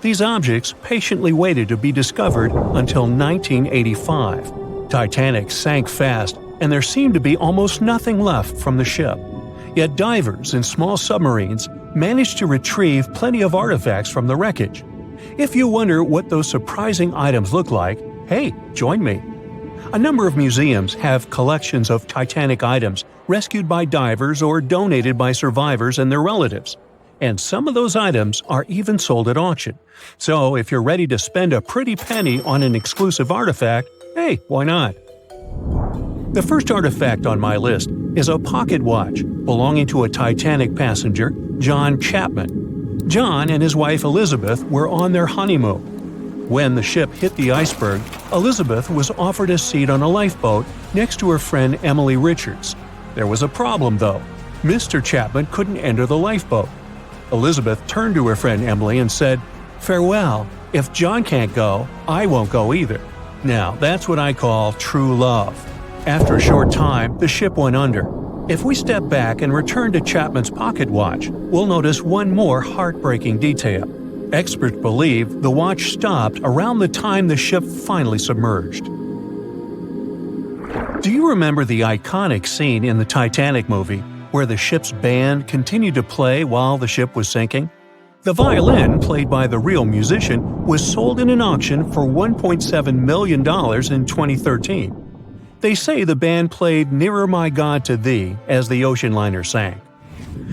These objects patiently waited to be discovered until 1985. Titanic sank fast, and there seemed to be almost nothing left from the ship. Yet divers in small submarines managed to retrieve plenty of artifacts from the wreckage. If you wonder what those surprising items look like, hey, join me. A number of museums have collections of Titanic items rescued by divers or donated by survivors and their relatives. And some of those items are even sold at auction. So if you're ready to spend a pretty penny on an exclusive artifact, hey, why not? The first artifact on my list is a pocket watch belonging to a Titanic passenger, John Chapman. John and his wife Elizabeth were on their honeymoon. When the ship hit the iceberg, Elizabeth was offered a seat on a lifeboat next to her friend Emily Richards. There was a problem, though. Mr. Chapman couldn't enter the lifeboat. Elizabeth turned to her friend Emily and said, "Farewell. If John can't go, I won't go either." Now, that's what I call true love. After a short time, the ship went under. If we step back and return to Chapman's pocket watch, we'll notice one more heartbreaking detail. Experts believe the watch stopped around the time the ship finally submerged. Do you remember the iconic scene in the Titanic movie where the ship's band continued to play while the ship was sinking? The violin, played by the real musician, was sold in an auction for $1.7 million in 2013. They say the band played "Nearer My God to Thee" as the ocean liner sank.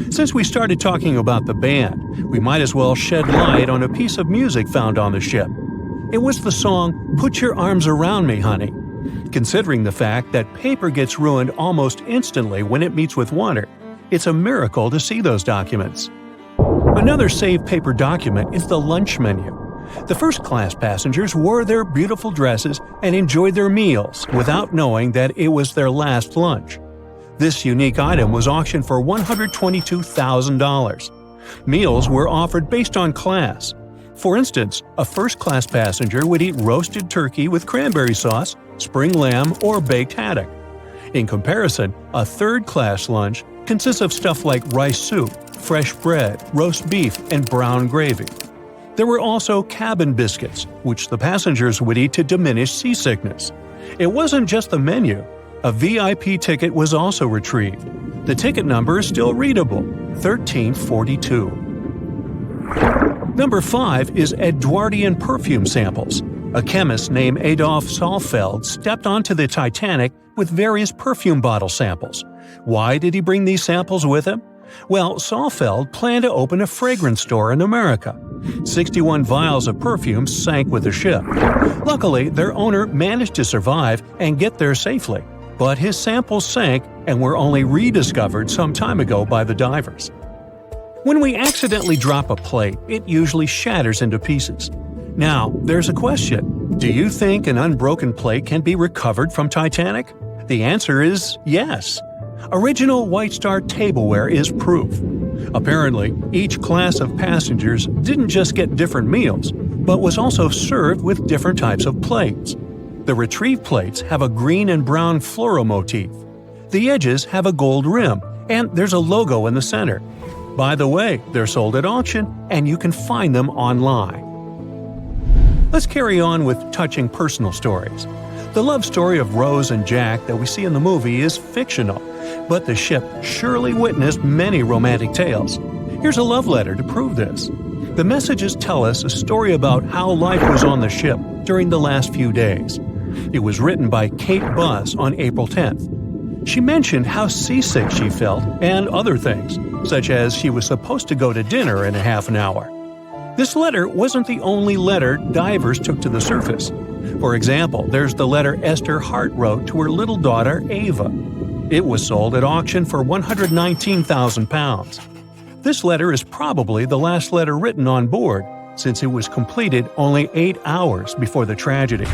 Since we started talking about the band, we might as well shed light on a piece of music found on the ship. It was the song "Put Your Arms Around Me, Honey." Considering the fact that paper gets ruined almost instantly when it meets with water, it's a miracle to see those documents. Another saved paper document is the lunch menu. The first-class passengers wore their beautiful dresses and enjoyed their meals without knowing that it was their last lunch. This unique item was auctioned for $122,000. Meals were offered based on class. For instance, a first-class passenger would eat roasted turkey with cranberry sauce, spring lamb, or baked haddock. In comparison, a third-class lunch consists of stuff like rice soup, fresh bread, roast beef, and brown gravy. There were also cabin biscuits, which the passengers would eat to diminish seasickness. It wasn't just the menu. A VIP ticket was also retrieved. The ticket number is still readable, 1342. Number 5 is Edwardian perfume samples. A chemist named Adolf Saalfeld stepped onto the Titanic with various perfume bottle samples. Why did he bring these samples with him? Well, Saalfeld planned to open a fragrance store in America. 61 vials of perfume sank with the ship. Luckily, their owner managed to survive and get there safely, but his samples sank and were only rediscovered some time ago by the divers. When we accidentally drop a plate, it usually shatters into pieces. Now, there's a question. Do you think an unbroken plate can be recovered from Titanic? The answer is yes. Original White Star tableware is proof. Apparently, each class of passengers didn't just get different meals, but was also served with different types of plates. The retrieved plates have a green and brown floral motif. The edges have a gold rim, and there's a logo in the center. By the way, they're sold at auction, and you can find them online. Let's carry on with touching personal stories. The love story of Rose and Jack that we see in the movie is fictional, but the ship surely witnessed many romantic tales. Here's a love letter to prove this. The messages tell us a story about how life was on the ship during the last few days. It was written by Kate Buss on April 10th. She mentioned how seasick she felt and other things, such as she was supposed to go to dinner in a half an hour. This letter wasn't the only letter divers took to the surface. For example, there's the letter Esther Hart wrote to her little daughter Ava. It was sold at auction for £119,000. This letter is probably the last letter written on board, since it was completed only 8 hours before the tragedy.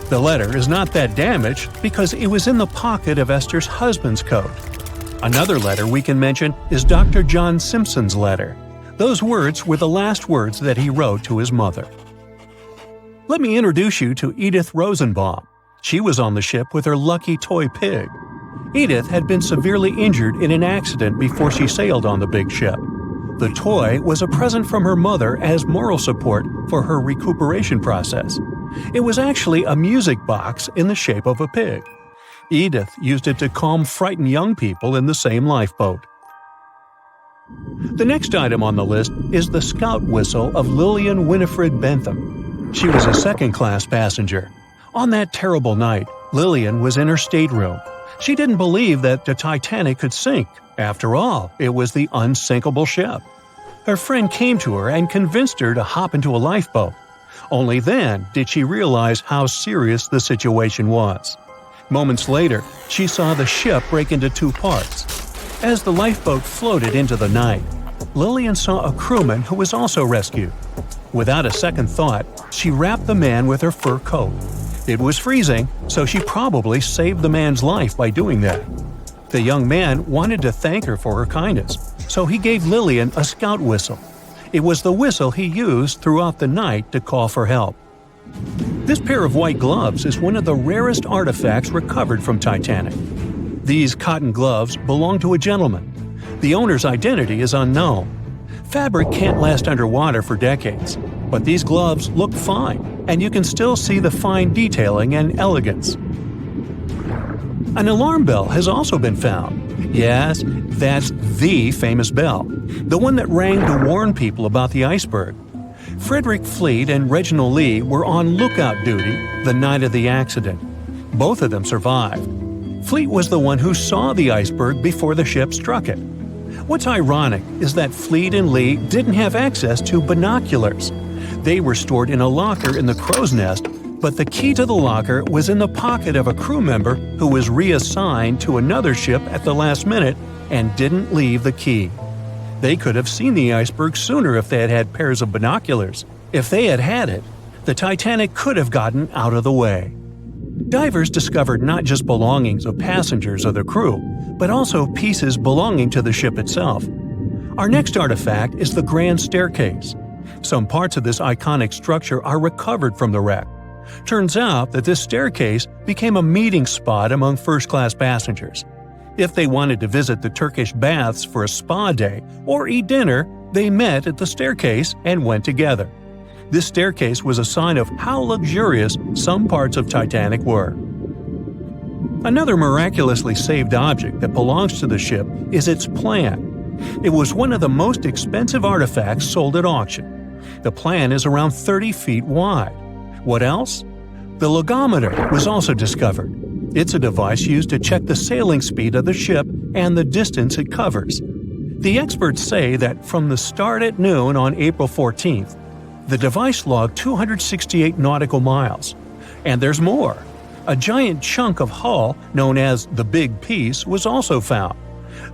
The letter is not that damaged because it was in the pocket of Esther's husband's coat. Another letter we can mention is Dr. John Simpson's letter. Those words were the last words that he wrote to his mother. Let me introduce you to Edith Rosenbaum. She was on the ship with her lucky toy pig. Edith had been severely injured in an accident before she sailed on the big ship. The toy was a present from her mother as moral support for her recuperation process. It was actually a music box in the shape of a pig. Edith used it to calm frightened young people in the same lifeboat. The next item on the list is the scout whistle of Lillian Winifred Bentham. She was a second-class passenger. On that terrible night, Lillian was in her stateroom. She didn't believe that the Titanic could sink. After all, it was the unsinkable ship. Her friend came to her and convinced her to hop into a lifeboat. Only then did she realize how serious the situation was. Moments later, she saw the ship break into 2 parts. As the lifeboat floated into the night, Lillian saw a crewman who was also rescued. Without a second thought, she wrapped the man with her fur coat. It was freezing, so she probably saved the man's life by doing that. The young man wanted to thank her for her kindness, so he gave Lillian a scout whistle. It was the whistle he used throughout the night to call for help. This pair of white gloves is one of the rarest artifacts recovered from Titanic. These cotton gloves belong to a gentleman. The owner's identity is unknown. Fabric can't last underwater for decades, but these gloves look fine, and you can still see the fine detailing and elegance. An alarm bell has also been found. Yes, that's the famous bell, the one that rang to warn people about the iceberg. Frederick Fleet and Reginald Lee were on lookout duty the night of the accident. Both of them survived. Fleet was the one who saw the iceberg before the ship struck it. What's ironic is that Fleet and Lee didn't have access to binoculars. They were stored in a locker in the crow's nest, but the key to the locker was in the pocket of a crew member who was reassigned to another ship at the last minute and didn't leave the key. They could have seen the iceberg sooner if they had had pairs of binoculars. If they had had it, the Titanic could have gotten out of the way. Divers discovered not just belongings of passengers or the crew, but also pieces belonging to the ship itself. Our next artifact is the Grand Staircase. Some parts of this iconic structure are recovered from the wreck. Turns out that this staircase became a meeting spot among first-class passengers. If they wanted to visit the Turkish baths for a spa day or eat dinner, they met at the staircase and went together. This staircase was a sign of how luxurious some parts of Titanic were. Another miraculously saved object that belongs to the ship is its plan. It was one of the most expensive artifacts sold at auction. The plan is around 30 feet wide. What else? The logometer was also discovered. It's a device used to check the sailing speed of the ship and the distance it covers. The experts say that from the start at noon on April 14th, the device logged 268 nautical miles. And there's more. A giant chunk of hull, known as the Big Piece, was also found.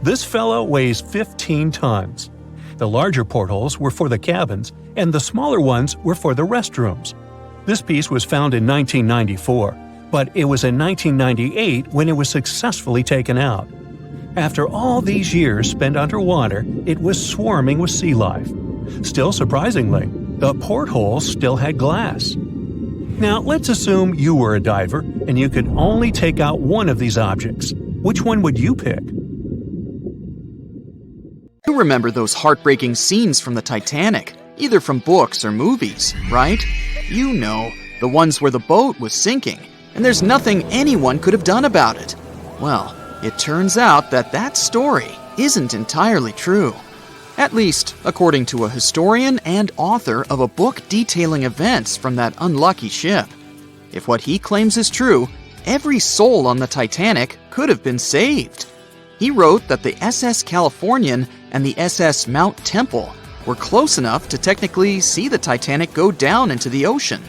This fellow weighs 15 tons. The larger portholes were for the cabins, and the smaller ones were for the restrooms. This piece was found in 1994, but it was in 1998 when it was successfully taken out. After all these years spent underwater, it was swarming with sea life. Still surprisingly, the portholes still had glass. Now, let's assume you were a diver and you could only take out one of these objects. Which one would you pick? You remember those heartbreaking scenes from the Titanic, either from books or movies, right? You know, the ones where the boat was sinking, and there's nothing anyone could have done about it. Well, it turns out that that story isn't entirely true. At least, according to a historian and author of a book detailing events from that unlucky ship. If what he claims is true, every soul on the Titanic could have been saved. He wrote that the SS Californian and the SS Mount Temple were close enough to technically see the Titanic go down into the ocean,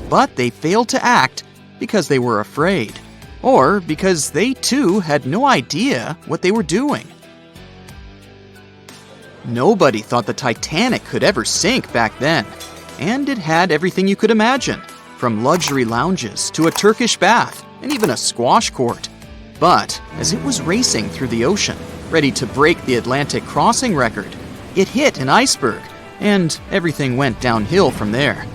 but they failed to act because they were afraid, or because they too had no idea what they were doing. Nobody thought the Titanic could ever sink back then, and it had everything you could imagine, from luxury lounges to a Turkish bath and even a squash court. But as it was racing through the ocean, ready to break the Atlantic crossing record, it hit an iceberg, and everything went downhill from there.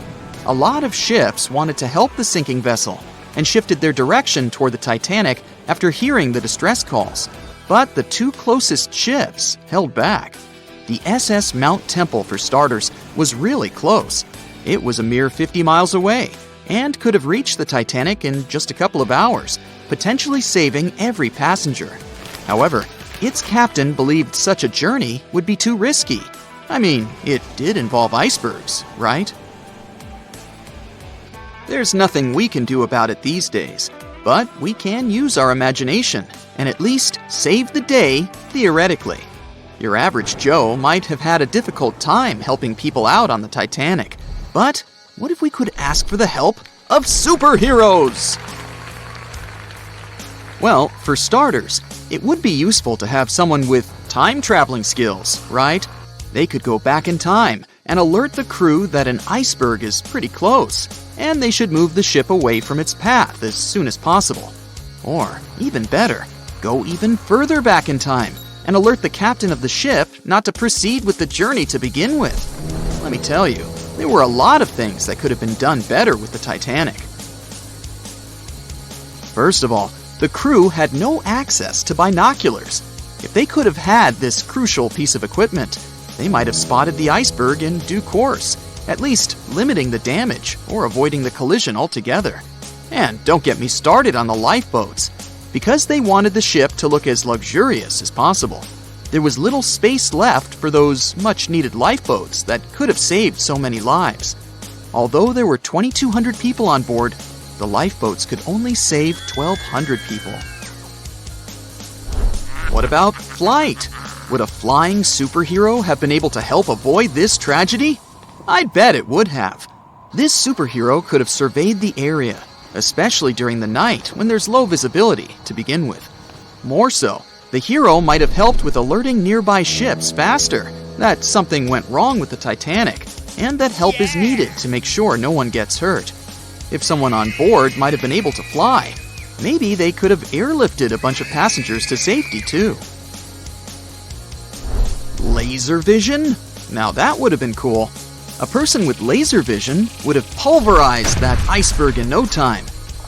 A lot of ships wanted to help the sinking vessel and shifted their direction toward the Titanic after hearing the distress calls, but the two closest ships held back. The SS Mount Temple, for starters, was really close. It was a mere 50 miles away and could have reached the Titanic in just a couple of hours, potentially saving every passenger. However, its captain believed such a journey would be too risky. I mean, it did involve icebergs, right? There's nothing we can do about it these days, but we can use our imagination and at least save the day theoretically. Your average Joe might have had a difficult time helping people out on the Titanic, but what if we could ask for the help of superheroes? Well, for starters, it would be useful to have someone with time-traveling skills, right? They could go back in time and alert the crew that an iceberg is pretty close, and they should move the ship away from its path as soon as possible. Or, even better, go even further back in time and alert the captain of the ship not to proceed with the journey to begin with. Let me tell you, there were a lot of things that could have been done better with the Titanic. First of all, the crew had no access to binoculars. If they could have had this crucial piece of equipment, they might have spotted the iceberg in due course, at least limiting the damage or avoiding the collision altogether. And don't get me started on the lifeboats. Because they wanted the ship to look as luxurious as possible, there was little space left for those much-needed lifeboats that could have saved so many lives. Although there were 2,200 people on board, the lifeboats could only save 1,200 people. What about flight? Would a flying superhero have been able to help avoid this tragedy? I bet it would have. This superhero could have surveyed the area, especially during the night when there's low visibility to begin with. More so, the hero might have helped with alerting nearby ships faster that something went wrong with the Titanic, and that help is needed to make sure no one gets hurt. If someone on board might have been able to fly, maybe they could have airlifted a bunch of passengers to safety too. Laser vision? Now that would have been cool. A person with laser vision would have pulverized that iceberg in no time.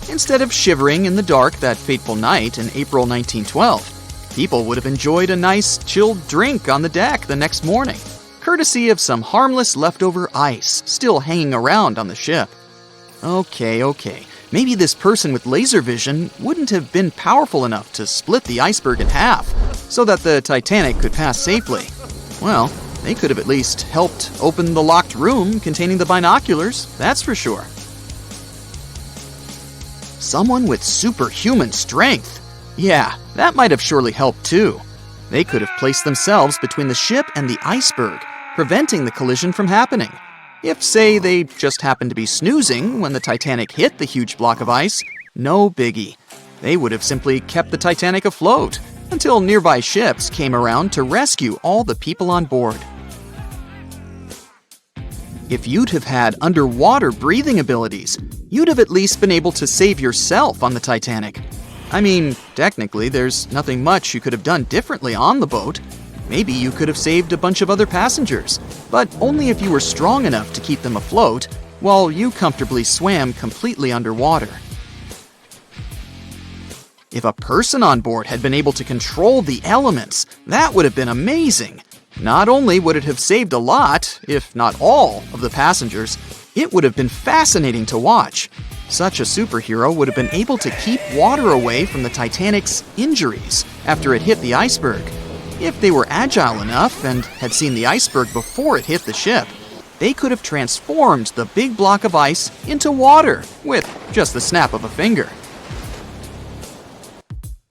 Instead of shivering in the dark that fateful night in April 1912, people would have enjoyed a nice chilled drink on the deck the next morning. courtesy of some harmless leftover ice still hanging around on the ship. Okay. Maybe this person with laser vision wouldn't have been powerful enough to split the iceberg in half so that the Titanic could pass safely. Well, they could have at least helped open the locked room containing the binoculars, that's for sure. Someone with superhuman strength. Yeah, that might have surely helped too. They could have placed themselves between the ship and the iceberg, preventing the collision from happening. If, say, they just happened to be snoozing when the Titanic hit the huge block of ice, no biggie. They would have simply kept the Titanic afloat until nearby ships came around to rescue all the people on board. If you'd have had underwater breathing abilities, you'd have at least been able to save yourself on the Titanic. I mean, technically, there's nothing much you could have done differently on the boat. Maybe you could have saved a bunch of other passengers, but only if you were strong enough to keep them afloat, while you comfortably swam completely underwater. If a person on board had been able to control the elements, that would have been amazing. Not only would it have saved a lot, if not all, of the passengers, it would have been fascinating to watch. Such a superhero would have been able to keep water away from the Titanic's injuries after it hit the iceberg. If they were agile enough and had seen the iceberg before it hit the ship, they could have transformed the big block of ice into water with just the snap of a finger.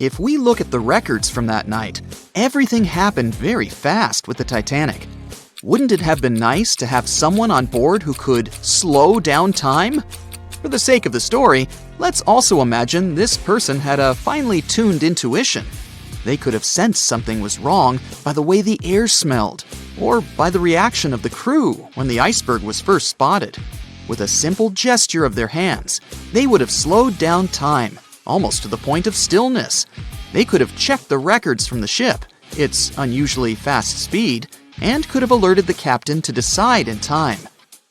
If we look at the records from that night, everything happened very fast with the Titanic. Wouldn't it have been nice to have someone on board who could slow down time? For the sake of the story, let's also imagine this person had a finely tuned intuition. They could have sensed something was wrong by the way the air smelled, or by the reaction of the crew when the iceberg was first spotted. With a simple gesture of their hands, they would have slowed down time, almost to the point of stillness. They could have checked the records from the ship, its unusually fast speed, and could have alerted the captain to decide in time.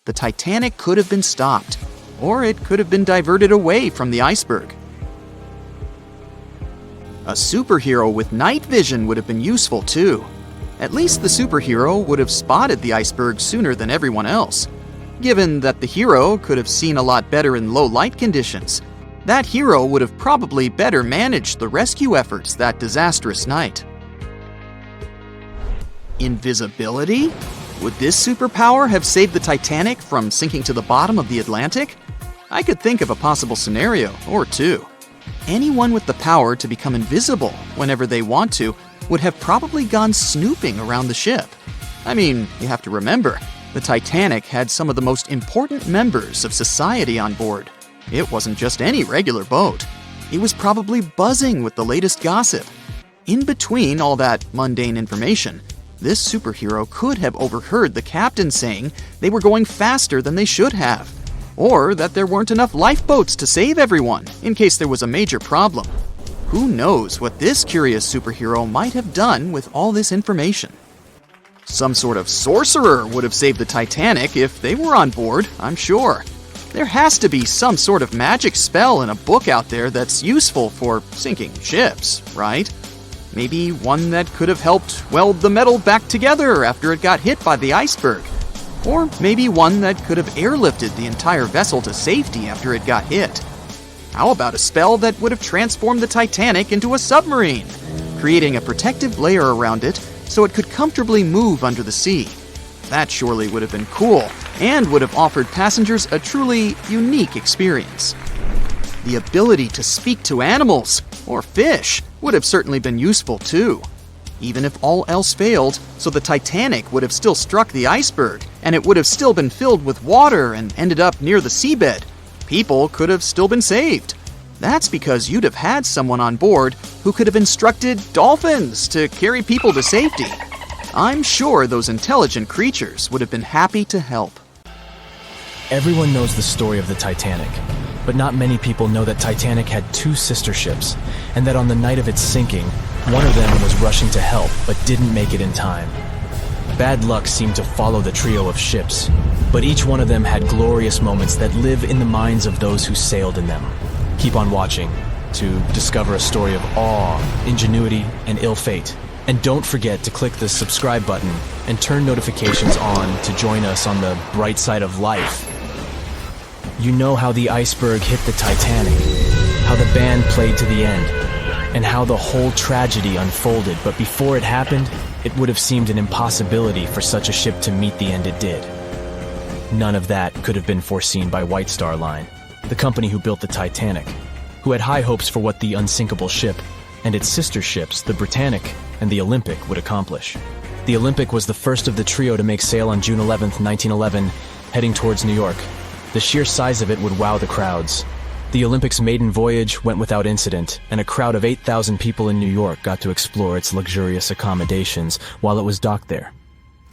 The Titanic could have been stopped, or it could have been diverted away from the iceberg. A superhero with night vision would have been useful too. At least the superhero would have spotted the iceberg sooner than everyone else. Given that the hero could have seen a lot better in low light conditions, that hero would have probably better managed the rescue efforts that disastrous night. Invisibility? Would this superpower have saved the Titanic from sinking to the bottom of the Atlantic? I could think of a possible scenario or two. Anyone with the power to become invisible whenever they want to would have probably gone snooping around the ship. I mean, you have to remember, the Titanic had some of the most important members of society on board. It wasn't just any regular boat. It was probably buzzing with the latest gossip. In between all that mundane information, this superhero could have overheard the captain saying they were going faster than they should have, or that there weren't enough lifeboats to save everyone in case there was a major problem. Who knows what this curious superhero might have done with all this information? Some sort of sorcerer would have saved the Titanic if they were on board, I'm sure. There has to be some sort of magic spell in a book out there that's useful for sinking ships, right? Maybe one that could have helped weld the metal back together after it got hit by the iceberg. Or maybe one that could have airlifted the entire vessel to safety after it got hit. How about a spell that would have transformed the Titanic into a submarine, creating a protective layer around it so it could comfortably move under the sea? That surely would have been cool, and would have offered passengers a truly unique experience. The ability to speak to animals, or fish, would have certainly been useful too. Even if all else failed, so the Titanic would have still struck the iceberg, and it would have still been filled with water and ended up near the seabed, people could have still been saved. That's because you'd have had someone on board who could have instructed dolphins to carry people to safety. I'm sure those intelligent creatures would have been happy to help. Everyone knows the story of the Titanic, but not many people know that Titanic had two sister ships, and that on the night of its sinking, one of them was rushing to help but didn't make it in time. Bad luck seemed to follow the trio of ships, but each one of them had glorious moments that live in the minds of those who sailed in them. Keep on watching to discover a story of awe, ingenuity, and ill fate And don't forget to click the subscribe button and turn notifications on to join us on the bright side of life. You know how the iceberg hit the Titanic, how the band played to the end, and how the whole tragedy unfolded, but before it happened, it would have seemed an impossibility for such a ship to meet the end it did. None of that could have been foreseen by White Star Line, the company who built the Titanic, who had high hopes for what the unsinkable ship and its sister ships, the Britannic and the Olympic, would accomplish. The Olympic was the first of the trio to make sail on June 11, 1911, heading towards New York. The sheer size of it would wow the crowds. The Olympic's maiden voyage went without incident, and a crowd of 8,000 people in New York got to explore its luxurious accommodations while it was docked there.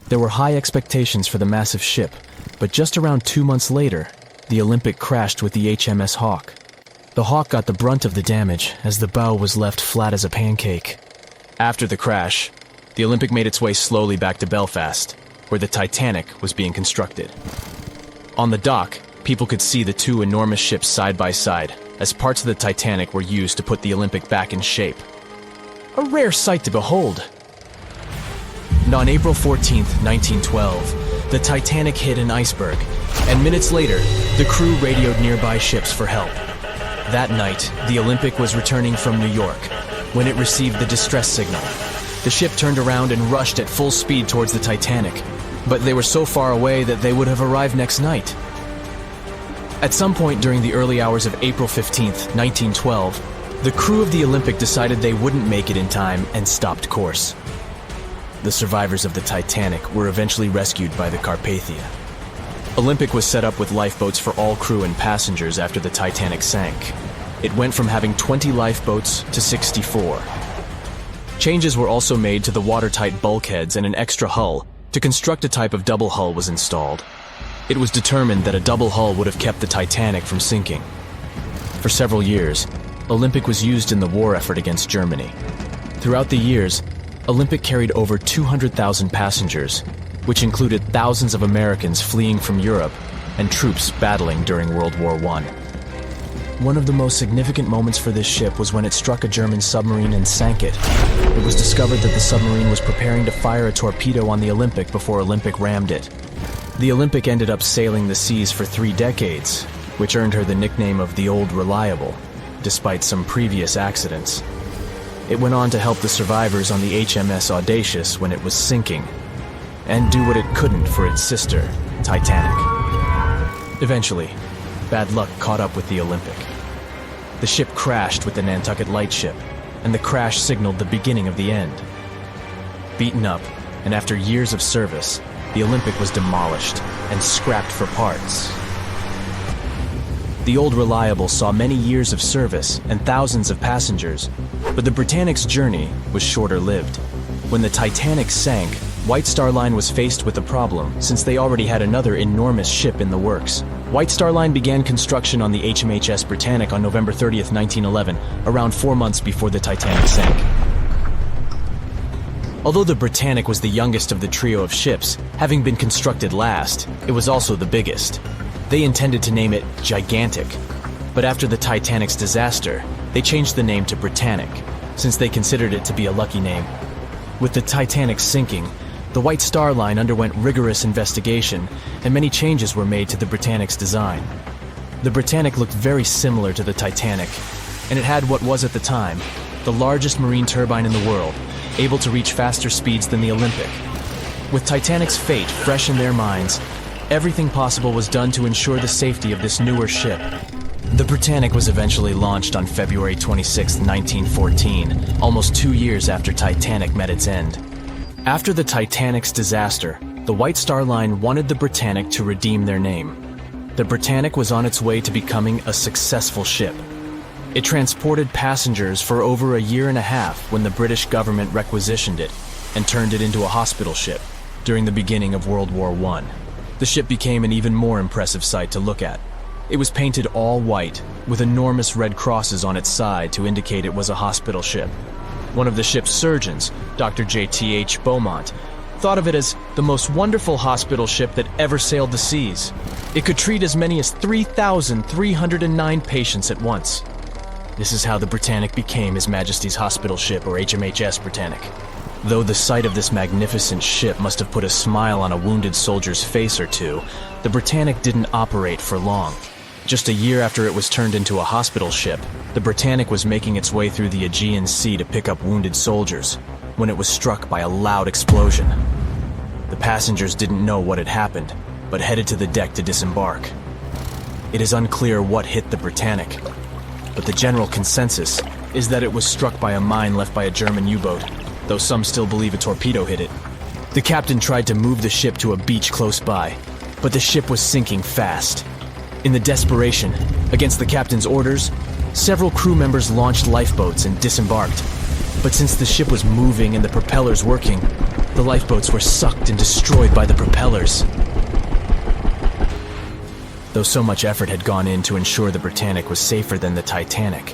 There were high expectations for the massive ship, but just around 2 months later, the Olympic crashed with the HMS Hawke. The Hawke got the brunt of the damage, as the bow was left flat as a pancake. After the crash, the Olympic made its way slowly back to Belfast, where the Titanic was being constructed. On the dock, people could see the two enormous ships side by side, as parts of the Titanic were used to put the Olympic back in shape. A rare sight to behold. And on April 14, 1912, the Titanic hit an iceberg, and minutes later, the crew radioed nearby ships for help. That night, the Olympic was returning from New York when it received the distress signal. The ship turned around and rushed at full speed towards the Titanic, but they were so far away that they would have arrived next night. At some point during the early hours of April 15, 1912, the crew of the Olympic decided they wouldn't make it in time and stopped course. The survivors of the Titanic were eventually rescued by the Carpathia. Olympic was set up with lifeboats for all crew and passengers after the Titanic sank. It went from having 20 lifeboats to 64. Changes were also made to the watertight bulkheads, and an extra hull to construct a type of double hull was installed. It was determined that a double hull would have kept the Titanic from sinking. For several years, Olympic was used in the war effort against Germany. Throughout the years, Olympic carried over 200,000 passengers, which included thousands of Americans fleeing from Europe and troops battling during World War I. One of the most significant moments for this ship was when it struck a German submarine and sank it. It was discovered that the submarine was preparing to fire a torpedo on the Olympic before Olympic rammed it. The Olympic ended up sailing the seas for 3 decades, which earned her the nickname of the Old Reliable, despite some previous accidents. It went on to help the survivors on the HMS Audacious when it was sinking, and do what it couldn't for its sister, Titanic. Eventually, bad luck caught up with the Olympic. The ship crashed with the Nantucket Lightship, and the crash signaled the beginning of the end. Beaten up, and after years of service, the Olympic was demolished and scrapped for parts. The Old Reliable saw many years of service and thousands of passengers, but the Britannic's journey was shorter-lived. When the Titanic sank, White Star Line was faced with a problem since they already had another enormous ship in the works. White Star Line began construction on the HMHS Britannic on November 30th, 1911, around 4 months before the Titanic sank. Although the Britannic was the youngest of the trio of ships, having been constructed last, it was also the biggest. They intended to name it Gigantic, but after the Titanic's disaster, they changed the name to Britannic, since they considered it to be a lucky name. With the Titanic sinking, the White Star Line underwent rigorous investigation, and many changes were made to the Britannic's design. The Britannic looked very similar to the Titanic, and it had what was at the time the largest marine turbine in the world, able to reach faster speeds than the Olympic. With Titanic's fate fresh in their minds, everything possible was done to ensure the safety of this newer ship. The Britannic was eventually launched on February 26, 1914, almost 2 years after Titanic met its end. After the Titanic's disaster, the White Star Line wanted the Britannic to redeem their name. The Britannic was on its way to becoming a successful ship. It transported passengers for over a year and a half when the British government requisitioned it and turned it into a hospital ship during the beginning of World War I. The ship became an even more impressive sight to look at. It was painted all white, with enormous red crosses on its side to indicate it was a hospital ship. One of the ship's surgeons, Dr. J.T.H. Beaumont, thought of it as the most wonderful hospital ship that ever sailed the seas. It could treat as many as 3,309 patients at once. This is how the Britannic became His Majesty's Hospital Ship, or HMHS Britannic. Though the sight of this magnificent ship must have put a smile on a wounded soldier's face or two, the Britannic didn't operate for long. Just a year after it was turned into a hospital ship, the Britannic was making its way through the Aegean Sea to pick up wounded soldiers, when it was struck by a loud explosion. The passengers didn't know what had happened, but headed to the deck to disembark. It is unclear what hit the Britannic, but the general consensus is that it was struck by a mine left by a German U-boat, though some still believe a torpedo hit it. The captain tried to move the ship to a beach close by, but the ship was sinking fast. In the desperation, against the captain's orders, several crew members launched lifeboats and disembarked. But since the ship was moving and the propellers working, the lifeboats were sucked and destroyed by the propellers. Though so much effort had gone in to ensure the Britannic was safer than the Titanic,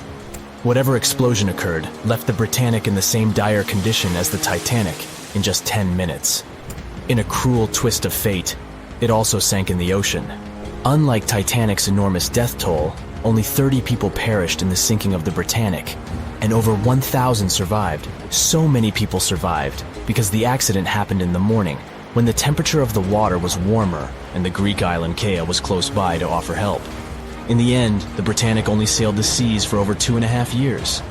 whatever explosion occurred left the Britannic in the same dire condition as the Titanic in just 10 minutes. In a cruel twist of fate, it also sank in the ocean. Unlike Titanic's enormous death toll, only 30 people perished in the sinking of the Britannic, and over 1,000 survived. So many people survived because the accident happened in the morning, when the temperature of the water was warmer and the Greek island Kea was close by to offer help. In the end, the Britannic only sailed the seas for over 2.5 years.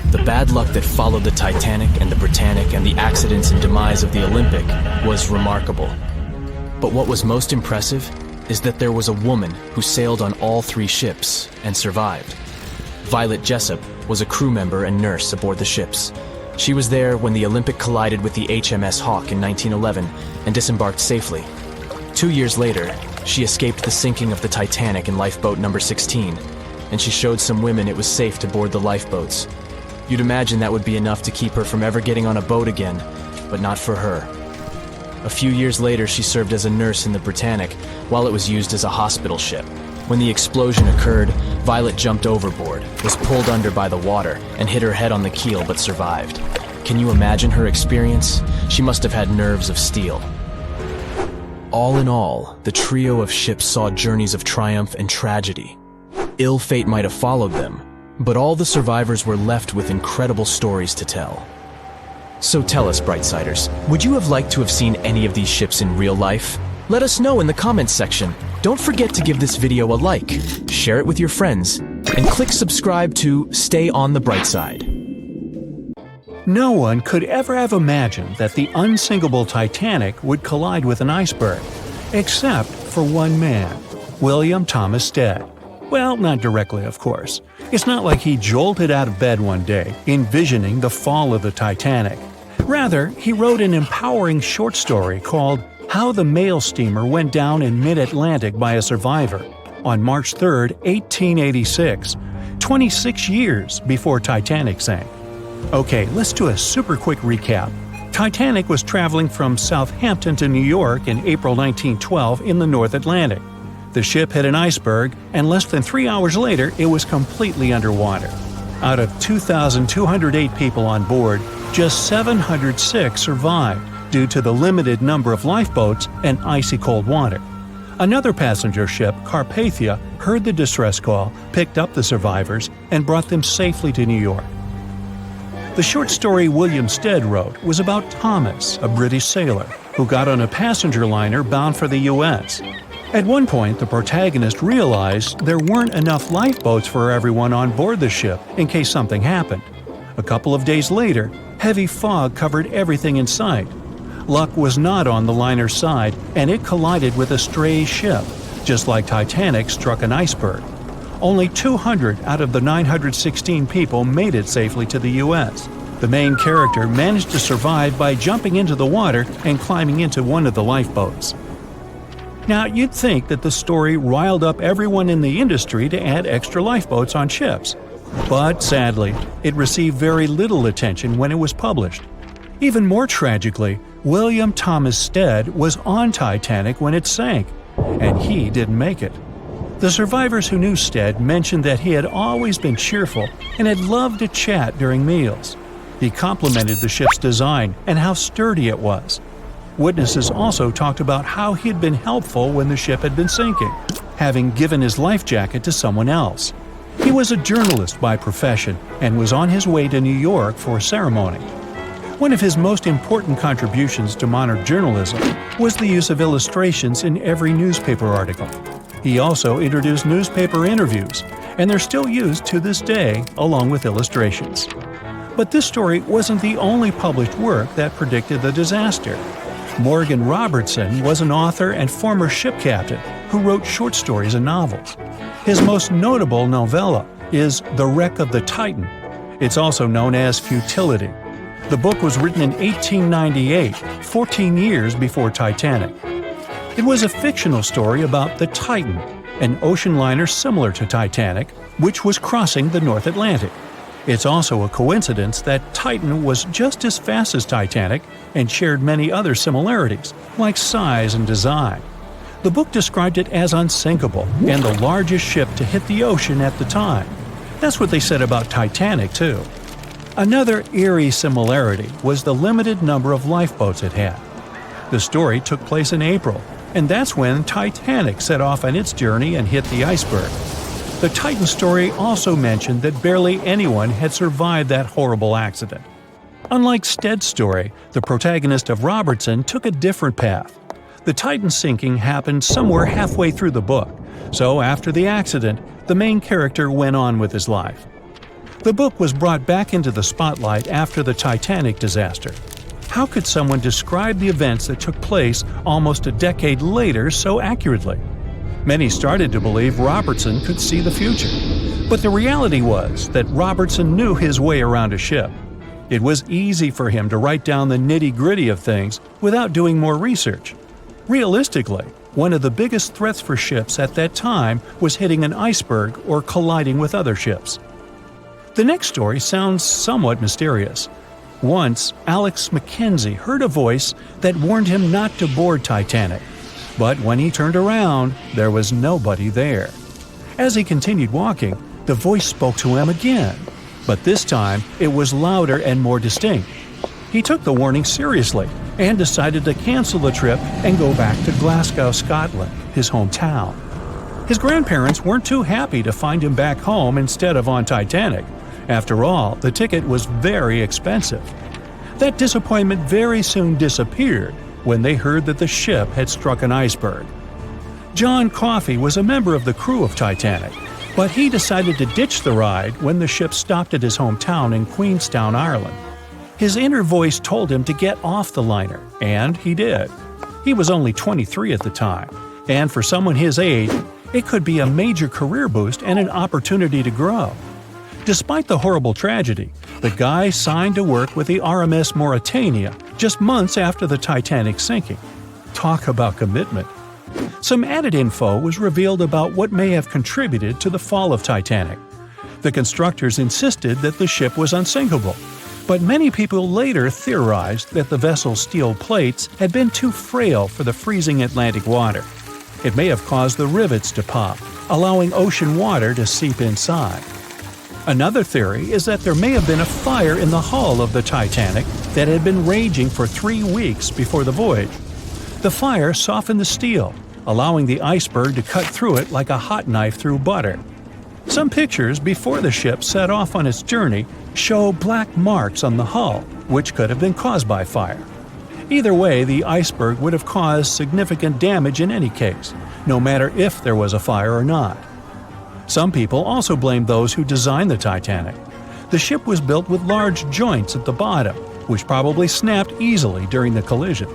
The bad luck that followed the Titanic and the Britannic and the accidents and demise of the Olympic was remarkable. But what was most impressive is that there was a woman who sailed on all 3 ships and survived. Violet Jessup was a crew member and nurse aboard the ships. She was there when the Olympic collided with the HMS Hawke in 1911 and disembarked safely. 2 years later, she escaped the sinking of the Titanic in lifeboat number 16, and she showed some women it was safe to board the lifeboats. You'd imagine that would be enough to keep her from ever getting on a boat again, but not for her. A few years later, she served as a nurse in the Britannic while it was used as a hospital ship. When the explosion occurred, Violet jumped overboard, was pulled under by the water, and hit her head on the keel but survived. Can you imagine her experience? She must have had nerves of steel. All in all, the trio of ships saw journeys of triumph and tragedy. Ill fate might have followed them, but all the survivors were left with incredible stories to tell. So tell us, Brightsiders, would you have liked to have seen any of these ships in real life? Let us know in the comments section. Don't forget to give this video a like, share it with your friends, and click subscribe to stay on the bright side. No one could ever have imagined that the unsinkable Titanic would collide with an iceberg, except for one man, William Thomas Stead. Well, not directly, of course. It's not like he jolted out of bed one day, envisioning the fall of the Titanic. Rather, he wrote an empowering short story called How the Mail Steamer Went Down in Mid-Atlantic by a Survivor on March 3, 1886, 26 years before Titanic sank. Okay, let's do a super quick recap. Titanic was traveling from Southampton to New York in April 1912 in the North Atlantic. The ship hit an iceberg, and less than 3 hours later, it was completely underwater. Out of 2,208 people on board, just 706 survived due to the limited number of lifeboats and icy cold water. Another passenger ship, Carpathia, heard the distress call, picked up the survivors, and brought them safely to New York. The short story William Stead wrote was about Thomas, a British sailor, who got on a passenger liner bound for the U.S. At one point, the protagonist realized there weren't enough lifeboats for everyone on board the ship in case something happened. A couple of days later, heavy fog covered everything in sight. Luck was not on the liner's side, and it collided with a stray ship, just like Titanic struck an iceberg. Only 200 out of the 916 people made it safely to the U.S. The main character managed to survive by jumping into the water and climbing into one of the lifeboats. Now, you'd think that the story riled up everyone in the industry to add extra lifeboats on ships. But sadly, it received very little attention when it was published. Even more tragically, William Thomas Stead was on Titanic when it sank, and he didn't make it. The survivors who knew Stead mentioned that he had always been cheerful and had loved to chat during meals. He complimented the ship's design and how sturdy it was. Witnesses also talked about how he had been helpful when the ship had been sinking, having given his life jacket to someone else. He was a journalist by profession and was on his way to New York for a ceremony. One of his most important contributions to modern journalism was the use of illustrations in every newspaper article. He also introduced newspaper interviews, and they're still used to this day along with illustrations. But this story wasn't the only published work that predicted the disaster. Morgan Robertson was an author and former ship captain who wrote short stories and novels. His most notable novella is The Wreck of the Titan. It's also known as Futility. The book was written in 1898, 14 years before Titanic. It was a fictional story about the Titan, an ocean liner similar to Titanic, which was crossing the North Atlantic. It's also a coincidence that Titan was just as fast as Titanic and shared many other similarities, like size and design. The book described it as unsinkable and the largest ship to hit the ocean at the time. That's what they said about Titanic, too. Another eerie similarity was the limited number of lifeboats it had. The story took place in April, and that's when Titanic set off on its journey and hit the iceberg. The Titan story also mentioned that barely anyone had survived that horrible accident. Unlike Stead's story, the protagonist of Robertson took a different path. The Titan sinking happened somewhere halfway through the book, so after the accident, the main character went on with his life. The book was brought back into the spotlight after the Titanic disaster. How could someone describe the events that took place almost a decade later so accurately? Many started to believe Robertson could see the future. But the reality was that Robertson knew his way around a ship. It was easy for him to write down the nitty-gritty of things without doing more research. Realistically, one of the biggest threats for ships at that time was hitting an iceberg or colliding with other ships. The next story sounds somewhat mysterious. Once, Alex Mackenzie heard a voice that warned him not to board Titanic. But when he turned around, there was nobody there. As he continued walking, the voice spoke to him again. But this time, it was louder and more distinct. He took the warning seriously and decided to cancel the trip and go back to Glasgow, Scotland, his hometown. His grandparents weren't too happy to find him back home instead of on Titanic. After all, the ticket was very expensive. That disappointment very soon disappeared when they heard that the ship had struck an iceberg. John Coffey was a member of the crew of Titanic, but he decided to ditch the ride when the ship stopped at his hometown in Queenstown, Ireland. His inner voice told him to get off the liner, and he did. He was only 23 at the time, and for someone his age, it could be a major career boost and an opportunity to grow. Despite the horrible tragedy, the guy signed to work with the RMS Mauritania just months after the Titanic sinking. Talk about commitment. Some added info was revealed about what may have contributed to the fall of Titanic. The constructors insisted that the ship was unsinkable, but many people later theorized that the vessel's steel plates had been too frail for the freezing Atlantic water. It may have caused the rivets to pop, allowing ocean water to seep inside. Another theory is that there may have been a fire in the hull of the Titanic that had been raging for 3 weeks before the voyage. The fire softened the steel, allowing the iceberg to cut through it like a hot knife through butter. Some pictures before the ship set off on its journey show black marks on the hull, which could have been caused by fire. Either way, the iceberg would have caused significant damage in any case, no matter if there was a fire or not. Some people also blame those who designed the Titanic. The ship was built with large joints at the bottom, which probably snapped easily during the collision.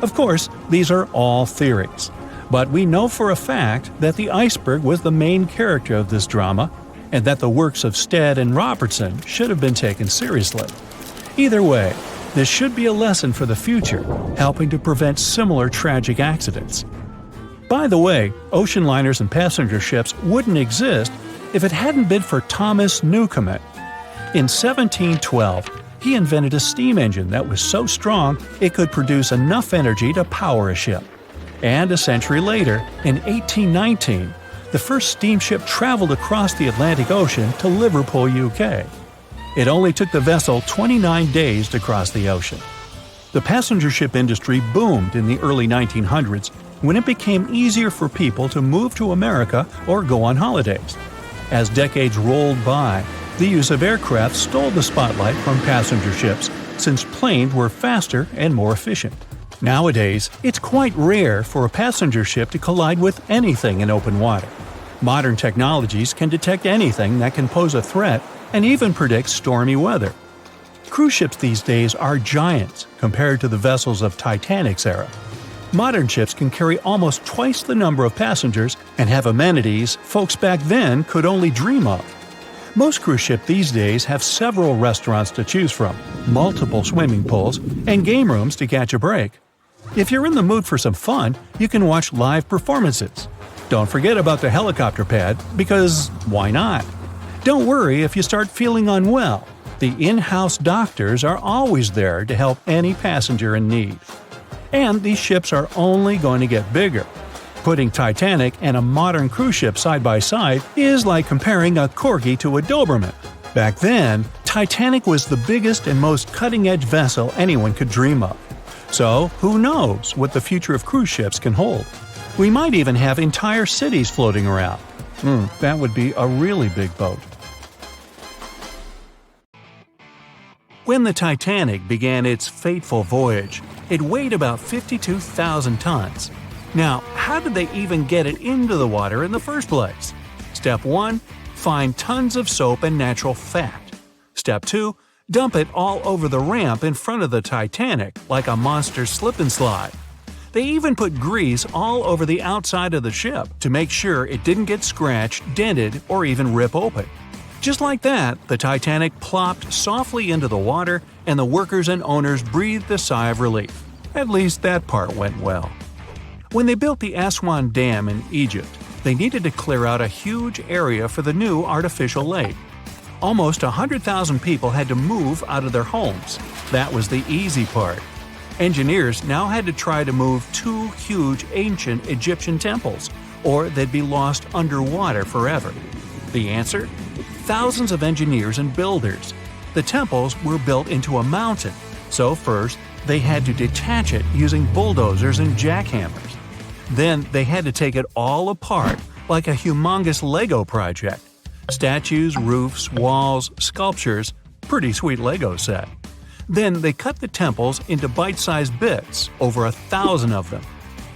Of course, these are all theories, but we know for a fact that the iceberg was the main character of this drama, and that the works of Stead and Robertson should have been taken seriously. Either way, this should be a lesson for the future, helping to prevent similar tragic accidents. By the way, ocean liners and passenger ships wouldn't exist if it hadn't been for Thomas Newcomen. In 1712, he invented a steam engine that was so strong it could produce enough energy to power a ship. And a century later, in 1819, the first steamship traveled across the Atlantic Ocean to Liverpool, UK. It only took the vessel 29 days to cross the ocean. The passenger ship industry boomed in the early 1900s when it became easier for people to move to America or go on holidays. As decades rolled by, the use of aircraft stole the spotlight from passenger ships, since planes were faster and more efficient. Nowadays, it's quite rare for a passenger ship to collide with anything in open water. Modern technologies can detect anything that can pose a threat and even predict stormy weather. Cruise ships these days are giants compared to the vessels of Titanic's era. Modern ships can carry almost twice the number of passengers and have amenities folks back then could only dream of. Most cruise ships these days have several restaurants to choose from, multiple swimming pools, and game rooms to catch a break. If you're in the mood for some fun, you can watch live performances. Don't forget about the helicopter pad, because why not? Don't worry if you start feeling unwell. The in-house doctors are always there to help any passenger in need. And these ships are only going to get bigger. Putting Titanic and a modern cruise ship side by side is like comparing a corgi to a Doberman. Back then, Titanic was the biggest and most cutting-edge vessel anyone could dream of. So, who knows what the future of cruise ships can hold? We might even have entire cities floating around. That would be a really big boat. When the Titanic began its fateful voyage, it weighed about 52,000 tons. Now, how did they even get it into the water in the first place? Step 1. Find tons of soap and natural fat. Step 2. Dump it all over the ramp in front of the Titanic like a monster slip and slide. They even put grease all over the outside of the ship to make sure it didn't get scratched, dented, or even rip open. Just like that, the Titanic plopped softly into the water, and the workers and owners breathed a sigh of relief. At least that part went well. When they built the Aswan Dam in Egypt, they needed to clear out a huge area for the new artificial lake. Almost 100,000 people had to move out of their homes. That was the easy part. Engineers now had to try to move 2 huge ancient Egyptian temples, or they'd be lost underwater forever. The answer? Thousands of engineers and builders. The temples were built into a mountain, so first they had to detach it using bulldozers and jackhammers. Then they had to take it all apart like a humongous Lego project. Statues, roofs, walls, sculptures, pretty sweet Lego set. Then they cut the temples into bite-sized bits, over 1,000 of them.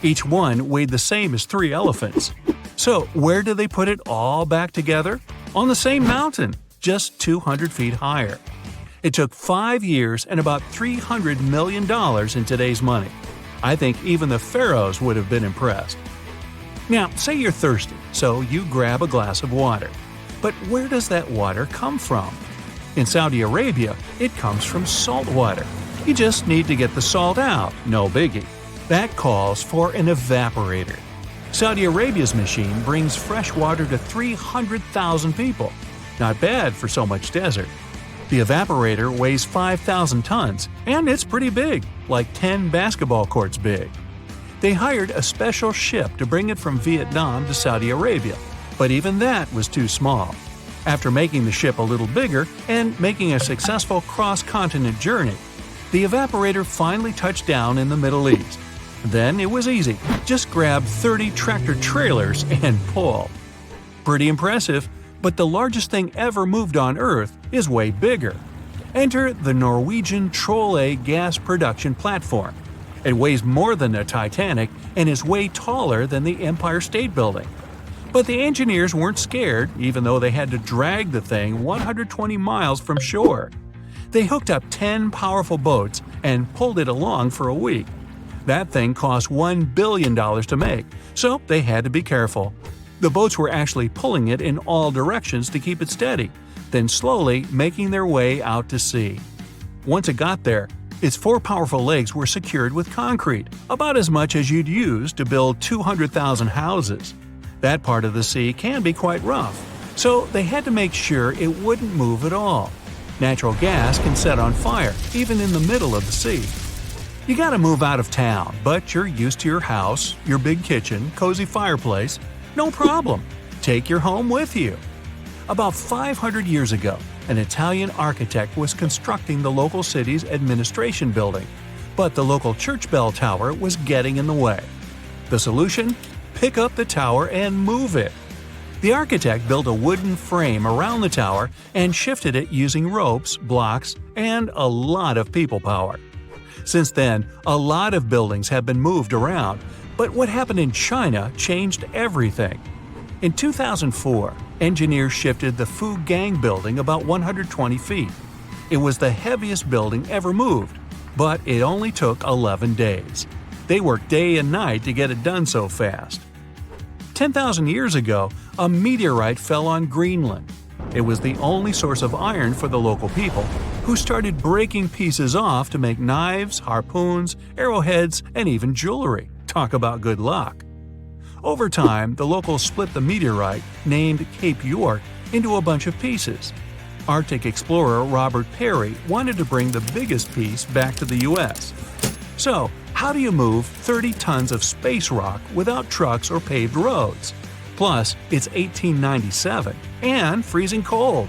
Each one weighed the same as 3 elephants. So where did they put it all back together? On the same mountain, just 200 feet higher. It took 5 years and about $300 million in today's money. I think even the pharaohs would have been impressed. Now, say you're thirsty, so you grab a glass of water. But where does that water come from? In Saudi Arabia, it comes from salt water. You just need to get the salt out, no biggie. That calls for an evaporator. Saudi Arabia's machine brings fresh water to 300,000 people. Not bad for so much desert. The evaporator weighs 5,000 tons, and it's pretty big, like 10 basketball courts big. They hired a special ship to bring it from Vietnam to Saudi Arabia, but even that was too small. After making the ship a little bigger and making a successful cross-continent journey, the evaporator finally touched down in the Middle East. Then it was easy. Just grab 30 tractor trailers and pull. Pretty impressive, but the largest thing ever moved on Earth is way bigger. Enter the Norwegian Troll gas production platform. It weighs more than the Titanic and is way taller than the Empire State Building. But the engineers weren't scared, even though they had to drag the thing 120 miles from shore. They hooked up 10 powerful boats and pulled it along for a week. That thing cost $1 billion to make, so they had to be careful. The boats were actually pulling it in all directions to keep it steady, then slowly making their way out to sea. Once it got there, its 4 powerful legs were secured with concrete, about as much as you'd use to build 200,000 houses. That part of the sea can be quite rough, so they had to make sure it wouldn't move at all. Natural gas can set on fire, even in the middle of the sea. You gotta move out of town, but you're used to your house, your big kitchen, cozy fireplace. No problem. Take your home with you. About 500 years ago, an Italian architect was constructing the local city's administration building, but the local church bell tower was getting in the way. The solution? Pick up the tower and move it. The architect built a wooden frame around the tower and shifted it using ropes, blocks, and a lot of people power. Since then, a lot of buildings have been moved around, but what happened in China changed everything. In 2004, engineers shifted the Fu Gang building about 120 feet. It was the heaviest building ever moved, but it only took 11 days. They worked day and night to get it done so fast. 10,000 years ago, a meteorite fell on Greenland. It was the only source of iron for the local people, who started breaking pieces off to make knives, harpoons, arrowheads, and even jewelry. Talk about good luck. Over time, the locals split the meteorite, named Cape York, into a bunch of pieces. Arctic explorer Robert Perry wanted to bring the biggest piece back to the U.S. So, how do you move 30 tons of space rock without trucks or paved roads? Plus, it's 1897 and freezing cold.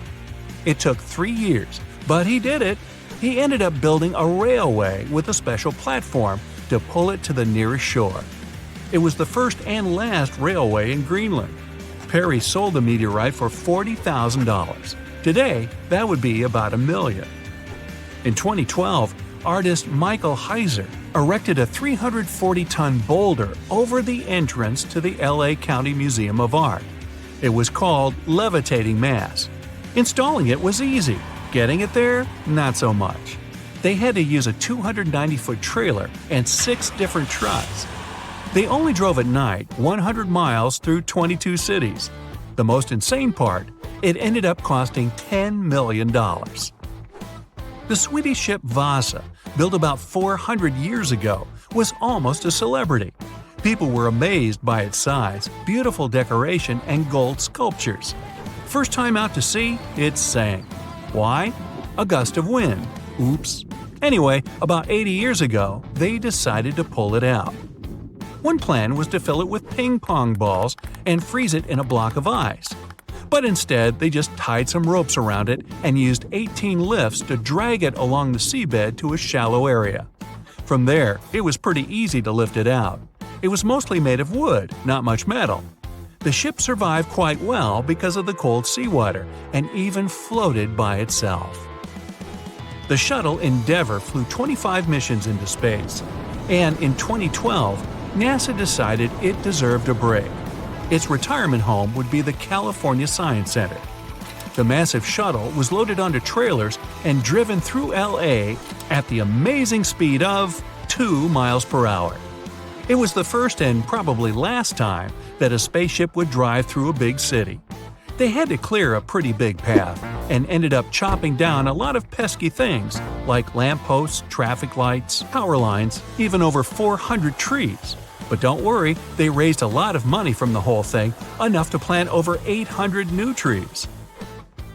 It took 3 years, but he did it. He ended up building a railway with a special platform to pull it to the nearest shore. It was the first and last railway in Greenland. Perry sold the meteorite for $40,000. Today, that would be about $1 million. In 2012, artist Michael Heiser erected a 340-ton boulder over the entrance to the LA County Museum of Art. It was called Levitating Mass. Installing it was easy. Getting it there, not so much. They had to use a 290-foot trailer and 6 different trucks. They only drove at night 100 miles through 22 cities. The most insane part, it ended up costing $10 million. The Swedish ship Vasa, built about 400 years ago, was almost a celebrity. People were amazed by its size, beautiful decoration, and gold sculptures. First time out to sea, it sank. Why? A gust of wind. Oops. Anyway, about 80 years ago, they decided to pull it out. One plan was to fill it with ping pong balls and freeze it in a block of ice. But instead, they just tied some ropes around it and used 18 lifts to drag it along the seabed to a shallow area. From there, it was pretty easy to lift it out. It was mostly made of wood, not much metal. The ship survived quite well because of the cold seawater and even floated by itself. The shuttle Endeavour flew 25 missions into space, and in 2012, NASA decided it deserved a break. Its retirement home would be the California Science Center. The massive shuttle was loaded onto trailers and driven through LA at the amazing speed of 2 miles per hour. It was the first and probably last time that a spaceship would drive through a big city. They had to clear a pretty big path and ended up chopping down a lot of pesky things like lampposts, traffic lights, power lines, even over 400 trees. But don't worry, they raised a lot of money from the whole thing, enough to plant over 800 new trees.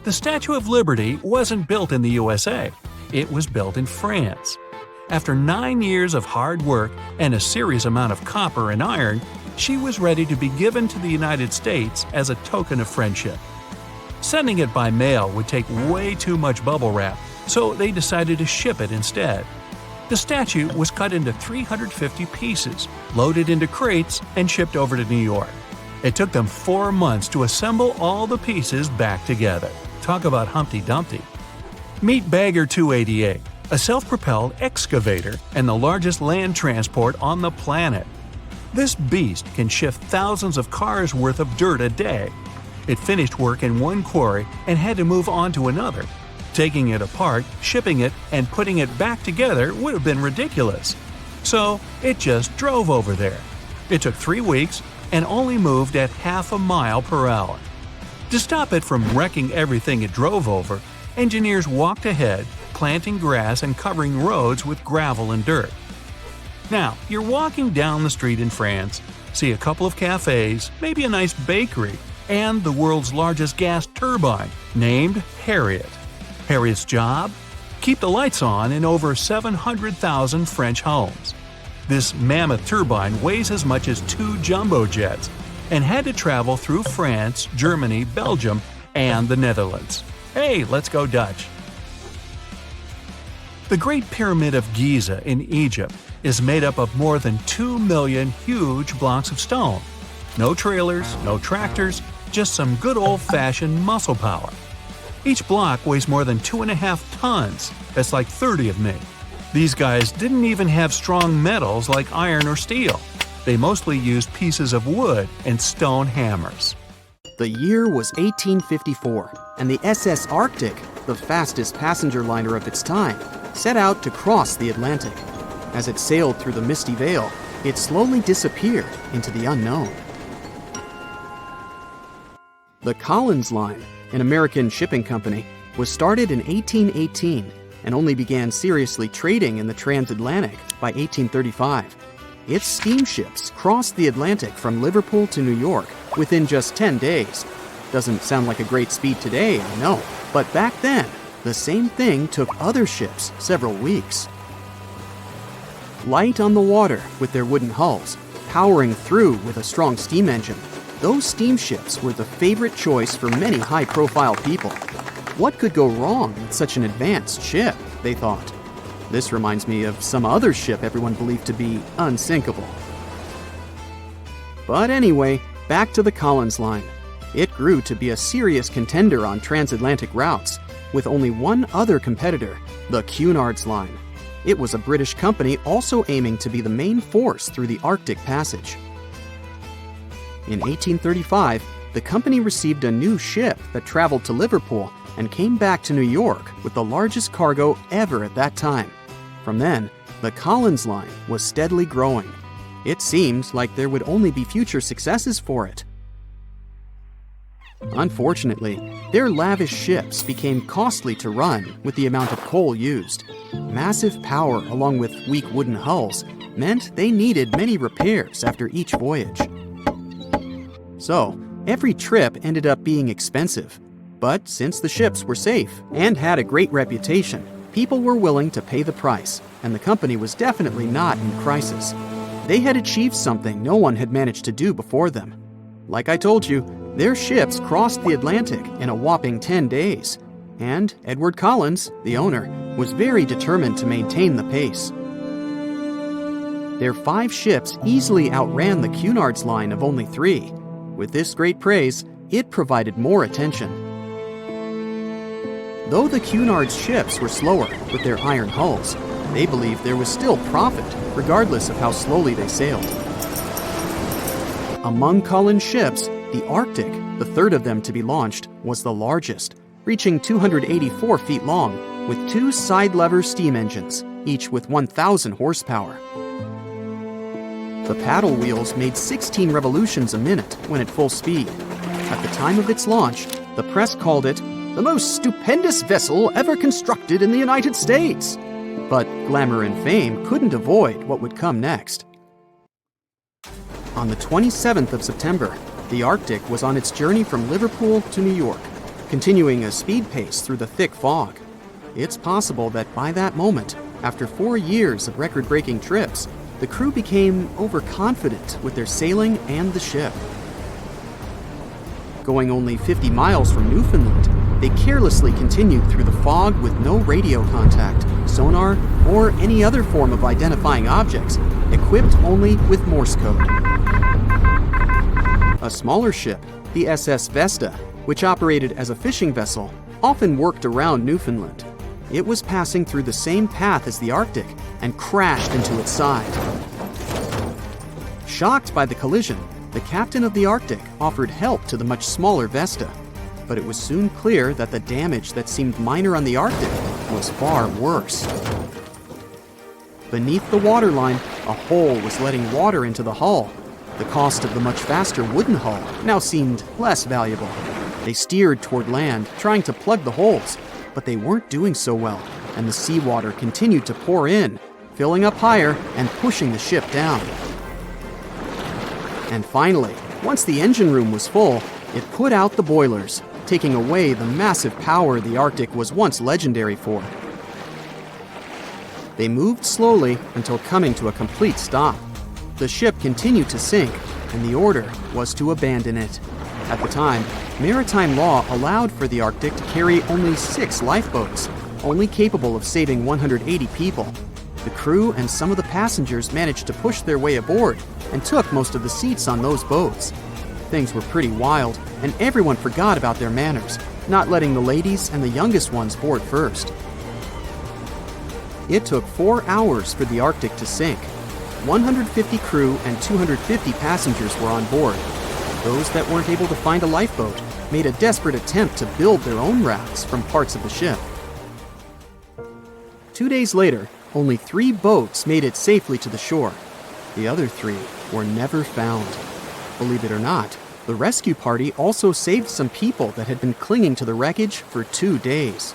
The Statue of Liberty wasn't built in the USA. It was built in France. After 9 years of hard work and a serious amount of copper and iron, she was ready to be given to the United States as a token of friendship. Sending it by mail would take way too much bubble wrap, so they decided to ship it instead. The statue was cut into 350 pieces, loaded into crates, and shipped over to New York. It took them 4 months to assemble all the pieces back together. Talk about Humpty Dumpty. Meet Bagger 288, a self-propelled excavator and the largest land transport on the planet. This beast can shift thousands of cars worth of dirt a day. It finished work in one quarry and had to move on to another. Taking it apart, shipping it, and putting it back together would have been ridiculous. So it just drove over there. It took 3 weeks and only moved at half a mile per hour. To stop it from wrecking everything it drove over, engineers walked ahead, planting grass and covering roads with gravel and dirt. Now, you're walking down the street in France, see a couple of cafes, maybe a nice bakery, and the world's largest gas turbine, named Harriet. Harriet's job? Keep the lights on in over 700,000 French homes. This mammoth turbine weighs as much as 2 jumbo jets and had to travel through France, Germany, Belgium, and the Netherlands. Hey, let's go Dutch! The Great Pyramid of Giza in Egypt is made up of more than 2 million huge blocks of stone. No trailers, no tractors, just some good old-fashioned muscle power. Each block weighs more than 2.5 tons. That's like 30 of me. These guys didn't even have strong metals like iron or steel. They mostly used pieces of wood and stone hammers. The year was 1854, and the SS Arctic, the fastest passenger liner of its time, set out to cross the Atlantic. As it sailed through the misty veil, it slowly disappeared into the unknown. The Collins Line, an American shipping company, was started in 1818 and only began seriously trading in the transatlantic by 1835. Its steamships crossed the Atlantic from Liverpool to New York within just 10 days. Doesn't sound like a great speed today, I know, but back then, the same thing took other ships several weeks. Light on the water with their wooden hulls, powering through with a strong steam engine, those steamships were the favorite choice for many high-profile people. What could go wrong with such an advanced ship, they thought. This reminds me of some other ship everyone believed to be unsinkable. But anyway, back to the Collins Line. It grew to be a serious contender on transatlantic routes, with only one other competitor, the Cunard's Line. It was a British company also aiming to be the main force through the Arctic Passage. In 1835, the company received a new ship that traveled to Liverpool and came back to New York with the largest cargo ever at that time. From then, the Collins Line was steadily growing. It seemed like there would only be future successes for it. Unfortunately, their lavish ships became costly to run with the amount of coal used. Massive power along with weak wooden hulls meant they needed many repairs after each voyage. So, every trip ended up being expensive. But since the ships were safe and had a great reputation, people were willing to pay the price, and the company was definitely not in crisis. They had achieved something no one had managed to do before them. Like I told you, their ships crossed the Atlantic in a whopping 10 days, and Edward Collins, the owner, was very determined to maintain the pace. Their 5 ships easily outran the Cunard's line of only 3. With this great praise, it provided more attention. Though the Cunard's ships were slower with their iron hulls, they believed there was still profit, regardless of how slowly they sailed. Among Collins' ships, the Arctic, the third of them to be launched, was the largest, reaching 284 feet long, with 2 side-lever steam engines, each with 1,000 horsepower. The paddle wheels made 16 revolutions a minute when at full speed. At the time of its launch, the press called it the most stupendous vessel ever constructed in the United States. But glamour and fame couldn't avoid what would come next. On the 27th of September, the Arctic was on its journey from Liverpool to New York, continuing a speed pace through the thick fog. It's possible that by that moment, after 4 years of record-breaking trips, the crew became overconfident with their sailing and the ship. Going only 50 miles from Newfoundland, they carelessly continued through the fog with no radio contact, sonar, or any other form of identifying objects, equipped only with Morse code. A smaller ship, the SS Vesta, which operated as a fishing vessel, often worked around Newfoundland. It was passing through the same path as the Arctic and crashed into its side. Shocked by the collision, the captain of the Arctic offered help to the much smaller Vesta, but it was soon clear that the damage that seemed minor on the Arctic was far worse. Beneath the waterline, a hole was letting water into the hull. The cost of the much faster wooden hull now seemed less valuable. They steered toward land, trying to plug the holes, but they weren't doing so well, and the seawater continued to pour in, filling up higher and pushing the ship down. And finally, once the engine room was full, it put out the boilers, taking away the massive power the Arctic was once legendary for. They moved slowly until coming to a complete stop. The ship continued to sink, and the order was to abandon it. At the time, maritime law allowed for the Arctic to carry only 6 lifeboats, only capable of saving 180 people. The crew and some of the passengers managed to push their way aboard and took most of the seats on those boats. Things were pretty wild, and everyone forgot about their manners, not letting the ladies and the youngest ones board first. It took 4 hours for the Arctic to sink. 150 crew and 250 passengers were on board. Those that weren't able to find a lifeboat made a desperate attempt to build their own rafts from parts of the ship. 2 days later, only 3 boats made it safely to the shore. The other 3 were never found. Believe it or not, the rescue party also saved some people that had been clinging to the wreckage for 2 days.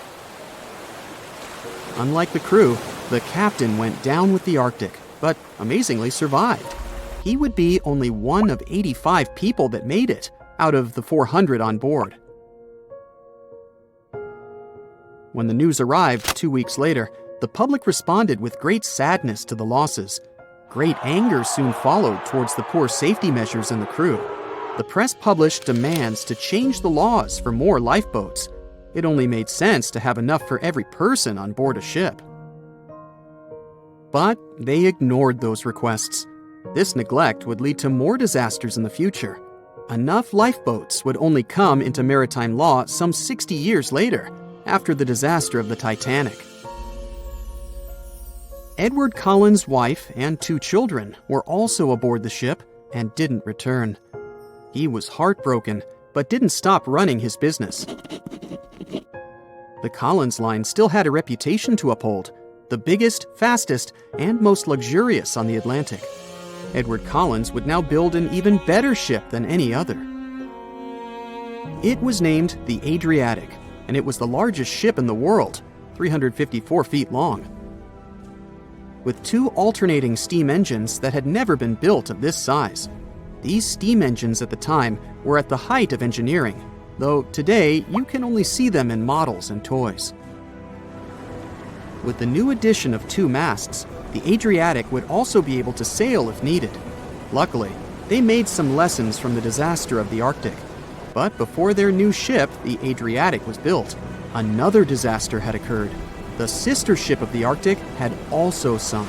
Unlike the crew, the captain went down with the Arctic, but amazingly survived. He would be only one of 85 people that made it out of the 400 on board. When the news arrived 2 weeks later, the public responded with great sadness to the losses. Great anger soon followed towards the poor safety measures in the crew. The press published demands to change the laws for more lifeboats. It only made sense to have enough for every person on board a ship. But they ignored those requests. This neglect would lead to more disasters in the future. Enough lifeboats would only come into maritime law some 60 years later, after the disaster of the Titanic. Edward Cullen's wife and 2 children were also aboard the ship and didn't return. He was heartbroken, but didn't stop running his business. The Collins line still had a reputation to uphold, the biggest, fastest, and most luxurious on the Atlantic. Edward Collins would now build an even better ship than any other. It was named the Adriatic, and it was the largest ship in the world, 354 feet long. With 2 alternating steam engines that had never been built of this size. These steam engines at the time were at the height of engineering, though today you can only see them in models and toys. With the new addition of 2 masts, the Adriatic would also be able to sail if needed. Luckily, they made some lessons from the disaster of the Arctic. But before their new ship, the Adriatic, was built, another disaster had occurred. The sister ship of the Arctic had also sunk.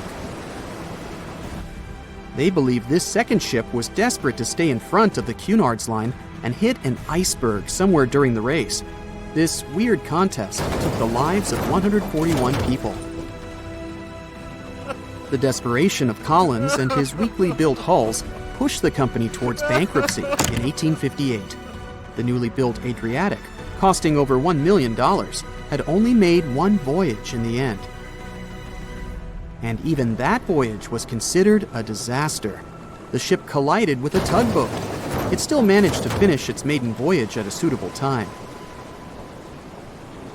They believed this second ship was desperate to stay in front of the Cunard's line and hit an iceberg somewhere during the race. This weird contest took the lives of 141 people. The desperation of Collins and his weakly built hulls pushed the company towards bankruptcy in 1858. The newly built Adriatic, costing over $1 million, had only made 1 voyage in the end. And even that voyage was considered a disaster. The ship collided with a tugboat. It still managed to finish its maiden voyage at a suitable time.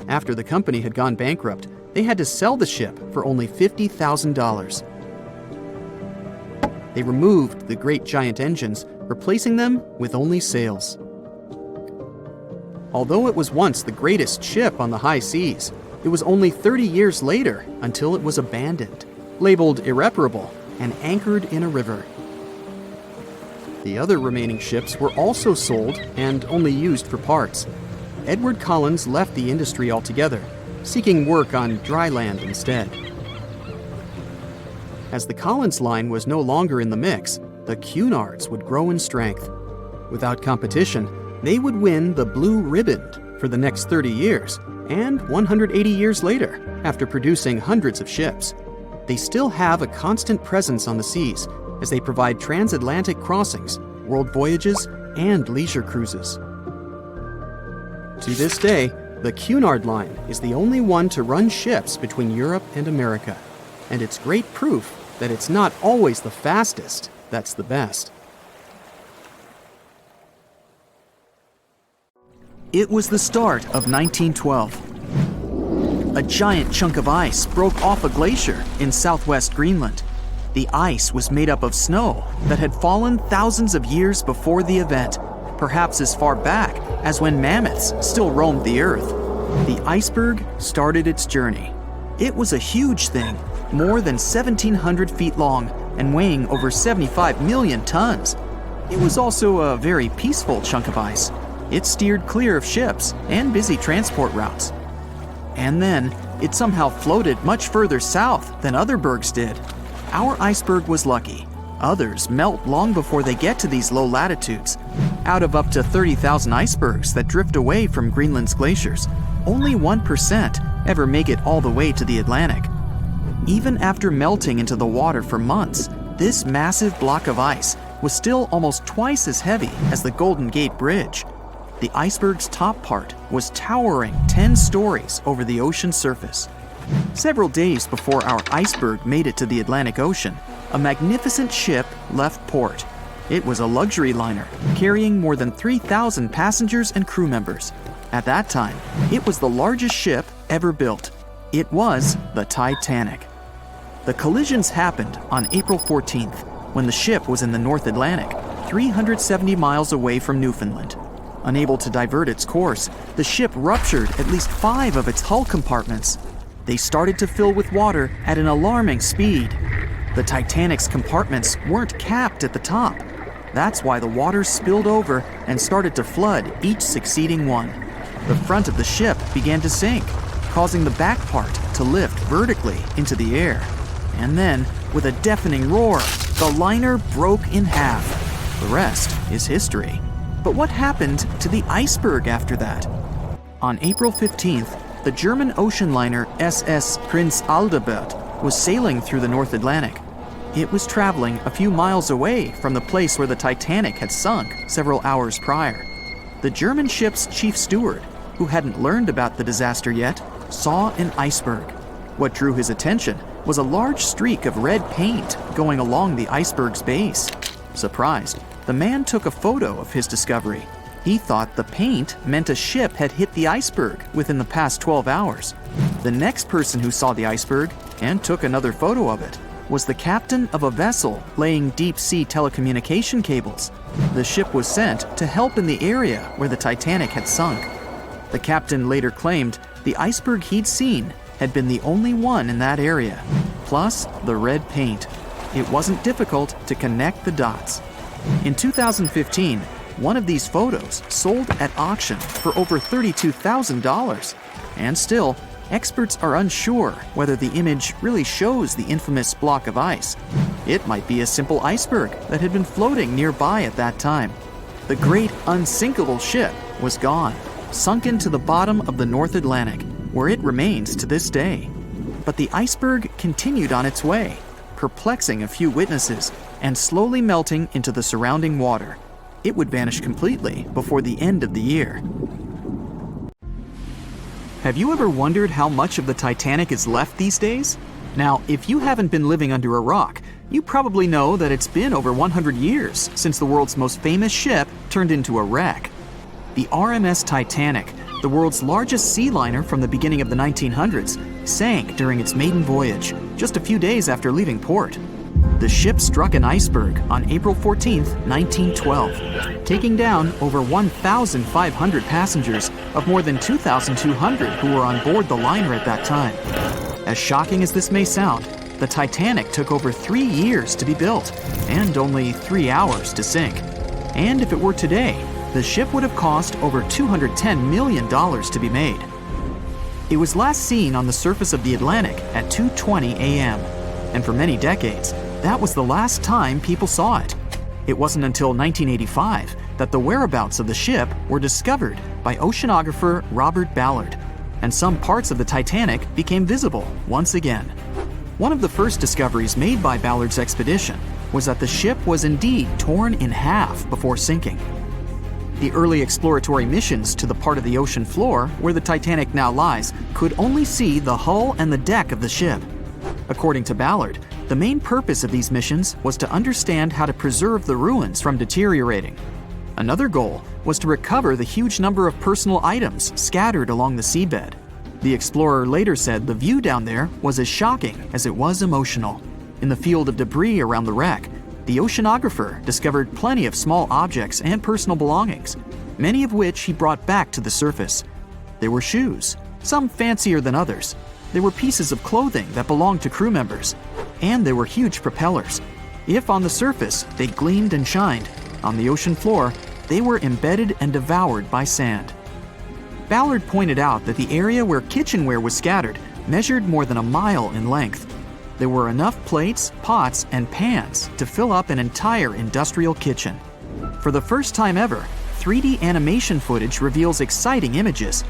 After the company had gone bankrupt, they had to sell the ship for only $50,000. They removed the great giant engines, replacing them with only sails. Although it was once the greatest ship on the high seas, it was only 30 years later until it was abandoned, labeled irreparable, and anchored in a river. The other remaining ships were also sold and only used for parts. Edward Collins left the industry altogether, seeking work on dry land instead. As the Collins line was no longer in the mix, the Cunards would grow in strength. Without competition, they would win the Blue Ribbon for the next 30 years, and 180 years later, after producing hundreds of ships. They still have a constant presence on the seas as they provide transatlantic crossings, world voyages, and leisure cruises. To this day, the Cunard line is the only one to run ships between Europe and America, and it's great proof that it's not always the fastest that's the best. It was the start of 1912. A giant chunk of ice broke off a glacier in southwest Greenland. The ice was made up of snow that had fallen thousands of years before the event, perhaps as far back as when mammoths still roamed the earth. The iceberg started its journey. It was a huge thing, more than 1,700 feet long and weighing over 75 million tons. It was also a very peaceful chunk of ice. It steered clear of ships and busy transport routes. And then, it somehow floated much further south than other bergs did. Our iceberg was lucky. Others melt long before they get to these low latitudes. Out of up to 30,000 icebergs that drift away from Greenland's glaciers, only 1% ever make it all the way to the Atlantic. Even after melting into the water for months, this massive block of ice was still almost twice as heavy as the Golden Gate Bridge. The iceberg's top part was towering 10 stories over the ocean surface. Several days before our iceberg made it to the Atlantic Ocean, a magnificent ship left port. It was a luxury liner carrying more than 3,000 passengers and crew members. At that time, it was the largest ship ever built. It was the Titanic. The collisions happened on April 14th, when the ship was in the North Atlantic, 370 miles away from Newfoundland. Unable to divert its course, the ship ruptured at least 5 of its hull compartments. They started to fill with water at an alarming speed. The Titanic's compartments weren't capped at the top. That's why the water spilled over and started to flood each succeeding one. The front of the ship began to sink, causing the back part to lift vertically into the air. And then, with a deafening roar, the liner broke in half. The rest is history. But what happened to the iceberg after that? On April 15th, the German ocean liner SS Prinz Adalbert was sailing through the North Atlantic. It was traveling a few miles away from the place where the Titanic had sunk several hours prior. The German ship's chief steward, who hadn't learned about the disaster yet, saw an iceberg. What drew his attention was a large streak of red paint going along the iceberg's base. Surprised, the man took a photo of his discovery. He thought the paint meant a ship had hit the iceberg within the past 12 hours. The next person who saw the iceberg and took another photo of it was the captain of a vessel laying deep-sea telecommunication cables. The ship was sent to help in the area where the Titanic had sunk. The captain later claimed the iceberg he'd seen had been the only one in that area, plus the red paint. It wasn't difficult to connect the dots. In 2015, one of these photos sold at auction for over $32,000. And still, experts are unsure whether the image really shows the infamous block of ice. It might be a simple iceberg that had been floating nearby at that time. The great unsinkable ship was gone, sunken to the bottom of the North Atlantic, where it remains to this day. But the iceberg continued on its way, perplexing a few witnesses and slowly melting into the surrounding water. It would vanish completely before the end of the year. Have you ever wondered how much of the Titanic is left these days? Now, if you haven't been living under a rock, you probably know that it's been over 100 years since the world's most famous ship turned into a wreck. The RMS Titanic, the world's largest sea liner from the beginning of the 1900s, sank during its maiden voyage, just a few days after leaving port. The ship struck an iceberg on April 14, 1912, taking down over 1,500 passengers of more than 2,200 who were on board the liner at that time. As shocking as this may sound, the Titanic took over 3 years to be built and only 3 hours to sink. And if it were today, the ship would have cost over $210 million to be made. It was last seen on the surface of the Atlantic at 2:20 a.m., and for many decades, that was the last time people saw it. It wasn't until 1985 that the whereabouts of the ship were discovered by oceanographer Robert Ballard, and some parts of the Titanic became visible once again. One of the first discoveries made by Ballard's expedition was that the ship was indeed torn in half before sinking. The early exploratory missions to the part of the ocean floor where the Titanic now lies could only see the hull and the deck of the ship. According to Ballard, the main purpose of these missions was to understand how to preserve the ruins from deteriorating. Another goal was to recover the huge number of personal items scattered along the seabed. The explorer later said the view down there was as shocking as it was emotional. In the field of debris around the wreck, the oceanographer discovered plenty of small objects and personal belongings, many of which he brought back to the surface. There were shoes, some fancier than others. There were pieces of clothing that belonged to crew members, and there were huge propellers. If on the surface they gleamed and shined, on the ocean floor they were embedded and devoured by sand. Ballard pointed out that the area where kitchenware was scattered measured more than a mile in length. There were enough plates, pots, and pans to fill up an entire industrial kitchen. For the first time ever, 3D animation footage reveals exciting images.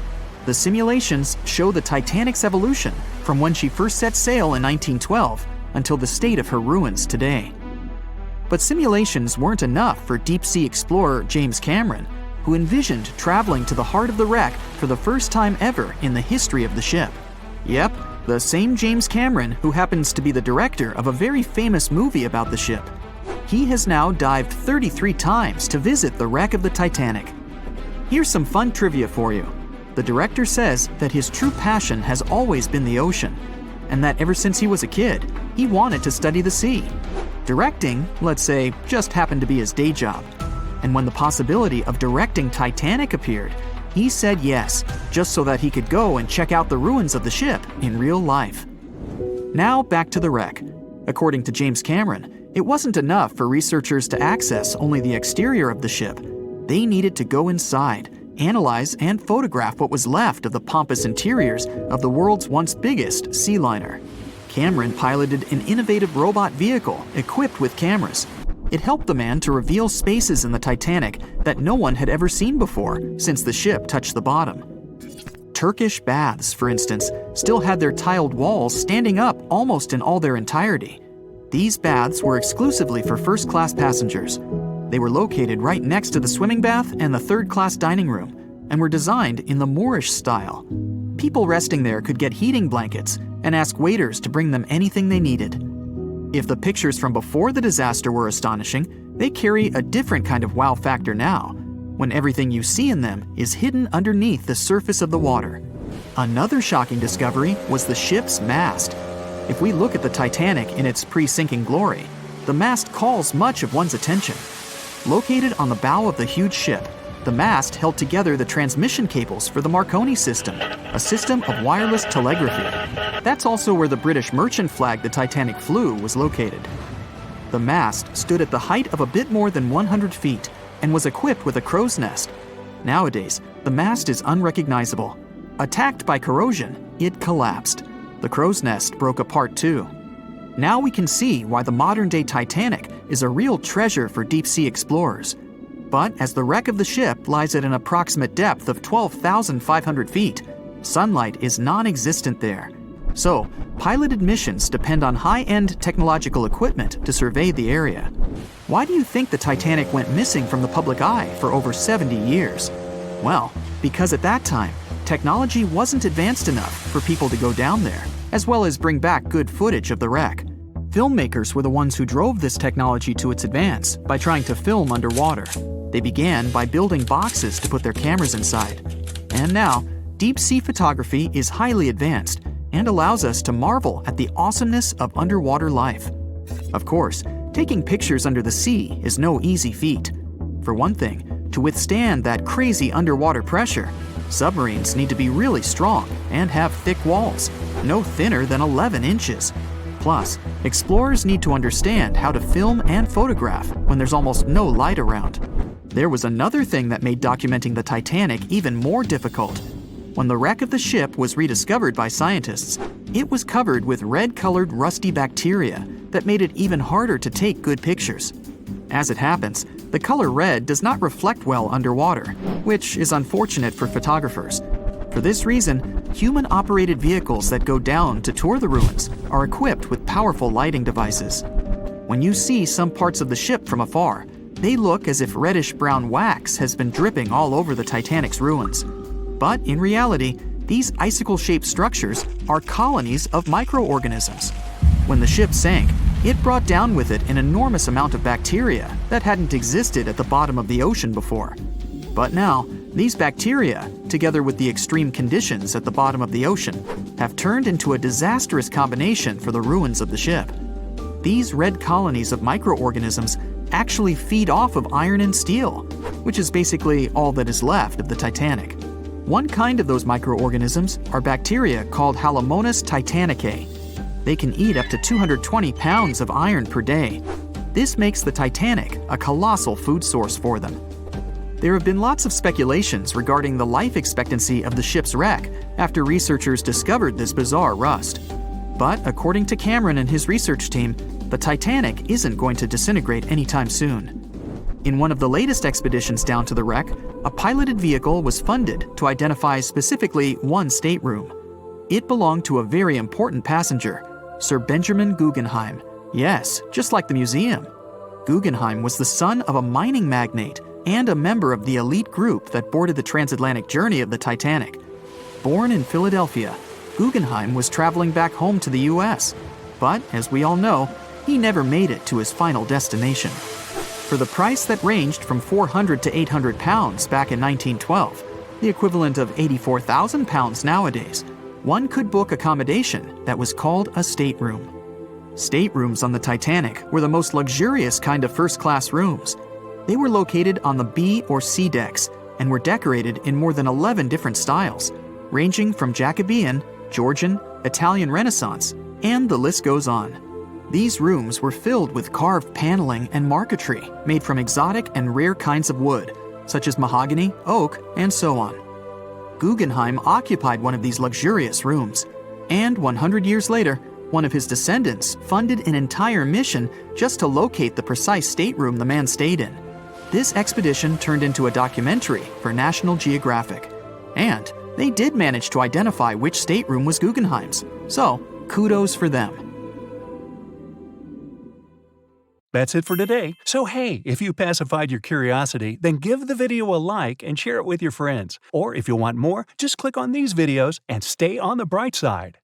The simulations show the Titanic's evolution from when she first set sail in 1912 until the state of her ruins today. But simulations weren't enough for deep-sea explorer James Cameron, who envisioned traveling to the heart of the wreck for the first time ever in the history of the ship. Yep, the same James Cameron who happens to be the director of a very famous movie about the ship. He has now dived 33 times to visit the wreck of the Titanic. Here's some fun trivia for you. The director says that his true passion has always been the ocean, and that ever since he was a kid, he wanted to study the sea. Directing, let's say, just happened to be his day job. And when the possibility of directing Titanic appeared, he said yes, just so that he could go and check out the ruins of the ship in real life. Now back to the wreck. According to James Cameron, it wasn't enough for researchers to access only the exterior of the ship. They needed to go inside, analyze and photograph what was left of the pompous interiors of the world's once biggest sea liner. Cameron piloted an innovative robot vehicle equipped with cameras. It helped the man to reveal spaces in the Titanic that no one had ever seen before since the ship touched the bottom. Turkish baths, for instance, still had their tiled walls standing up almost in all their entirety. These baths were exclusively for first-class passengers. They were located right next to the swimming bath and the third-class dining room, and were designed in the Moorish style. People resting there could get heating blankets and ask waiters to bring them anything they needed. If the pictures from before the disaster were astonishing, they carry a different kind of wow factor now, when everything you see in them is hidden underneath the surface of the water. Another shocking discovery was the ship's mast. If we look at the Titanic in its pre-sinking glory, the mast calls much of one's attention. Located on the bow of the huge ship, the mast held together the transmission cables for the Marconi system, a system of wireless telegraphy. That's also where the British merchant flag the Titanic flew was located. The mast stood at the height of a bit more than 100 feet and was equipped with a crow's nest. Nowadays, the mast is unrecognizable. Attacked by corrosion, it collapsed. The crow's nest broke apart too. Now we can see why the modern-day Titanic is a real treasure for deep-sea explorers. But as the wreck of the ship lies at an approximate depth of 12,500 feet, sunlight is non-existent there. So, piloted missions depend on high-end technological equipment to survey the area. Why do you think the Titanic went missing from the public eye for over 70 years? Well, because at that time, technology wasn't advanced enough for people to go down there, as well as bring back good footage of the wreck. Filmmakers were the ones who drove this technology to its advance by trying to film underwater. They began by building boxes to put their cameras inside. And now, deep-sea photography is highly advanced and allows us to marvel at the awesomeness of underwater life. Of course, taking pictures under the sea is no easy feat. For one thing, to withstand that crazy underwater pressure, submarines need to be really strong and have thick walls, no thinner than 11 inches. Plus, explorers need to understand how to film and photograph when there's almost no light around. There was another thing that made documenting the Titanic even more difficult. When the wreck of the ship was rediscovered by scientists, it was covered with red-colored rusty bacteria that made it even harder to take good pictures. As it happens, the color red does not reflect well underwater, which is unfortunate for photographers. For this reason, human-operated vehicles that go down to tour the ruins are equipped with powerful lighting devices. When you see some parts of the ship from afar, they look as if reddish-brown wax has been dripping all over the Titanic's ruins. But in reality, these icicle-shaped structures are colonies of microorganisms. When the ship sank, it brought down with it an enormous amount of bacteria that hadn't existed at the bottom of the ocean before. But now, these bacteria, together with the extreme conditions at the bottom of the ocean, have turned into a disastrous combination for the ruins of the ship. These red colonies of microorganisms actually feed off of iron and steel, which is basically all that is left of the Titanic. One kind of those microorganisms are bacteria called Halomonas titanicae. They can eat up to 220 pounds of iron per day. This makes the Titanic a colossal food source for them. There have been lots of speculations regarding the life expectancy of the ship's wreck after researchers discovered this bizarre rust. But according to Cameron and his research team, the Titanic isn't going to disintegrate anytime soon. In one of the latest expeditions down to the wreck, a piloted vehicle was funded to identify specifically one stateroom. It belonged to a very important passenger, Sir Benjamin Guggenheim. Yes, just like the museum. Guggenheim was the son of a mining magnate and a member of the elite group that boarded the transatlantic journey of the Titanic. Born in Philadelphia, Guggenheim was traveling back home to the US. But, as we all know, he never made it to his final destination. For the price that ranged from 400 to 800 pounds back in 1912, the equivalent of 84,000 pounds nowadays, one could book accommodation that was called a stateroom. Staterooms on the Titanic were the most luxurious kind of first-class rooms. They were located on the B or C decks and were decorated in more than 11 different styles, ranging from Jacobean, Georgian, Italian Renaissance, and the list goes on. These rooms were filled with carved paneling and marquetry made from exotic and rare kinds of wood, such as mahogany, oak, and so on. Guggenheim occupied one of these luxurious rooms, and 100 years later, one of his descendants funded an entire mission just to locate the precise stateroom the man stayed in. This expedition turned into a documentary for National Geographic, and they did manage to identify which stateroom was Guggenheim's, so kudos for them. That's it for today. So hey, if you pacified your curiosity, then give the video a like and share it with your friends. Or if you want more, just click on these videos and stay on the bright side.